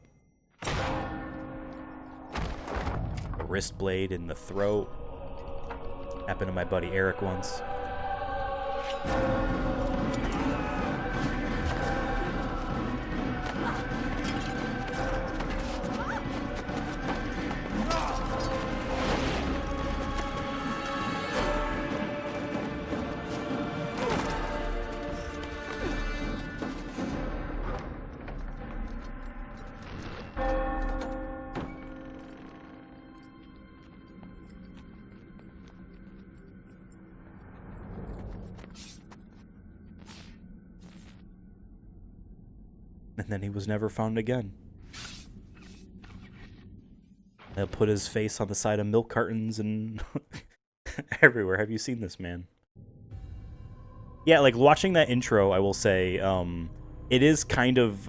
Wrist blade in the throat. Happened to my buddy Eric once. And then he was never found again. They'll put his face on the side of milk cartons and everywhere. Have you seen this, man? Yeah, like watching that intro, I will say, it is kind of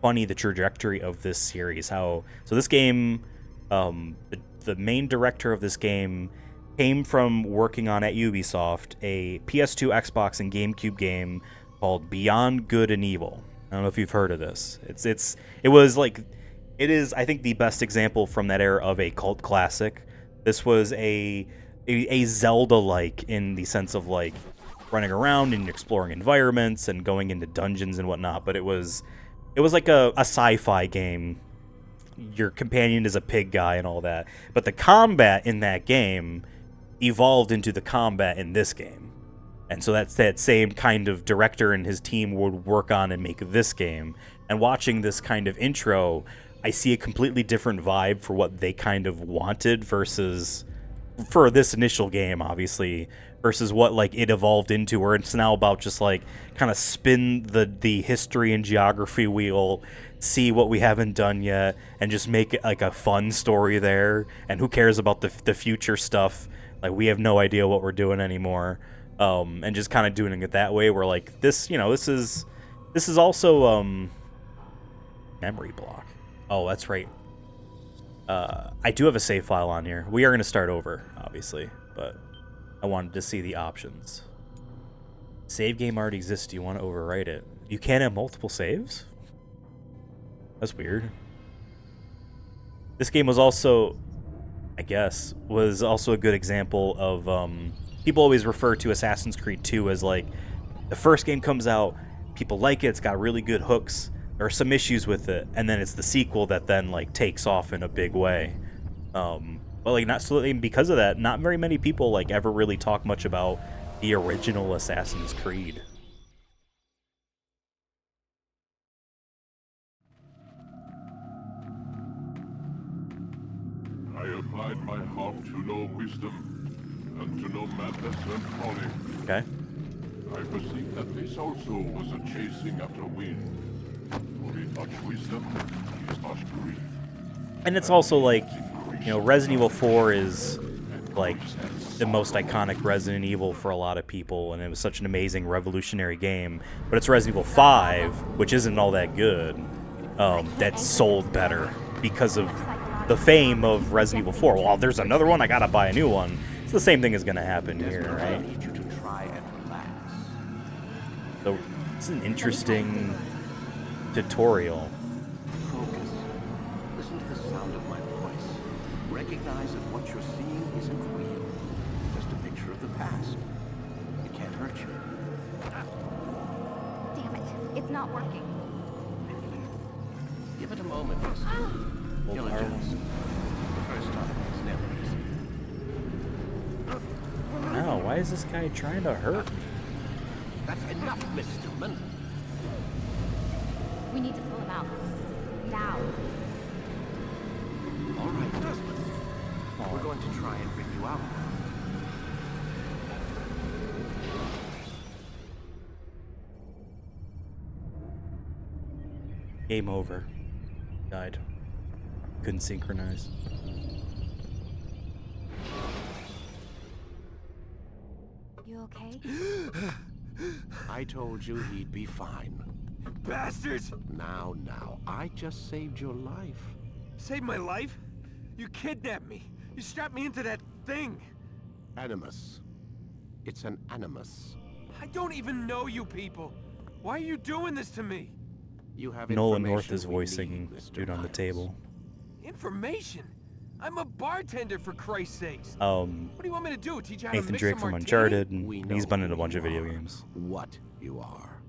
funny, the trajectory of this series. So this game, the main director of this game came from working on at Ubisoft a PS2, Xbox, and GameCube game called Beyond Good and Evil. I don't know if you've heard of this. It is, I think, the best example from that era of a cult classic. This was a Zelda-like in the sense of like running around and exploring environments and going into dungeons and whatnot, but it was like a sci-fi game. Your companion is a pig guy and all that, but the combat in that game evolved into the combat in this game. And so that's that same kind of director and his team would work on and make this game. And watching this kind of intro, I see a completely different vibe for what they kind of wanted versus for this initial game, obviously, versus what like it evolved into, where it's now about just like kind of spin the history and geography wheel, see what we haven't done yet, and just make it like a fun story there. And who cares about the future stuff? Like, we have no idea what we're doing anymore. And just kind of doing it that way, where like this, you know, this is also memory block. Oh, that's right. I do have a save file on here. We are going to start over, obviously, but I wanted to see the options. Save game already exists. Do you want to overwrite it? You can't have multiple saves? That's weird. This game was also, I guess, a good example of, people always refer to Assassin's Creed 2 as like, the first game comes out, people like it, it's got really good hooks, there are some issues with it, and then it's the sequel that then like takes off in a big way. But like, not so, because of that, not very many people like ever really talk much about the original Assassin's Creed. I applied my harp to know wisdom, and to know madness and folly. Okay. I perceive that this also was a chasing after wind. For in much wisdom is much grief. And it's also like, you know, Resident Evil 4 is like the most iconic Resident Evil for a lot of people, and it was such an amazing, revolutionary game. But it's Resident Evil 5, which isn't all that good, that sold better because of the fame of Resident Evil 4. Well, there's another one, I gotta buy a new one. It's the same thing is gonna happen here, right? So it's an interesting tutorial. Focus. Listen to the sound of my voice. Recognize that what you're seeing isn't real. Just a picture of the past. It can't hurt you. Damn it. It's not working. Give it a moment. You'll adjust. The first time is never easy. No, why is this guy trying to hurt me? That's enough, Miss Stillman. We need to pull him out. Now. All right, Desmond. We're going to try and bring you out now. Game over. Died. Couldn't synchronize. You okay? I told you he'd be fine. Bastards! Now, I just saved your life. Saved my life? You kidnapped me. You strapped me into that thing. Animus. It's an animus. I don't even know you people. Why are you doing this to me? You have Nolan North information is we voicing need, dude on the table. Information? I'm a bartender, for Christ's sakes. What do you want me to do? Teach you how to Nathan mix Drake a from martini? Uncharted, and he's been in a bunch of video games. What you are.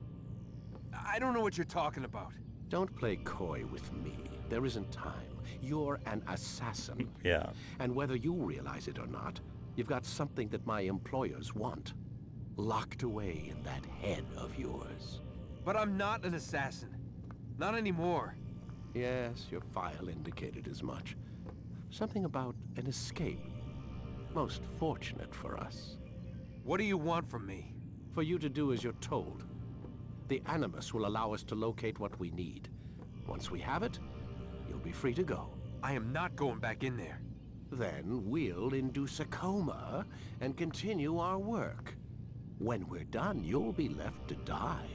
I don't know what you're talking about. Don't play coy with me. There isn't time. You're an assassin. Yeah. And whether you realize it or not, you've got something that my employers want. Locked away in that head of yours. But I'm not an assassin. Not anymore. Yes, your file indicated as much. Something about an escape. Most fortunate for us. What do you want from me? For you to do as you're told. The Animus will allow us to locate what we need. Once we have it, you'll be free to go. I am not going back in there. Then we'll induce a coma and continue our work. When we're done, you'll be left to die.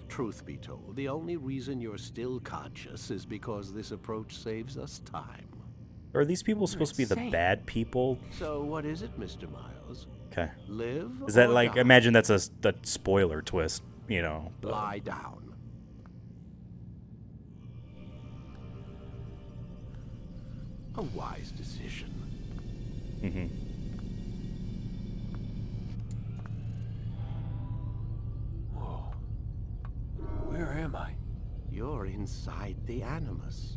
Truth be told, the only reason you're still conscious is because this approach saves us time. Are these people supposed to be the bad people? So what is it, Mr. Miles? Okay. Live Is that or like, die? imagine that's a spoiler twist, you know. Lie down. A wise decision. Mm-hmm. Whoa. Where am I? You're inside the Animus.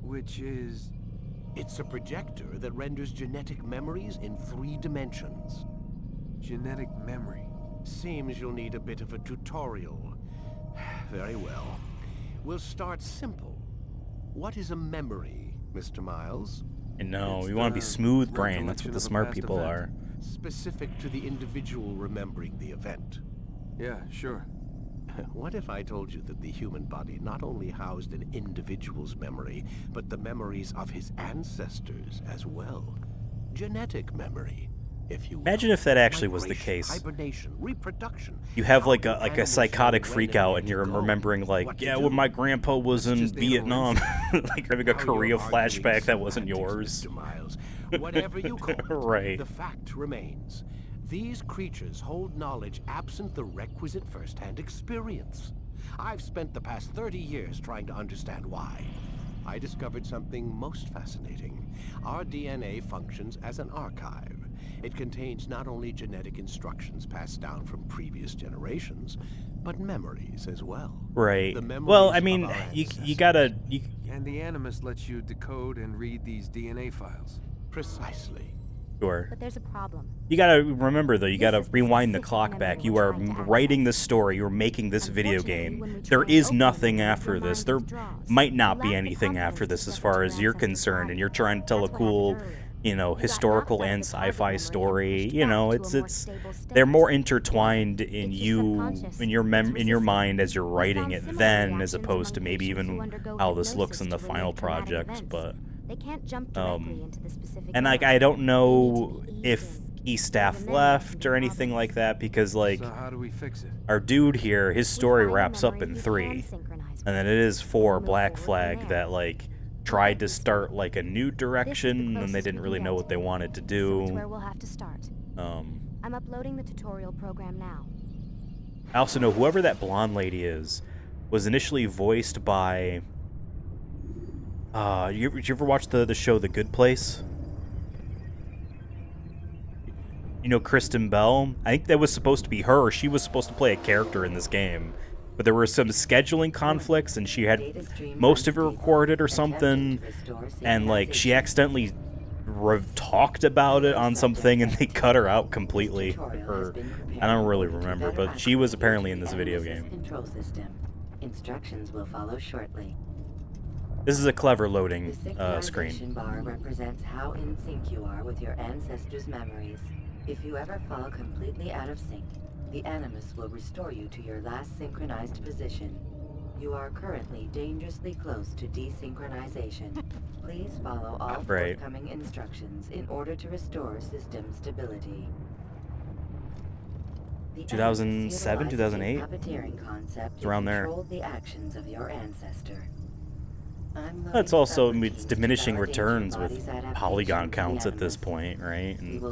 Which is... It's a projector that renders genetic memories in 3 dimensions. Genetic memory. Seems you'll need a bit of a tutorial. Very well. We'll start simple. What is a memory, Mr. Miles? And no, we want to be smooth brain. That's what the smart people are. Specific to the individual remembering the event. Yeah, sure. What if I told you that the human body not only housed an individual's memory, but the memories of his ancestors as well? Genetic memory, if you will. Imagine if that actually was the case. Hibernation, reproduction. You have like a psychotic freak out and you're remembering like, yeah, when my grandpa was in Vietnam, like you're having a Korea flashback that wasn't yours. Mr. Miles. Whatever you call it, right. The fact remains. These creatures hold knowledge absent the requisite first-hand experience. I've spent the past 30 years trying to understand why. I discovered something most fascinating. Our DNA functions as an archive. It contains not only genetic instructions passed down from previous generations, but memories as well. Right. The memories Well, I mean, of our you gotta... And the Animus lets you decode and read these DNA files. Precisely. Sure. But there's a problem. You gotta remember, though, you gotta rewind the clock back. You are writing this story, you're making this video game. There is nothing after this. There might not be anything after this as far as you're concerned, and you're trying to tell a cool, you know, historical and sci-fi story. You know, they're more intertwined in in your mind as you're writing it then, as opposed to maybe even how this looks in the final project, but... They can't jump directly into the specific and like I don't know if staff left or anything like that, because like So how do we fix it? our dude here, his story wraps up in 3, and then it is 4 Black Flag that like tried to start like a new direction and they didn't really know what they wanted to do. That's where we'll have to start. I'm uploading the tutorial program now. I also know whoever that blonde lady is was initially voiced by you ever watch the show The Good Place? You know Kristen Bell? I think that was supposed to be her. She was supposed to play a character in this game. But there were some scheduling conflicts and she had most of it recorded or something. And like she accidentally talked about it on something and they cut her out completely. Or I don't really remember, but she was apparently in this video game. Control system. Instructions will follow shortly. This is a clever loading The synchronization screen. bar represents how in sync you are with your ancestors' memories. If you ever fall completely out of sync, the Animus will restore you to your last synchronized position. You are currently dangerously close to desynchronization. Please follow all forthcoming instructions in order to restore system stability. The 2007, 2008? puppeteering concept It's around there. control the actions of your ancestor. That's also it's diminishing returns with polygon counts at this point, right? And,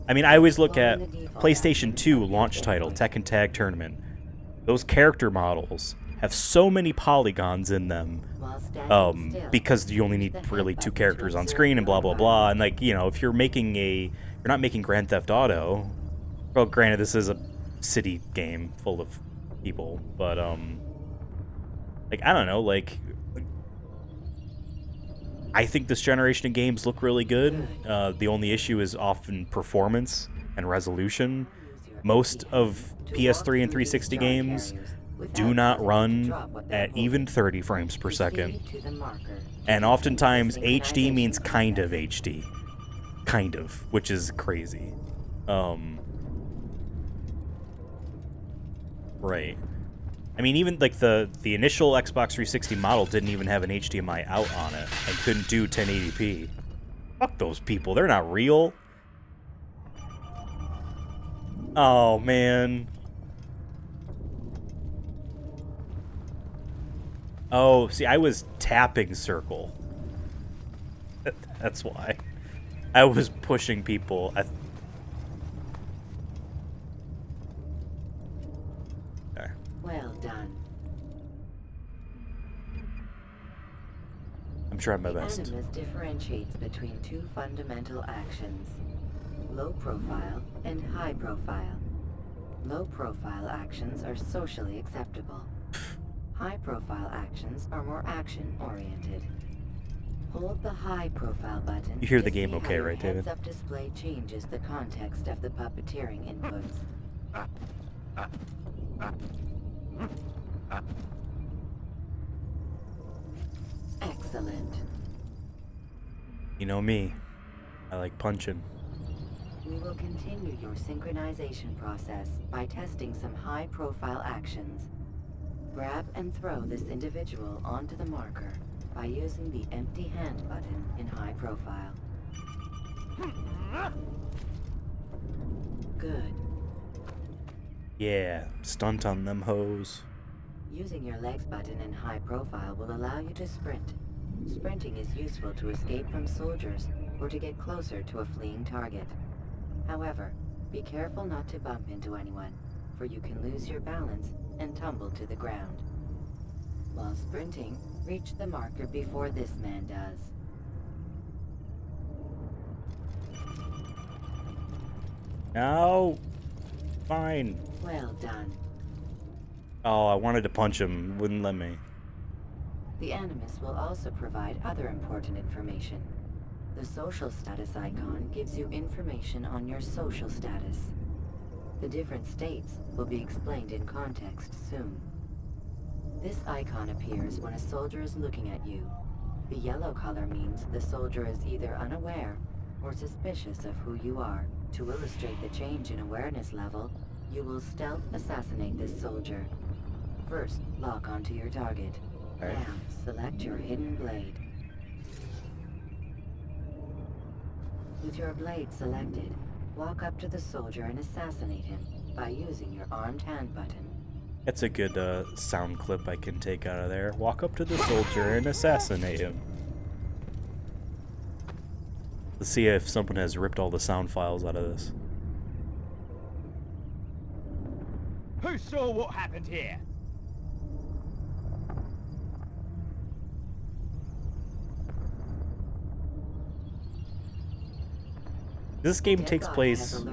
I mean, I always look at PlayStation 2 launch title, Tekken Tag Tournament. Those character models have so many polygons in them because you only need really 2 characters on screen and blah, blah, blah. And, like, you know, if you're not making Grand Theft Auto, well, granted, this is a city game full of people, but, like, I don't know, like... I think this generation of games look really good. The only issue is often performance and resolution. Most of PS3 and 360 games do not run at even 30 frames per second. And oftentimes HD means kind of HD. Kind of, which is crazy. Right. I mean, even like the initial Xbox 360 model didn't even have an HDMI out on it and couldn't do 1080p. Fuck those people. They're not real. Oh, man. Oh, see, I was tapping circle. That's why. I was pushing people. There. Well done. I'm trying my best. The Animus differentiates between two fundamental actions: low profile and high profile. Low profile actions are socially acceptable. High profile actions are more action oriented. Hold the high profile button. You hear the game okay, right, David? Heads-up display changes the context of the puppeteering inputs. Excellent. You know me. I like punching. We will continue your synchronization process by testing some high-profile actions. Grab and throw this individual onto the marker by using the empty hand button in high profile. Good. Yeah, stunt on them hoes. Using your legs button in high profile will allow you to sprint. Sprinting is useful to escape from soldiers or to get closer to a fleeing target. However, be careful not to bump into anyone, for you can lose your balance and tumble to the ground. While sprinting, reach the marker before this man does. No. Fine. Well done. Oh, I wanted to punch him. Wouldn't let me. The Animus will also provide other important information. The social status icon gives you information on your social status. The different states will be explained in context soon. This icon appears when a soldier is looking at you. The yellow color means the soldier is either unaware or suspicious of who you are. To illustrate the change in awareness level, you will stealth assassinate this soldier. First, lock onto your target. Right. Now, select your hidden blade. With your blade selected, walk up to the soldier and assassinate him by using your armed hand button. That's a good sound clip I can take out of there. Walk up to the soldier and assassinate him. Let's see if someone has ripped all the sound files out of this. Who saw what happened here? This game takes place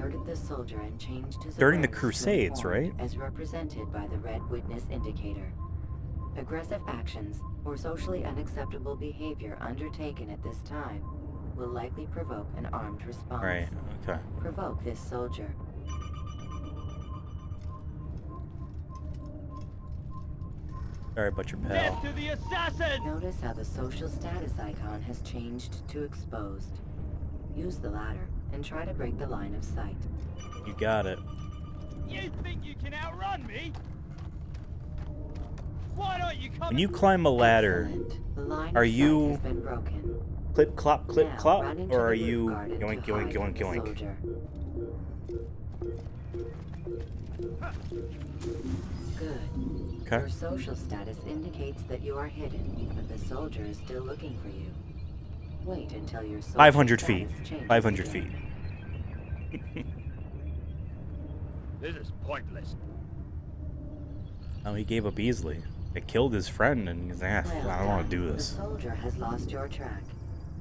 during the Crusades, right? As represented by the red witness indicator. Aggressive actions or socially unacceptable behavior undertaken at this time will likely provoke an armed response. Right, okay. Provoke this soldier. Sorry about your pal. Death to the assassin! Notice how the social status icon has changed to exposed. Use the ladder and try to break the line of sight. You got it. You think you can outrun me? Why don't you come? When you climb a ladder, are you clip clop clip clop, or are you yoink yoink yoink yoink? Good. Okay. Your social status indicates that you are hidden, but the soldier is still looking for you. Wait until your social 500 feet. status changes 500 again. feet. This is pointless. Oh, he gave up easily. It killed his friend, and he's like, Well I don't want to done. do this. The soldier has lost your track.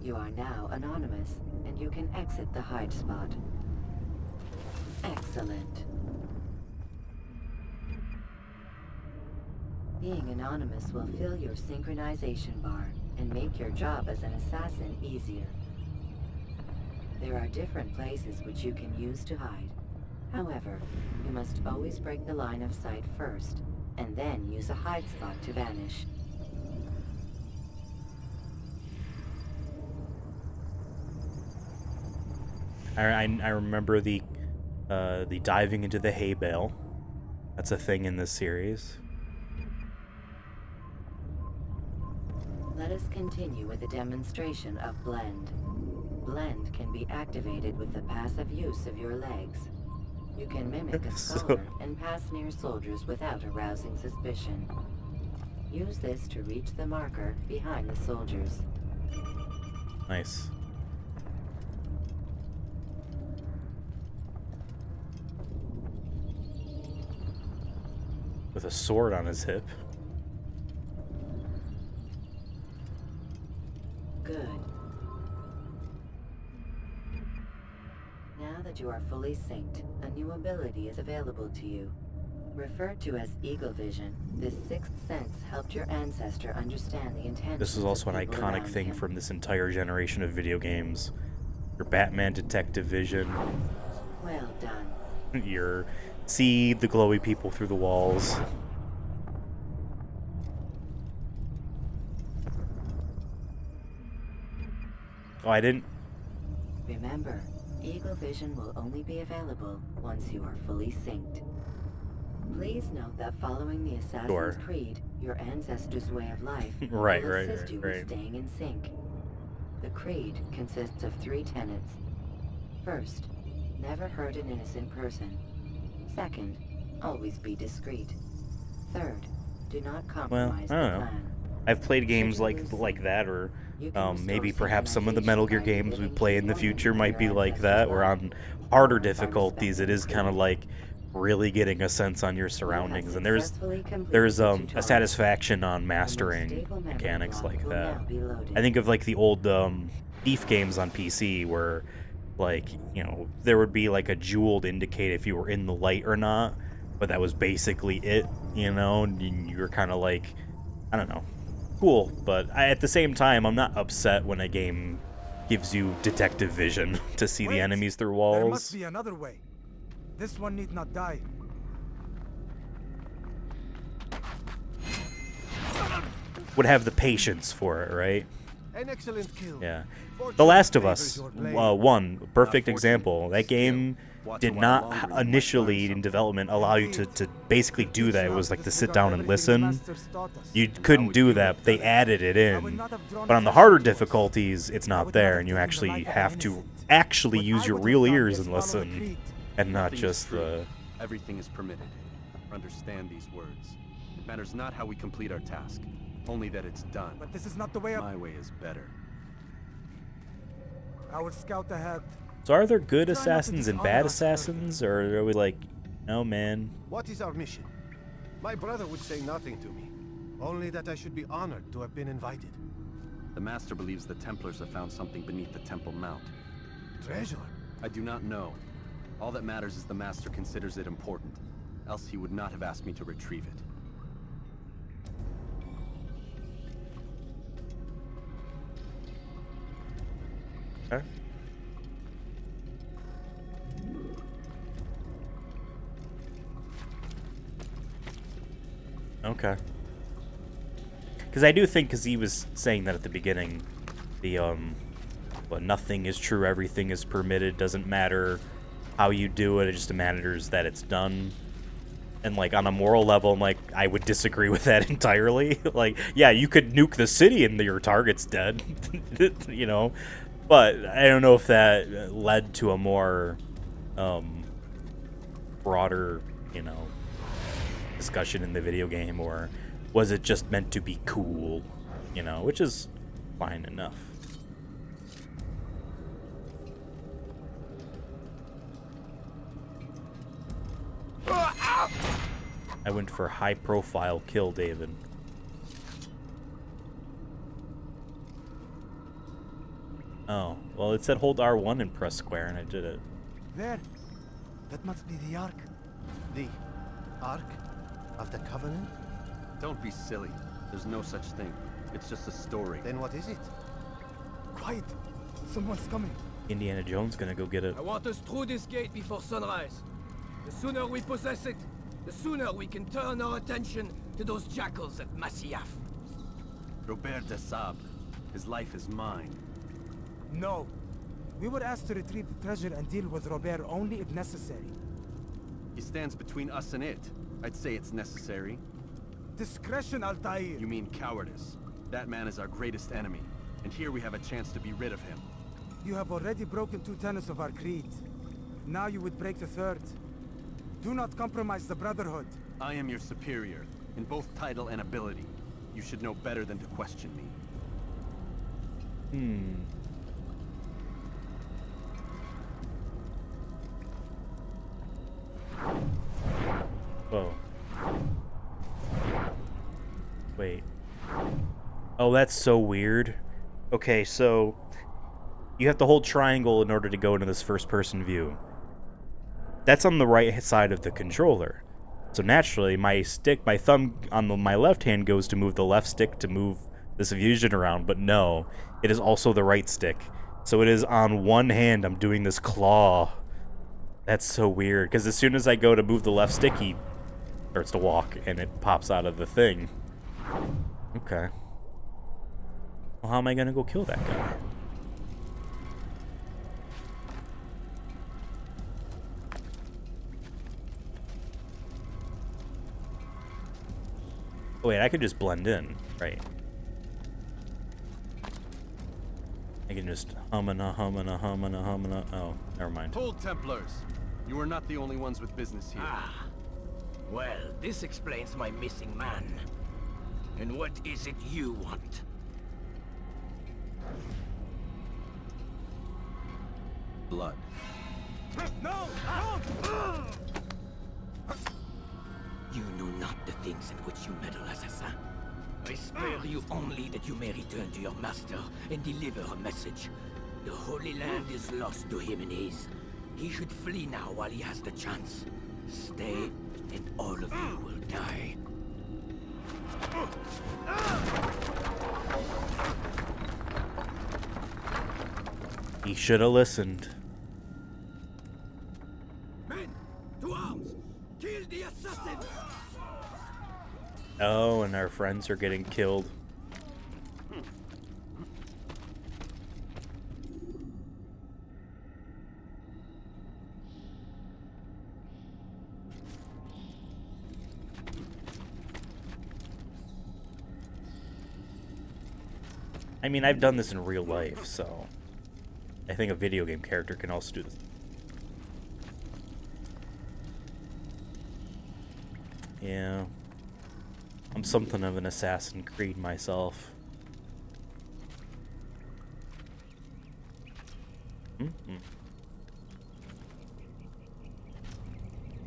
You are now anonymous, and you can exit the hide spot. Excellent. Being anonymous will fill your synchronization bar and make your job as an assassin easier. There are different places which you can use to hide. However, you must always break the line of sight first, and then use a hide spot to vanish. I remember the diving into the hay bale. That's a thing in this series. Let us continue with a demonstration of Blend. Blend can be activated with the passive use of your legs. You can mimic a scholar and pass near soldiers without arousing suspicion. Use this to reach the marker behind the soldiers. Nice. With a sword on his hip. Good. Now that you are fully synced, a new ability is available to you. Referred to as Eagle Vision, this sixth sense helped your ancestor understand the intentions. This is also an iconic thing from this entire generation of video games. Your Batman detective vision. Well done. Your see the glowy people through the walls. Oh, I didn't. Remember, Eagle Vision will only be available once you are fully synced. Please note that following the Assassin's Creed, your ancestors' way of life will assist you with staying in sync. The Creed consists of 3 tenets. First, never hurt an innocent person. Second, always be discreet. Third, do not compromise the plan. I've played games like that, or maybe perhaps some of the Metal Gear games we play in the future might be like that, where on harder difficulties it is kind of like really getting a sense on your surroundings, and there's a satisfaction on mastering mechanics like that. I think of like the old Thief games on PC where, like, you know, there would be like a jewel to indicate if you were in the light or not, but that was basically it, you know, and you were kind of like, I don't know, cool, but at the same time, I'm not upset when a game gives you detective vision to see the enemies through walls. There must be another way. This one need not die. Would have the patience for it, right? An excellent kill. Yeah. The Last of Us, one perfect example. That game did not initially in development allow you to basically do that. It was like to sit down and listen. You couldn't do that. They added it in. But on the harder difficulties, it's not there, and you actually have to use your real ears and listen, and not just the... Everything is permitted. Understand these words. It matters not how we complete our task, only that it's done. But this is not the way. My way is better. I will scout ahead. So are there good assassins and bad assassins, or are we like, no, man? What is our mission? My brother would say nothing to me, only that I should be honored to have been invited. The Master believes the Templars have found something beneath the Temple Mount. Treasure? I do not know. All that matters is the Master considers it important, else he would not have asked me to retrieve it. Okay. Okay. Because I do think, because he was saying that at the beginning, the, but nothing is true, everything is permitted, doesn't matter how you do it, it just matters that it's done. And, like, on a moral level, I'm like, I would disagree with that entirely. Like, yeah, you could nuke the city and your target's dead, you know? But I don't know if that led to a more, broader, you know, discussion in the video game, or was it just meant to be cool, you know, which is fine enough. I went for high profile kill, David. Oh, well, it said hold R1 and press square, and I did it. There. That must be the Ark. The Ark of the Covenant? Don't be silly. There's no such thing. It's just a story. Then what is it? Quiet. Someone's coming. Indiana Jones gonna go get it. I want us through this gate before sunrise. The sooner we possess it, the sooner we can turn our attention to those jackals at Masyaf. Robert de Sable. His life is mine. No. We were asked to retrieve the treasure and deal with Robert only if necessary. He stands between us and it. I'd say it's necessary. Discretion, Altair. You mean cowardice. That man is our greatest enemy, and here we have a chance to be rid of him. You have already broken 2 tenets of our creed. Now you would break the 3rd. Do not compromise the Brotherhood. I am your superior, in both title and ability. You should know better than to question me. Whoa. Wait. Oh, that's so weird. Okay, so you have to hold triangle in order to go into this first-person view. That's on the right side of the controller. So naturally, my thumb on my left hand goes to move the left stick to move this fusion around, but no, it is also the right stick. So it is on one hand I'm doing this claw. That's so weird, because as soon as I go to move the left stick, he starts to walk, and it pops out of the thing. Okay. Well, how am I gonna go kill that guy? Oh, wait, I could just blend in, right? I can just humana. Oh, never mind. Hold, Templars! You are not the only ones with business here. Ah. Well, this explains my missing man. And what is it you want? Blood. No! You know not the things in which you meddle, assassin. I spare you only that you may return to your master and deliver a message. The Holy Land is lost to him and his. He should flee now while he has the chance. Stay, and all of you will die. He should have listened. Men, to arms! Kill the assassin! Oh, and our friends are getting killed. I mean, I've done this in real life, so I think a video game character can also do this. Yeah. I'm something of an Assassin's Creed myself.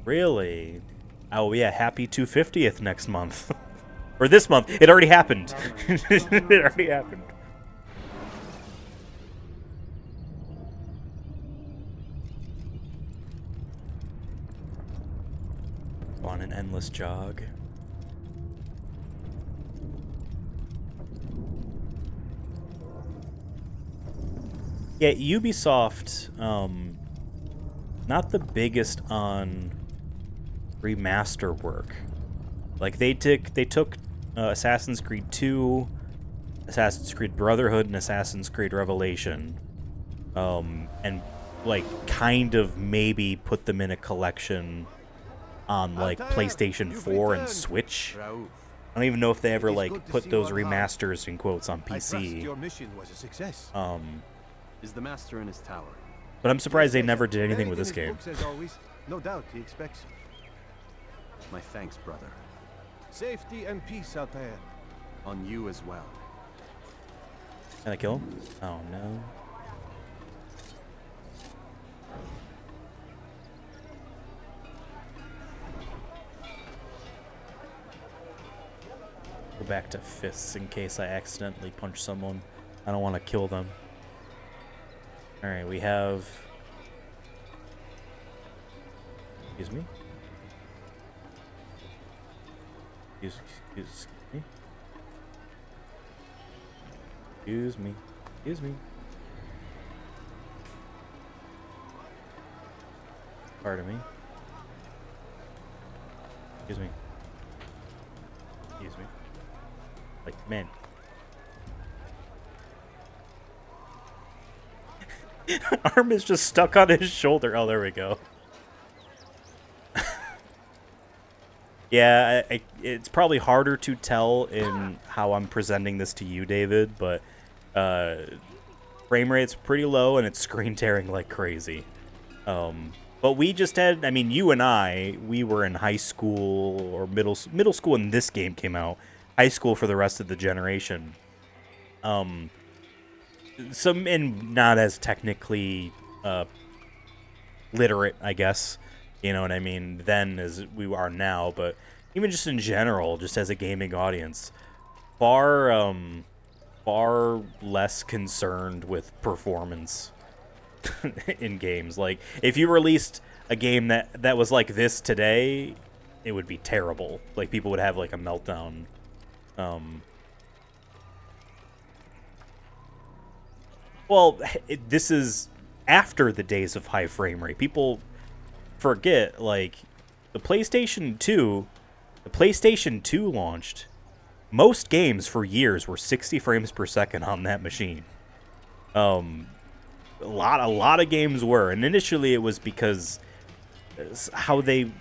Really? Oh yeah, happy 250th next month. Or this month. It already happened. It already happened. On an endless jog. Yeah, Ubisoft, not the biggest on remaster work. Like they took Assassin's Creed 2, Assassin's Creed Brotherhood, and Assassin's Creed Revelation, and like kind of maybe put them in a collection on like PlayStation 4 and Switch. I don't even know if they ever like put those remasters in quotes on PC. Your mission was a success. Is the master in his tower? But I'm surprised they never did anything with this game. As always, no doubt he expects it. My thanks, brother. Safety and peace out there. On you as well. Can I kill him? Oh no. Go back to fists in case I accidentally punch someone. I don't want to kill them. Alright, we have... Excuse me? Excuse me? Excuse me. Excuse me. Pardon me. Excuse me. Excuse me. Like, man. Arm is just stuck on his shoulder. Oh, there we go. Yeah, it's probably harder to tell in how I'm presenting this to you, David, but frame rate's pretty low and it's screen tearing like crazy. But we just had, I mean, you and I, we were in high school or middle school when this game came out. High school for the rest of the generation. And not as technically literate, I guess. You know what I mean? Then as we are now, but even just in general, just as a gaming audience, far less concerned with performance in games. Like, if you released a game that was like this today, it would be terrible. Like, people would have like a meltdown. Well, this is after the days of high frame rate. People forget, like, the PlayStation 2 launched. Most games for years were 60 frames per second on that machine. A lot of games were, and initially it was because how they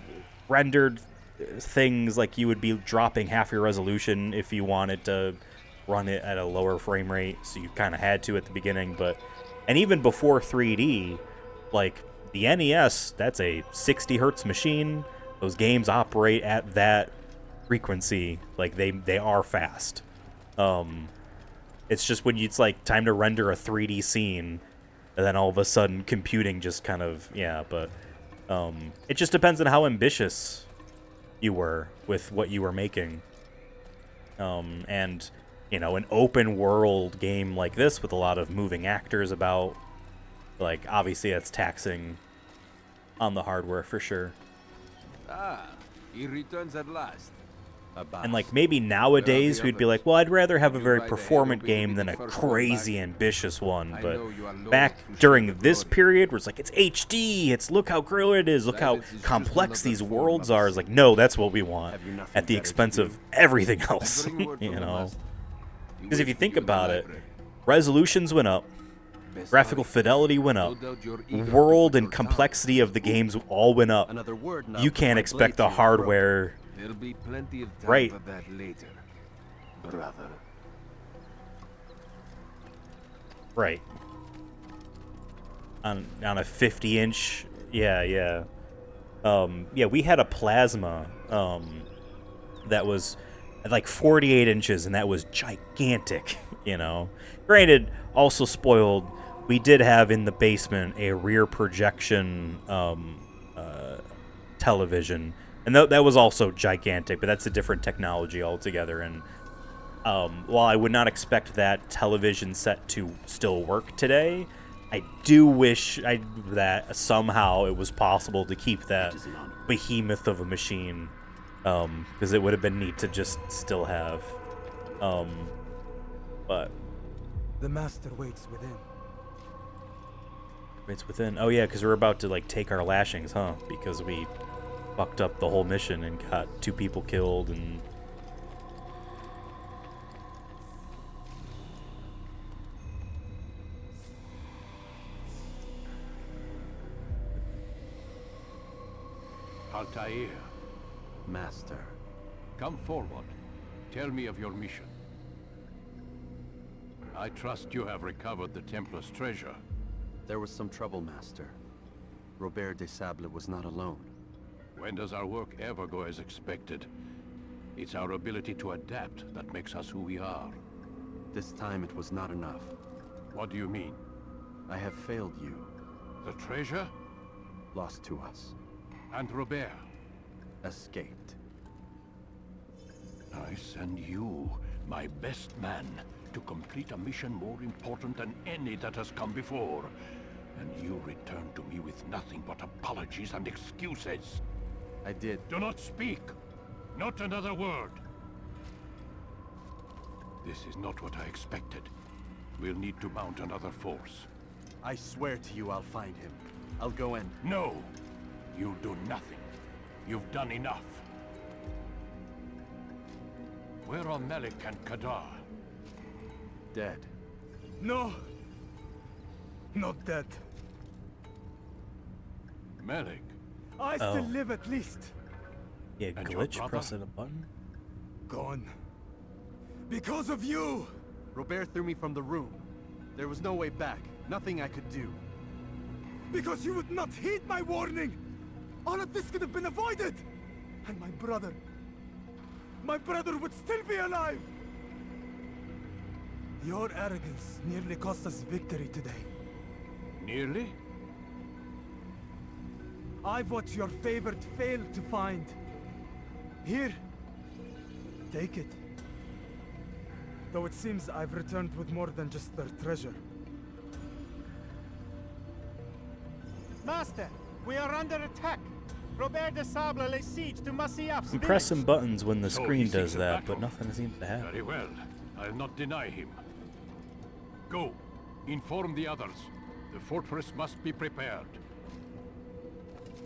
rendered things, like you would be dropping half your resolution if you wanted to run it at a lower frame rate, so you kind of had to at the beginning. And even before 3D, like the NES, that's a 60 hertz machine. Those games operate at that frequency. Like, they are fast. It's just when it's like time to render a 3D scene, and then all of a sudden computing just kind of, but it just depends on how ambitious you were with what you were making. And, you know, an open world game like this with a lot of moving actors about, like, obviously that's taxing on the hardware for sure. Ah, he returns at last. And, like, maybe nowadays we'd be like, well, I'd rather have a very performant game than a crazy ambitious one. But back during this period where it's like, it's HD, it's look how great it is, look how complex these worlds are, it's like, no, that's what we want at the expense of everything else. You know? Because if you think about it, resolutions went up, graphical fidelity went up, world and complexity of the games all went up. You can't expect the hardware. There'll be plenty of time right. for that later, brother. Right. On a 50-inch, yeah, we had a plasma that was like 48 inches, and that was gigantic, you know. Granted, also spoiled, we did have in the basement a rear projection television. And that was also gigantic, but that's a different technology altogether. And while I would not expect that television set to still work today, I do wish that somehow it was possible to keep that behemoth of a machine, because it would have been neat to just still have. But the master waits within. Waits within. Oh yeah, because we're about to like take our lashings, huh? Because we fucked up the whole mission and got 2 people killed and... Altair. Master. Come forward. Tell me of your mission. I trust you have recovered the Templar's treasure. There was some trouble, Master. Robert de Sable was not alone. When does our work ever go as expected? It's our ability to adapt that makes us who we are. This time it was not enough. What do you mean? I have failed you. The treasure? Lost to us. And Robert? Escaped. I send you, my best man, to complete a mission more important than any that has come before. And you return to me with nothing but apologies and excuses. I did. Do not speak. Not another word. This is not what I expected. We'll need to mount another force. I swear to you I'll find him. I'll go in. No! You'll do nothing. You've done enough. Where are Melik and Kadar? Dead. No! Not dead. Melik? I still live at least. Yeah, And your glitch brother? pressing a button. Gone. Because of you! Robert threw me from the room. There was no way back. Nothing I could do. Because you would not heed my warning! All of this could have been avoided! And my brother would still be alive! Your arrogance nearly cost us victory today. Nearly? I've what your favorite failed to find. Here, take it. Though it seems I've returned with more than just their treasure. Master, we are under attack. Robert de Sable lays siege to Masyaf's I'm village. pressing buttons when the So screen he does seeks a that, battle. but nothing seems to happen. Very well. I'll not deny him. Go. Inform the others. The fortress must be prepared.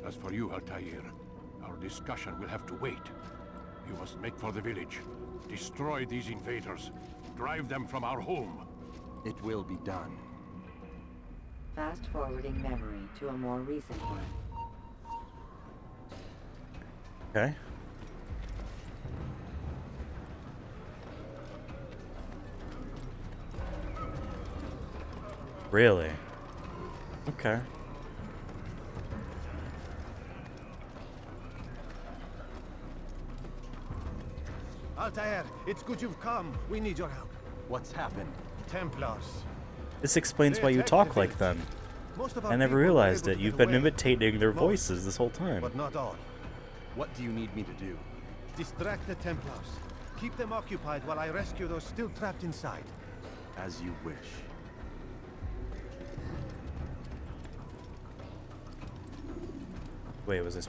As for you, Altair, our discussion will have to wait. You must make for the village. Destroy these invaders. Drive them from our home. It will be done. Fast forwarding memory to a more recent one. Okay. Really? Okay. Altair, it's good you've come. We need your help. What's happened? Templars. This explains why you talk like them. Most of our I never people were realized able it. to You've get been away. imitating their Most, voices this whole time. but not all. What do you need me to do? Distract the Templars. Keep them occupied while I rescue those still trapped inside. As you wish. Wait, was this...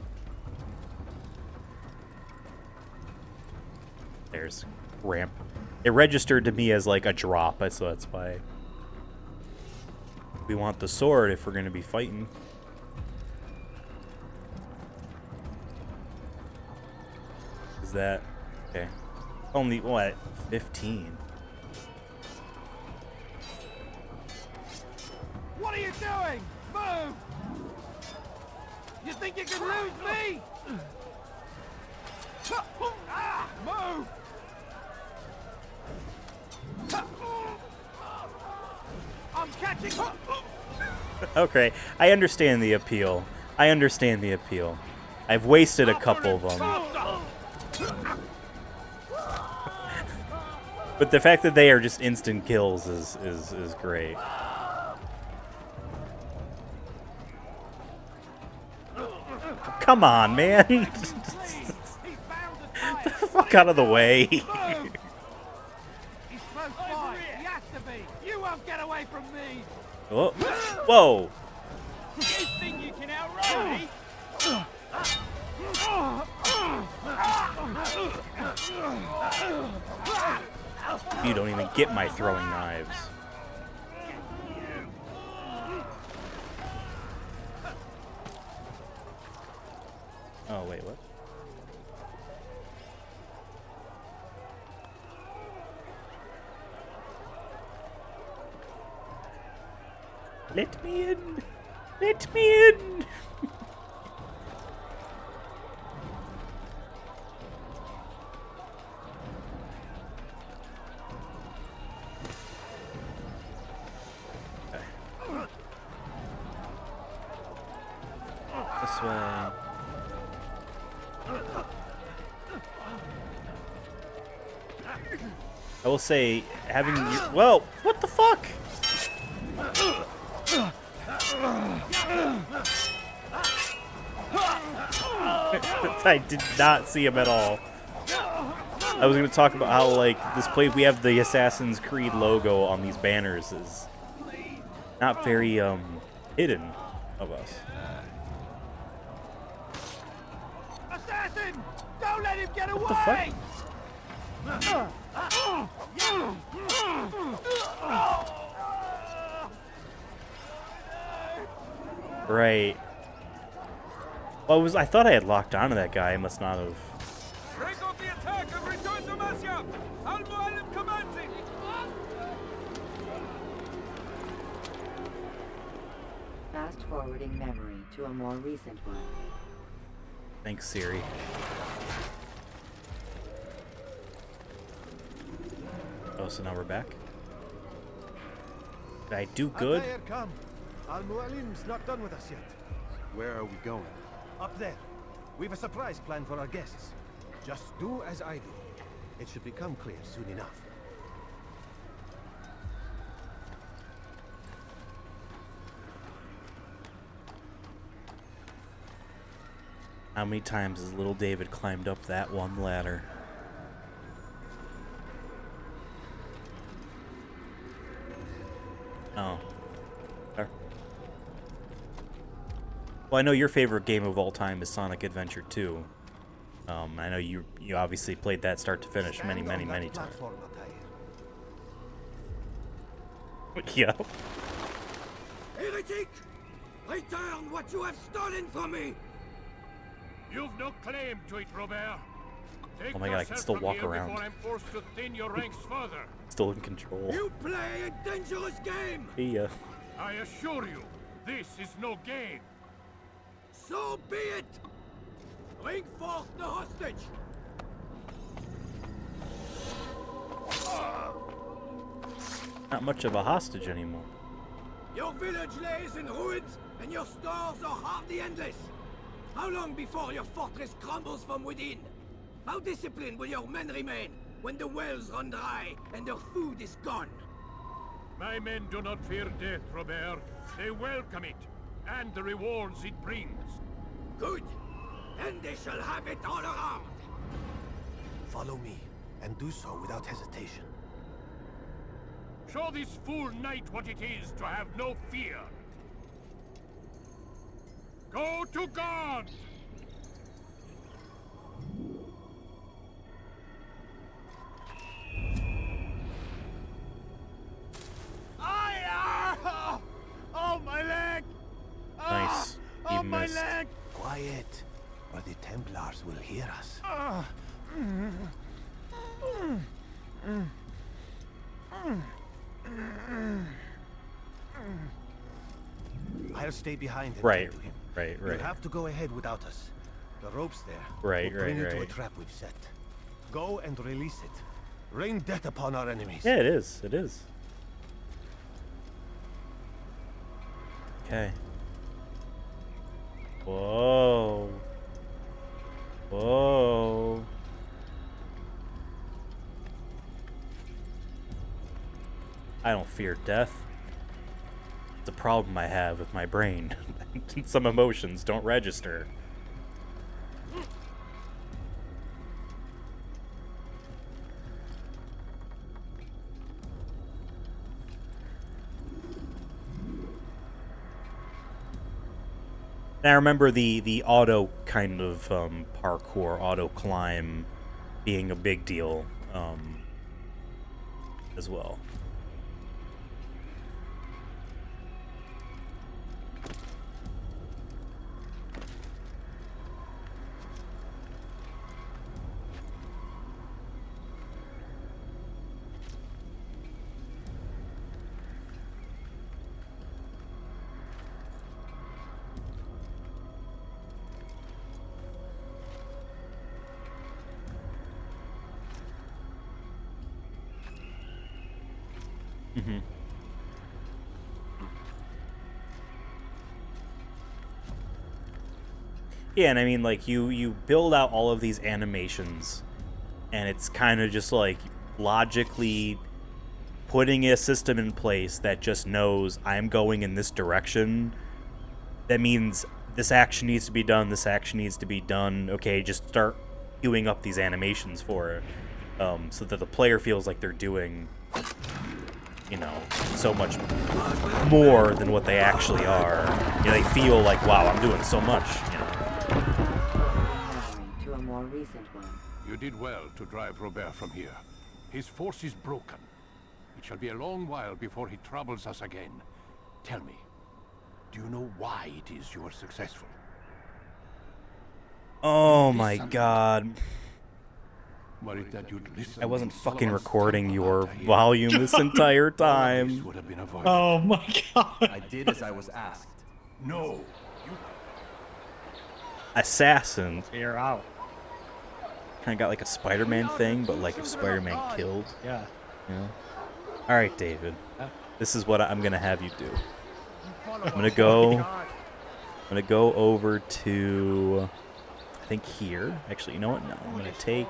There's ramp. It registered to me as like a drop, so that's why. We want the sword if we're going to be fighting. Is that... Okay. Only, what, 15? What are you doing? Move! You think you can lose me? Move! I'm catching. Okay, I understand the appeal. I understand the appeal. I've wasted a couple of them. But the fact that they are just instant kills is great. Come on, man. Get the fuck out of the way. He's close by. He has to be. You won't get away from me. Oh. Whoa. You think you can outrun me? You don't even get my throwing knives. Oh, wait, what? Let me in! Let me in! This way. I will say, having you... Whoa! What the fuck? I did not see him at all. I was going to talk about how, like, this place, we have the Assassin's Creed logo on these banners is not very, hidden of us. Assassin! Don't let him get away! What the fuck? Right. Well, I thought I had locked onto that guy. I must not have. Break off the attack and return to Masyaf! Al-Mualim commanding! Fast forwarding memory to a more recent one. Thanks, Siri. Oh, so now we're back? Did I do good? Altair, come. Al-Mu'alim's not done with us yet. Where are we going? Up there. We've a surprise planned for our guests. Just do as I do. It should become clear soon enough. How many times has little David climbed up that one ladder? Oh. There. Well, I know your favorite game of all time is Sonic Adventure 2. I know you obviously played that start to finish many times. Yeah. Heretic! Return what you have stolen from me! You've no claim to it, Robert. Take Oh my god, I can still walk around. I'm forced to thin your ranks further. Still in control. You play a dangerous game! See ya. I assure you, this is no game. So be it! Bring forth the hostage! Not much of a hostage anymore. Your village lays in ruins, and your stores are hardly endless. How long before your fortress crumbles from within? How disciplined will your men remain when the wells run dry and their food is gone? My men do not fear death, Robert. They welcome it, and the rewards it brings. Good. Then they shall have it all around. Follow me, and do so without hesitation. Show this fool knight what it is to have no fear. Go to God! Oh, my leg! Nice. Oh, my missed. leg! Quiet, or the Templars will hear us. I'll stay behind and Right, tend to him. right. You'll have to go ahead without us. The rope's there. Right, will bring you to a right. trap we've set. Go and release it. Rain death upon our enemies. Yeah, it is. It is. Okay. Whoa. Whoa. I don't fear death. It's a problem I have with my brain. Some emotions don't register. And I remember the auto kind of parkour, auto climb being a big deal as well. Mm-hmm. Yeah, and I mean, like, you build out all of these animations, and it's kind of just, like, logically putting a system in place that just knows I'm going in this direction. That means this action needs to be done, this action needs to be done. Okay, just start queuing up these animations for it, so that the player feels like they're doing, you know, so much more than what they actually are. You know, they feel like, wow, I'm doing so much, you know. To a more recent one. You did well to drive Robert from here. His force is broken. It shall be a long while before he troubles us again. Tell me, do you know why it is you are successful? Oh my god. Worried that you'd listen I wasn't to fucking Solomon's recording temper your out here. volume this entire time. Would have been avoided. Oh my god. I did as I was asked. No. assassin. You're out. Kind of got like a Spider-Man thing, but like if Spider-Man killed. Yeah. You know? All right, David. This is what I'm gonna have you do. I'm gonna go over to, I think here. Actually, you know what? No, I'm gonna go here.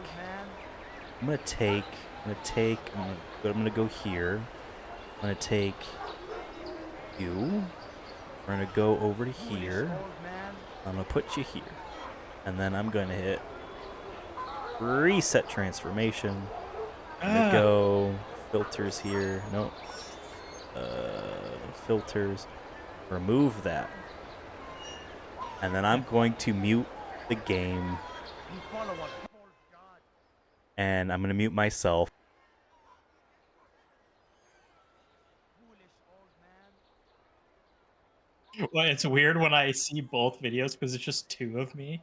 I'm gonna take you. We're gonna go over to here. I'm gonna put you here, and then I'm gonna hit reset transformation. I'm gonna go filters here. No. Filters. Remove that. And then I'm going to mute the game. And I'm going to mute myself. Well, it's weird when I see both videos because it's just two of me.